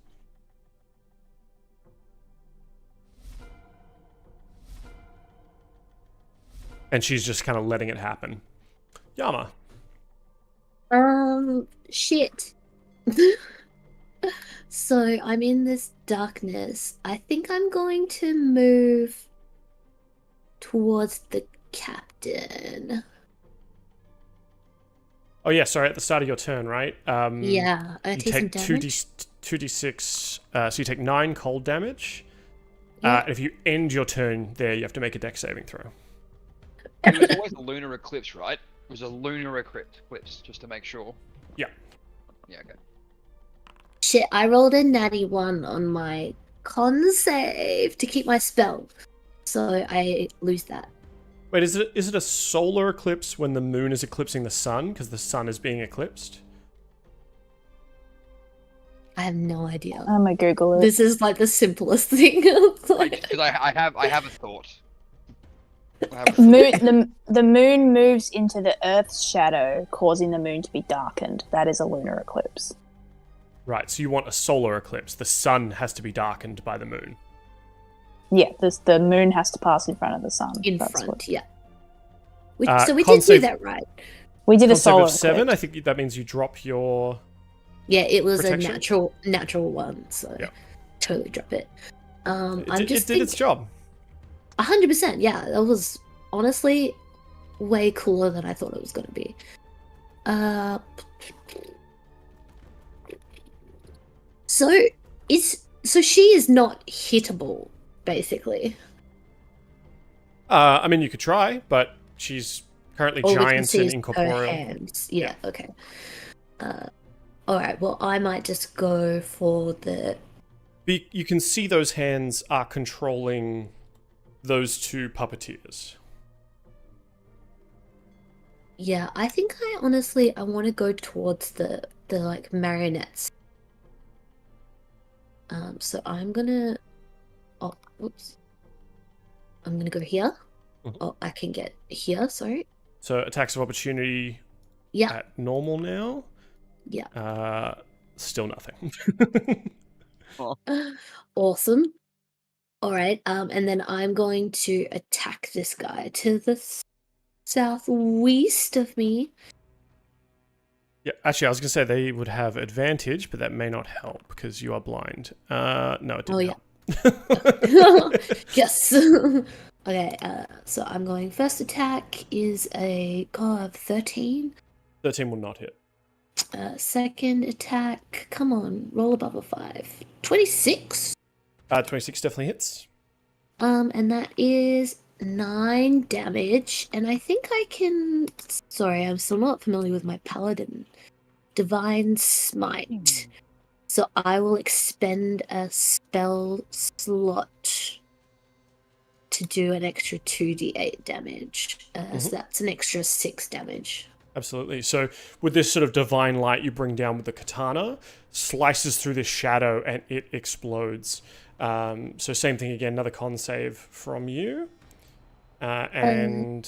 and she's just kind of letting it happen. Yama. Shit. So I'm in this darkness. I think I'm going to move towards the captain. Oh yeah, sorry. At the start of your turn, right? Yeah, I You take some take damage. 2d6. So you take 9 cold damage. Yeah. If you end your turn there, you have to make a dex saving throw. It was always a lunar eclipse, right? It was a lunar eclipse, just to make sure. Yeah. Yeah, okay. Shit, I rolled a natty 1 on my con save to keep my spell. So I lose that. Wait, is it a solar eclipse when the moon is eclipsing the sun because the sun is being eclipsed? I have no idea. I'm gonna Google it. This is like the simplest thing. Because I have a thought. The moon moves into the Earth's shadow, causing the moon to be darkened. That is a lunar eclipse. Right, so you want a solar eclipse. The sun has to be darkened by the moon. Yeah, the moon has to pass in front of the sun. In That's front, what- yeah. So we con did do save- that right. We did a Con save solar of 7, eclipse. I think that means you drop your... Yeah, it was Protection? a natural one, so Yeah. totally drop it. I'm It just did its job. 100%, yeah. That was honestly way cooler than I thought it was going to be. So she is not hittable, basically. I mean, you could try, but she's currently All we can giant see and is her incorporeal. hands. Yeah, okay. Alright, well, I might just go for the... You can see those hands are controlling those 2 puppeteers. Yeah, I think I want to go towards the like marionettes. So I'm gonna... Oh, whoops. I'm gonna go here. Mhm. Oh, I can get here, sorry. So attacks of opportunity Yeah, at normal now. yeah. Still nothing. Awesome. Alright, and then I'm going to attack this guy to the southwest of me. Yeah, actually, I was going to say they would have advantage, but that may not help because you are blind. No, it didn't Oh, help. Yes. Okay, so I'm going first attack is a 13. 13 will not hit. Second attack, come on, roll above a 5. 26. 26 definitely hits. And that is 9 damage, and I think I can... Sorry, I'm still not familiar with my paladin. Divine Smite. So I will expend a spell slot to do an extra 2d8 damage. So that's an extra 6 damage. Absolutely. So with this sort of divine light you bring down with the katana, slices through this shadow and it explodes. So same thing again, another con save from you. And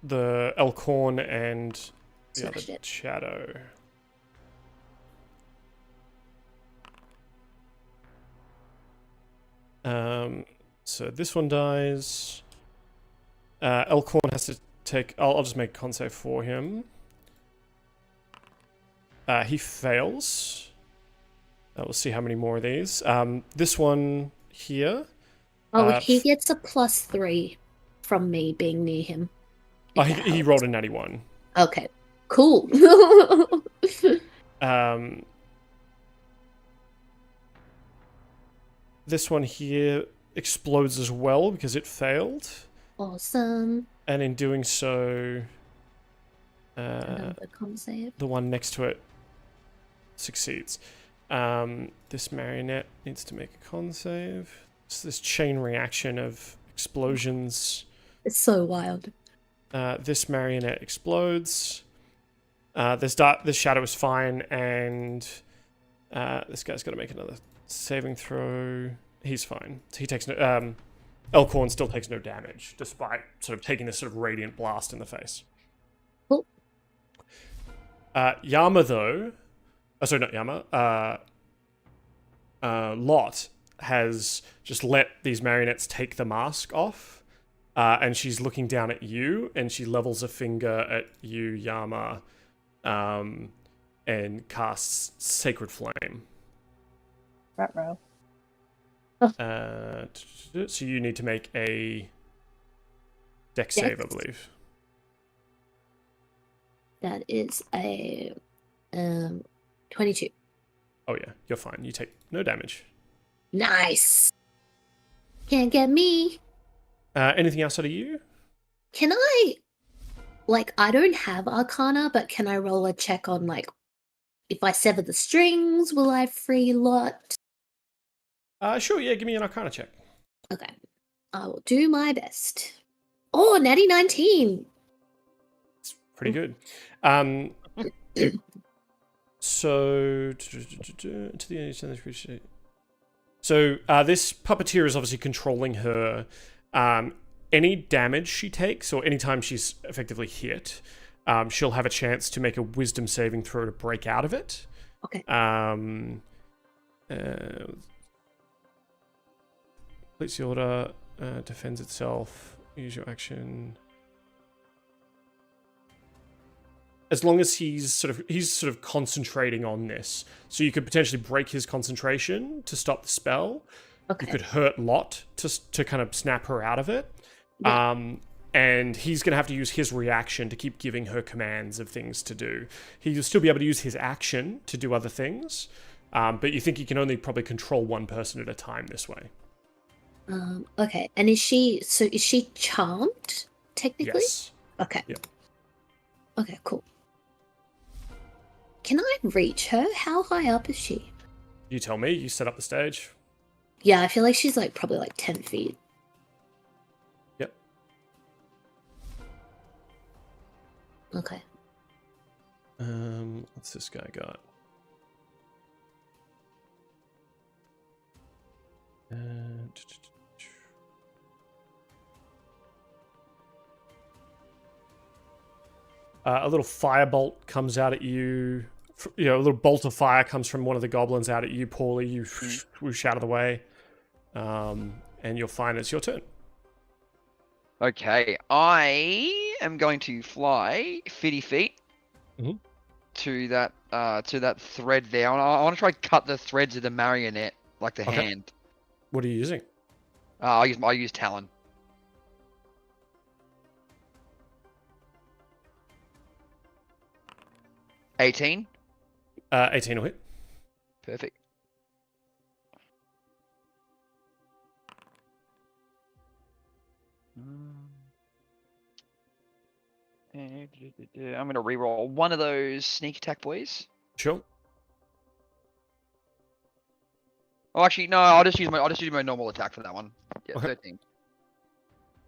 the Elkhorn and the other shadow. So this one dies. Elkhorn has to take... I'll just make a con save for him. He fails. We'll see how many more of these. This one here... he gets a +3 from me being near him. He rolled a natty 1. Okay, cool. This one here explodes as well because it failed. Awesome. And in doing so, Another con save. the one next to it succeeds. This marionette needs to make a con save. It's this chain reaction of explosions. It's so wild. This marionette explodes. This shadow is fine, and this guy's got to make another saving throw. He's fine. He takes no. Elkhorn still takes no damage, despite sort of taking this sort of radiant blast in the face. Cool. Yama, though... Oh, sorry, not Yama. Lot has just let these marionettes take the mask off. and she's looking down at you, and she levels a finger at you, Yama, and casts Sacred Flame. Ruh-roh. So you need to make a Dex save, I believe. That is a 22. Oh yeah, you're fine. You take no damage. Nice. Can't get me. Anything outside of you? Can I, I don't have Arcana, but can I roll a check on, if I sever the strings, will I free lot? Sure, yeah, give me an Arcana check. Okay. I will do my best. Oh, natty 19. It's pretty good. So, to the end, so this puppeteer is obviously controlling her. Any damage she takes, or any time she's effectively hit, she'll have a chance to make a wisdom saving throw to break out of it. Okay. Completes the order, defends itself, use your action. As long as he's sort of concentrating on this, so you could potentially break his concentration to stop the spell. Okay. You could hurt Lot to kind of snap her out of it. Yeah. And he's going to have to use his reaction to keep giving her commands of things to do. He'll still be able to use his action to do other things, but you think he can only probably control one person at a time this way. Okay. And is she charmed, technically? Yes. Okay. Yep. Okay, cool. Can I reach her? How high up is she? You tell me. You set up the stage. Yeah, I feel like she's probably 10 feet. Yep. Okay. What's this guy got? A little firebolt comes out at you. A little bolt of fire comes from one of the goblins out at you, Pauly. You whoosh out of the way. And you'll find it's your turn. Okay, I am going to fly 50 feet to that thread there. I want to try to cut the threads of the marionette, like the hand. What are you using? I use Talon. 18. 18 will hit. Perfect. I'm going to reroll one of those sneak attack, boys. Sure. Oh, actually, no. I'll just use my normal attack for that one. Yeah, Okay. 13.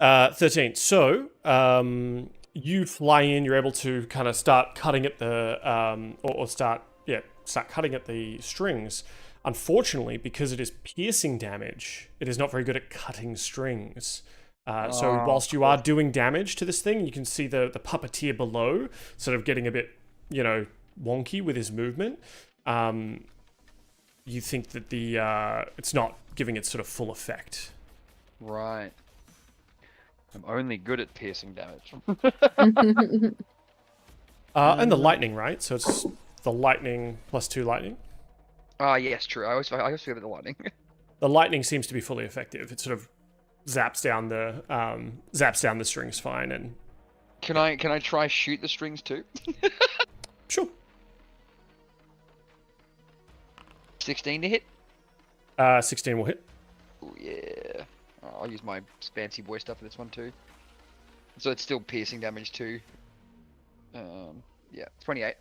13. So, you fly in. You're able to kind of start cutting at the start cutting at the strings. Unfortunately, because it is piercing damage, it is not very good at cutting strings. So whilst you are doing damage to this thing, you can see the puppeteer below sort of getting a bit, wonky with his movement. You think that it's not giving it sort of full effect. Right. I'm only good at piercing damage. And the lightning, right? So it's the lightning plus 2 lightning. Yes, true. I always forget about the lightning. The lightning seems to be fully effective. It sort of zaps down the strings fine. And can I try shoot the strings too? Sure. 16 to hit. 16 will hit. Oh yeah. I'll use my fancy boy stuff for this one too. So it's still piercing damage too. Yeah, 28.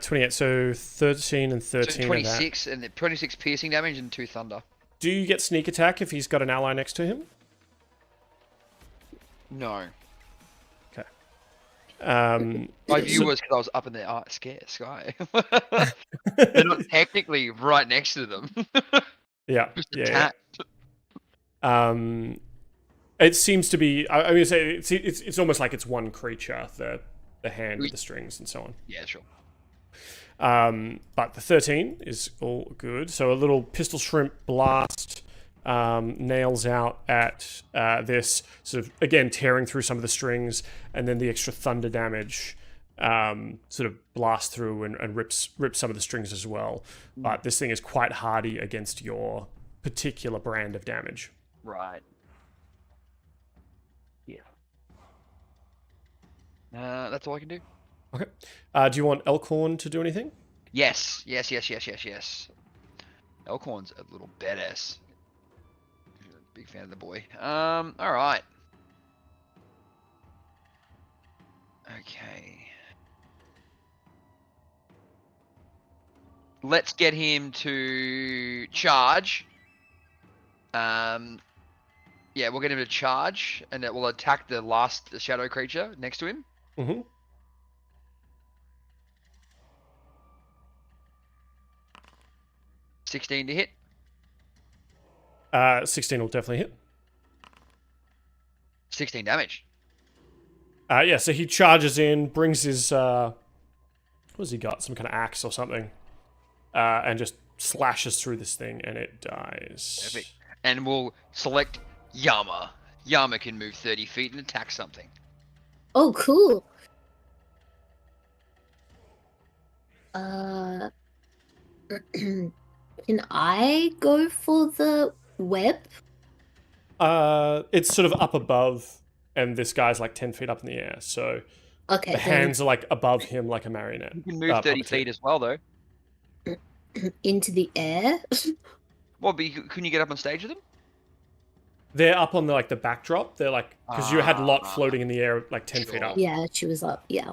28. So 13 and 13. So 26 and the 26 piercing damage and 2 thunder. Do you get sneak attack if he's got an ally next to him? No. Okay. My view was because I was up in the sky. They're not technically right next to them. Yeah. Just yeah. attacked. It seems to be. I mean, it's almost like it's one creature. The hand with the strings and so on. Yeah, sure. But the 13 is all good. So a little pistol shrimp blast nails out at this, sort of, again, tearing through some of the strings, and then the extra thunder damage sort of blasts through and rips some of the strings as well. But this thing is quite hardy against your particular brand of damage. Right. Yeah. That's all I can do. Okay. Do you want Elkhorn to do anything? Yes. Elkhorn's a little badass. Big fan of the boy. All right. Okay. Let's get him to charge. Yeah, we'll get him to charge, and it will attack the last shadow creature next to him. Mm-hmm. $16 to hit. 16 will definitely hit. 16 damage. Yeah, so he charges in, brings his, what has he got? Some kind of axe or something. And just slashes through this thing, and it dies. Perfect. And we'll select Yama. Yama can move 30 feet and attack something. Oh, cool. Can I go for the web? It's sort of up above, and this guy's like 10 feet up in the air, so Okay. the hands are like above him like a marionette. You can move 30 feet as well, though. Into the air? Well, but couldn't you get up on stage with them? They're up on the like the backdrop. They're like, because you had Lot floating in the air like 10 feet up. Yeah, she was up. Yeah.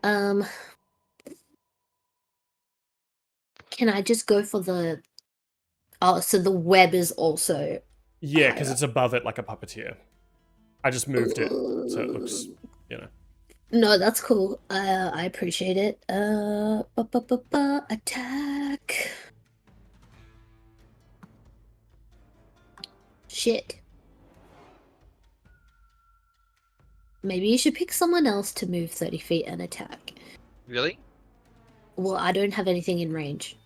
Can I just go for the? Oh, so the web is also. Yeah, because it's above it like a puppeteer. I just moved it so it looks, No, that's cool. I appreciate it. Attack. Shit. Maybe you should pick someone else to move 30 feet and attack. Really? Well, I don't have anything in range.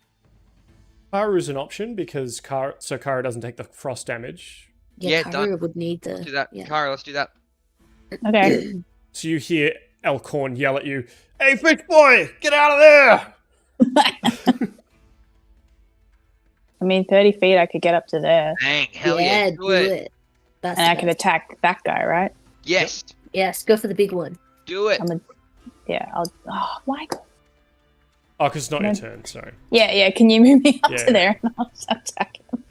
Karu's an option because Karu doesn't take the frost damage. Yeah, Karu done. would need the. Let's do that. Yeah. Kara, let's do that. Okay. So you hear Elkhorn yell at you, "Hey, fish boy, get out of there!" I mean, 30 feet, I could get up to there. Dang, hell yeah, do it. That's And I the could best. attack that guy, right? Yes, Yes, go for the big one. do it. Why? Oh, because it's not your No. turn, sorry. Yeah, can you move me up Yeah. to there and I'll just attack him?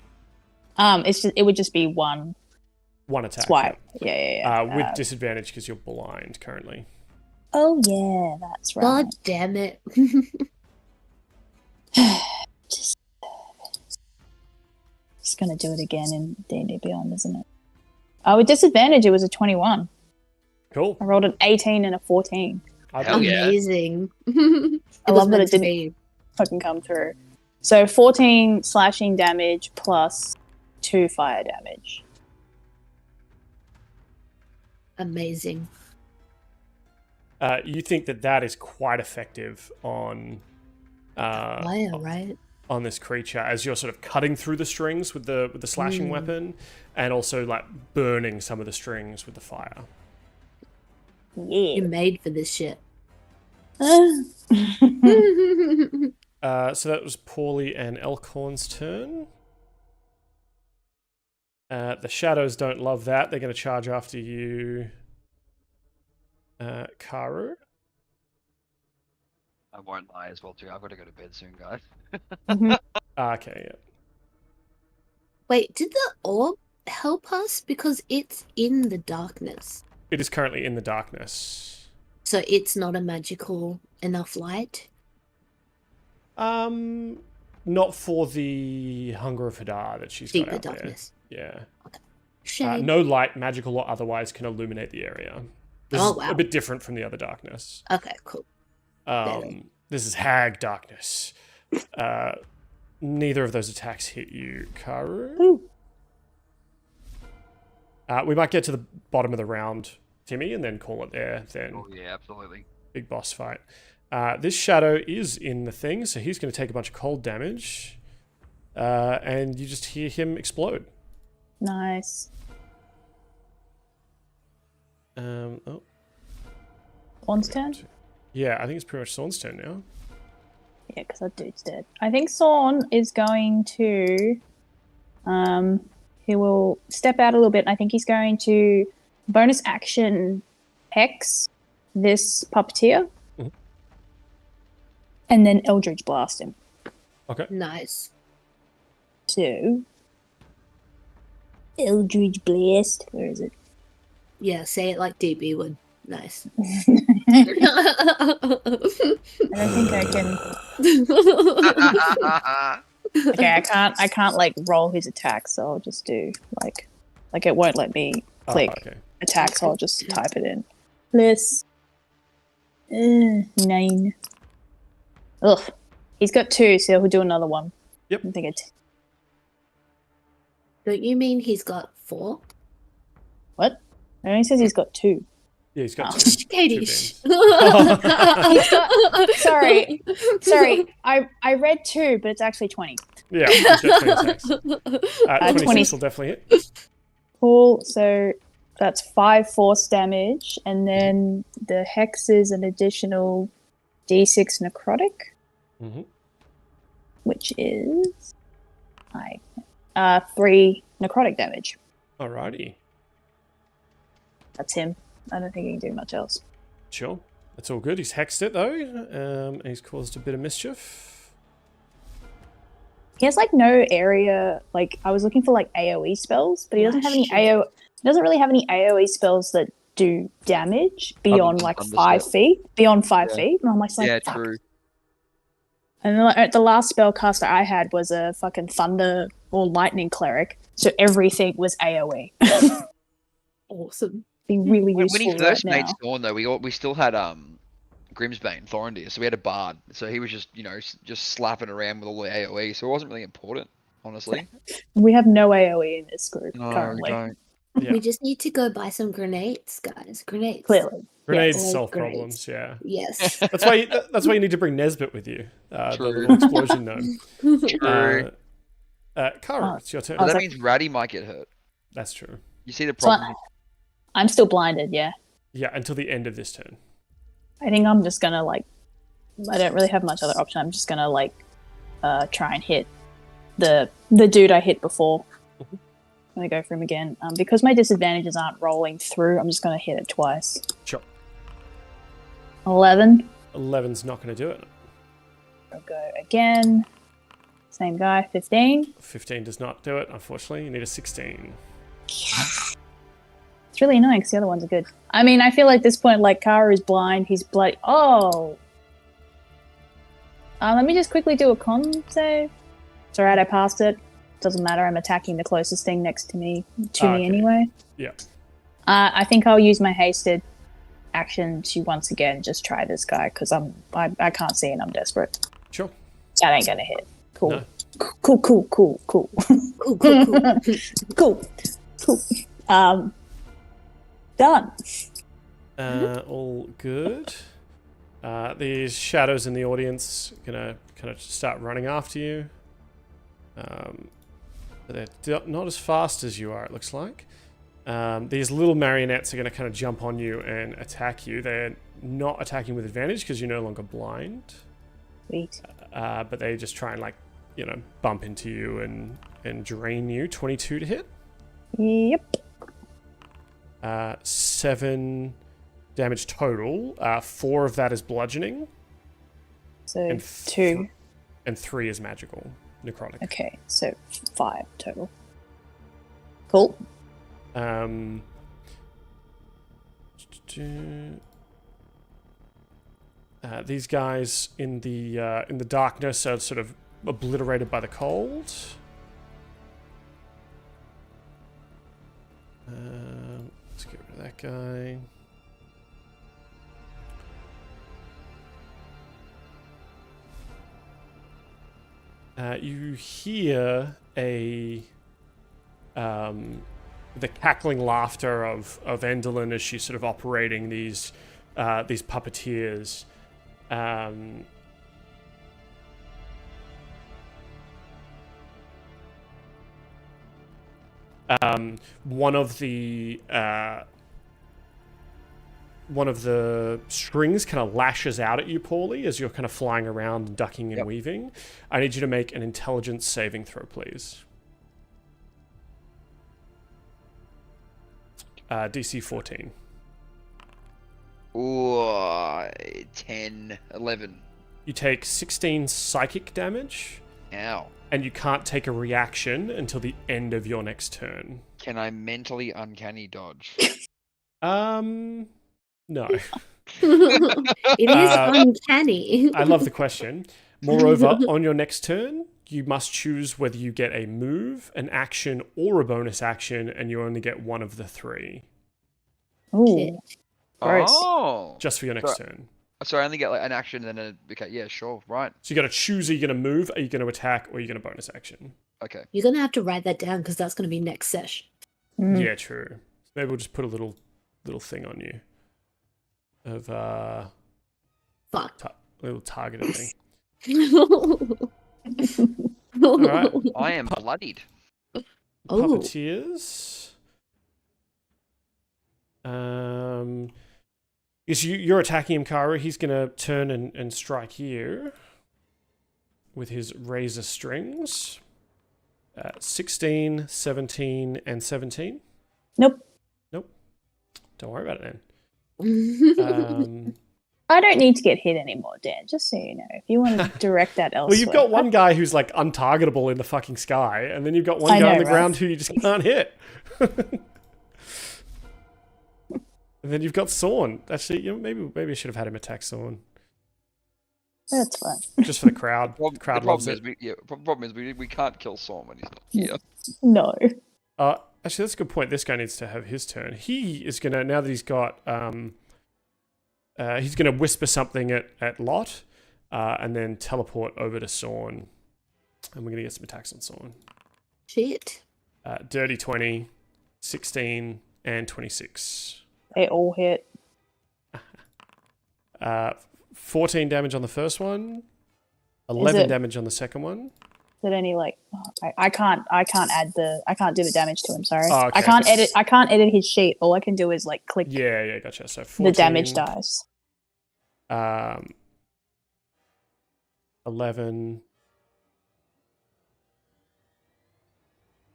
It would just be one One attack. swipe. Yeah. With disadvantage because you're blind currently. Oh, yeah, that's right. God damn it. Just gonna do it again in D&D Beyond, isn't it? With disadvantage, it was a 21. Cool. I rolled an 18 and a 14. Hell yeah. Amazing. I love that it didn't fucking come through. So 14 slashing damage plus 2 fire damage. Amazing. You think that is quite effective on Fire, right? on this creature as you're sort of cutting through the strings with the slashing weapon, and also like burning some of the strings with the fire. Yeah. You're made for this shit. So that was Pauly and Elkhorn's turn. The shadows don't love that. They're going to charge after you, Karu. I won't lie as well, too. I've got to go to bed soon, guys. Okay, yeah. Wait, did the orb help us? Because it's in the darkness. It is currently in the darkness. So it's not a magical enough light? Not for the Hunger of Hadar that she's got Deeper out darkness. there. Yeah. Shame. No light, magical or otherwise, can illuminate the area. This Oh, is wow. a bit different from the other darkness. Okay, cool. This is hag darkness. Neither of those attacks hit you, Karu. Ooh. We might get to the bottom of the round, Timmy, and then call it there. Then Oh, yeah, absolutely. big boss fight. This shadow is in the thing, so he's going to take a bunch of cold damage. and you just hear him explode. Nice. Oh. Sorn's turn? Yeah, I think it's pretty much Sorn's turn now. Yeah, because that dude's dead. I think Sorn is going to... he will step out a little bit. I think he's going to bonus action Hex this puppeteer. Mm-hmm. And then Eldritch Blast him. Okay. Nice. So... Eldritch Blast. Where is it? Yeah, say it like DB would. Nice. I don't think I can... Okay, I can't like roll his attack, so I'll just do like it won't let me click attack, so I'll just type it in. Plus 9. Ugh, he's got 2, so he'll do another one. Yep. I think it. Don't you mean he's got 4? What? It only says he's got 2. Yeah, he's got Oh. 2. Katie. He's Sorry. I read 2, but it's actually 20. Yeah, he's got 20 attacks. 26 20. will definitely hit. Cool. So that's 5 force damage, and then the hex is an additional D6 necrotic, Mm-hmm. which is 3 necrotic damage. Alrighty. That's him. I don't think he can do much else. Sure. That's all good. He's hexed it, though. And he's caused a bit of mischief. He has like no area. Like I was looking for like AOE spells, but he doesn't have any He doesn't really have any AOE spells that do damage beyond like 5 feet. Beyond 5 feet, and I'm like, Yeah, fuck. true. And then, the last spellcaster I had was a fucking thunder or lightning cleric, so everything was AOE. Awesome. Be really When useful he first right made now. Sorn, though, we still had Grimsbane, Thorindir, so we had a bard. So he was just, just slapping around with all the AoE, so it wasn't really important, honestly. We have no AOE in this group No, currently. we don't. Yeah. We just need to go buy some grenades, guys. Grenades. Clearly. Grenades Yes. solve Grenades. problems, yeah. Yes. That's why you need to bring Nesbit with you. The True. little explosion gnome. True. Karu, it's your turn. But was that like- means Ratty might get hurt. That's true. You see the So problem? I'm still blinded, yeah. Yeah, until the end of this turn. I think I'm just gonna I don't really have much other option. I'm just gonna try and hit the dude I hit before. Mhm. I'm gonna go for him again. Because my disadvantages aren't rolling through, I'm just gonna hit it twice. Sure. 11. 11's not going to do it. I'll go again. Same guy, 15. 15 does not do it, unfortunately. You need a 16. It's really annoying because the other ones are good. I mean, I feel like at this point, Karu is blind. He's bloody. Oh! Let me just quickly do a con save. It's alright, I passed it. Doesn't matter, I'm attacking the closest thing next to me Okay. anyway. Yeah. I think I'll use my hasted action to once again just try this guy because I can't see and I'm desperate. Sure. That ain't gonna hit. Cool. No. Cool. Cool, cool, cool. Cool. Done. All good. These shadows in the audience gonna kind of start running after you. But they're not as fast as you are, it looks like. These little marionettes are going to kind of jump on you and attack you. They're not attacking with advantage because you're no longer blind. Sweet. But they just try and bump into you and drain you. 22 to hit. Yep. 7 damage total. 4 of that is bludgeoning. So And 2. And 3 is magical. Necrotic. Okay, so 5 total. Cool. These guys in the darkness are sort of obliterated by the cold. Let's get rid of that guy. You hear the cackling laughter of Endelyn as she's sort of operating these puppeteers. one of the strings kind of lashes out at you, Pauly, as you're kind of flying around and ducking and weaving. I need you to make an intelligence saving throw, please. DC 14. Ooh, 10, 11. You take 16 psychic damage. Ow. And you can't take a reaction until the end of your next turn. Can I mentally uncanny dodge? No. It is uncanny. I love the question. Moreover, on your next turn, you must choose whether you get a move, an action, or a bonus action, and you only get one of the three. Ooh. Gross. Oh. Just for your next turn. So I only get like an action and then okay, yeah, sure, right. So you got to choose: are you going to move, are you going to attack, or are you going to bonus action? Okay. You're going to have to write that down because that's going to be next sesh. Yeah, true. So maybe we'll just put a little thing on you of Fuck. little targeted thing. All right. I am bloodied. Puppeteers. Yes, you're attacking him, Karu. He's going to turn and strike you with his razor strings. 16, 17, and 17. Nope. Don't worry about it then. I don't need to get hit anymore, Dan, just so you know. If you want to direct that elsewhere. Well, you've got one guy who's like untargetable in the fucking sky, and then you've got one guy on the ground who you just can't hit. And then you've got Sorn. Actually, maybe I should have had him attack Sorn. That's fine. Just for the crowd. The crowd loves it. Problem is we can't kill Sorn when he's not here. No. Actually, that's a good point. This guy needs to have his turn. He is going to, now that he's got... he's going to whisper something at Lot, and then teleport over to Sorn. And we're going to get some attacks on Sorn. Shit. Dirty 20, 16, and 26. They all hit. 14 damage on the first one, 11 damage on the second one. Is it any like I can't do the damage to him, sorry. Oh, okay. I can't edit his sheet. All I can do is like click Yeah, gotcha. So 14, the damage dice. 11.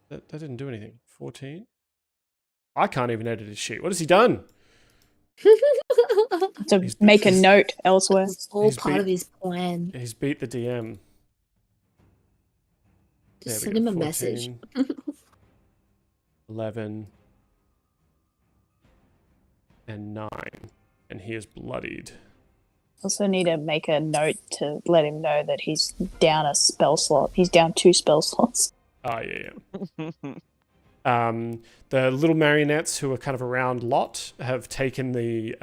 That didn't do anything. 14. I can't even edit his sheet. What has he done? To make a note elsewhere. It's all part of his plan. He's beat the DM. Just send him a message. 11 and 9, and he is bloodied. Also need to make a note to let him know that he's down a spell slot. He's down 2 spell slots. Oh yeah. The little marionettes who are kind of around Lot have taken the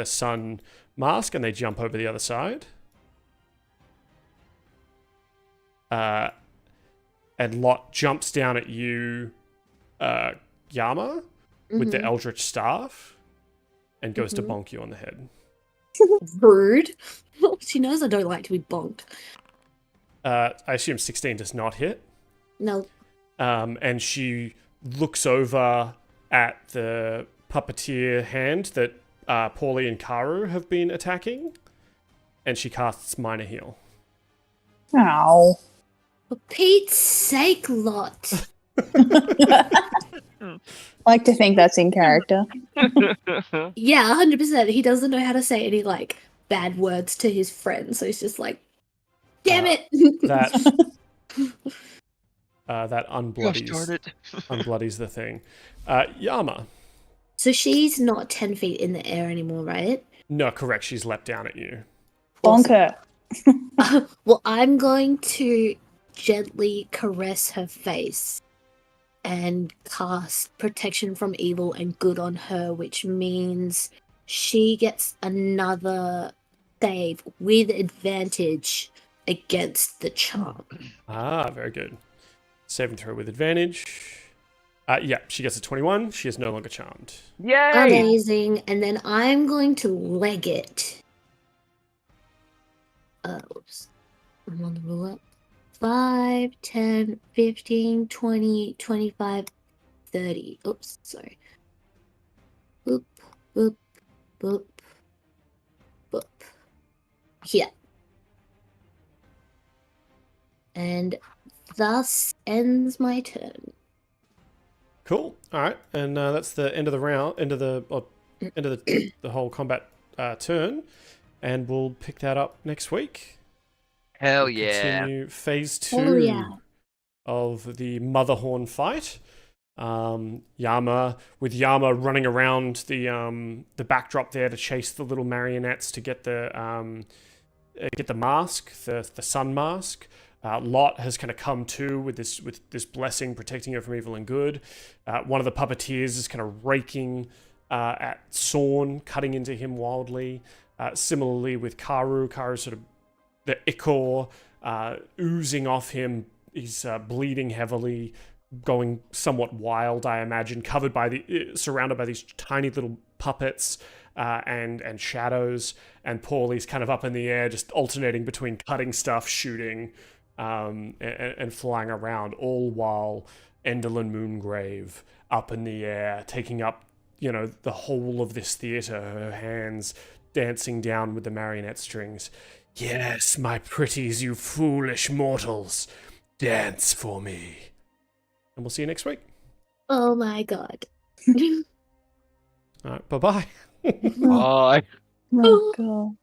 sun mask and they jump over the other side. And Lot jumps down at you, Yama, with the Eldritch Staff, and goes to bonk you on the head. Rude. She knows I don't like to be bonked. I assume 16 does not hit. No. And she looks over at the puppeteer hand that Pauly and Karu have been attacking, and she casts Minor Heal. Ow. For Pete's sake, Lot. Like to think that's in character. Yeah, 100%. He doesn't know how to say any like bad words to his friends, so he's just like, damn it. That unbloodies the thing. Yama. So she's not 10 feet in the air anymore, right? No, correct. She's leapt down at you. Bonker. Well, I'm going to gently caress her face and cast Protection from Evil and Good on her, which means she gets another save with advantage against the charm. Ah, very good. Save and throw with advantage. Yeah, she gets a 21. She is no longer charmed. Yay! Amazing. And then I'm going to leg it. Oops. I'm on the roulette. 5, 10, 15, 20, 25, 30. Oops, sorry. Boop, boop, boop, boop. Here. And thus ends my turn. Cool. All right, and that's the end of the round, end of the the whole combat turn, and we'll pick that up next week. Hell We'll yeah. Continue phase 2 Hell yeah. of the Motherhorn fight. Yama running around the backdrop there to chase the little marionettes to get the mask, the sun mask. Lot has kind of come to with this blessing protecting her from evil and good. One of the puppeteers is kind of raking at Sorn, cutting into him wildly. Similarly with Karu sort of the ichor oozing off him. He's bleeding heavily, going somewhat wild, I imagine, surrounded by these tiny little puppets and shadows. And Pauly's kind of up in the air, just alternating between cutting stuff, shooting, and flying around, all while Enderlin Moongrave up in the air, taking up, the whole of this theater, her hands dancing down with the marionette strings. Yes, my pretties, you foolish mortals, dance for me. And we'll see you next week. Oh my god. All right, bye-bye. Bye. Oh, God.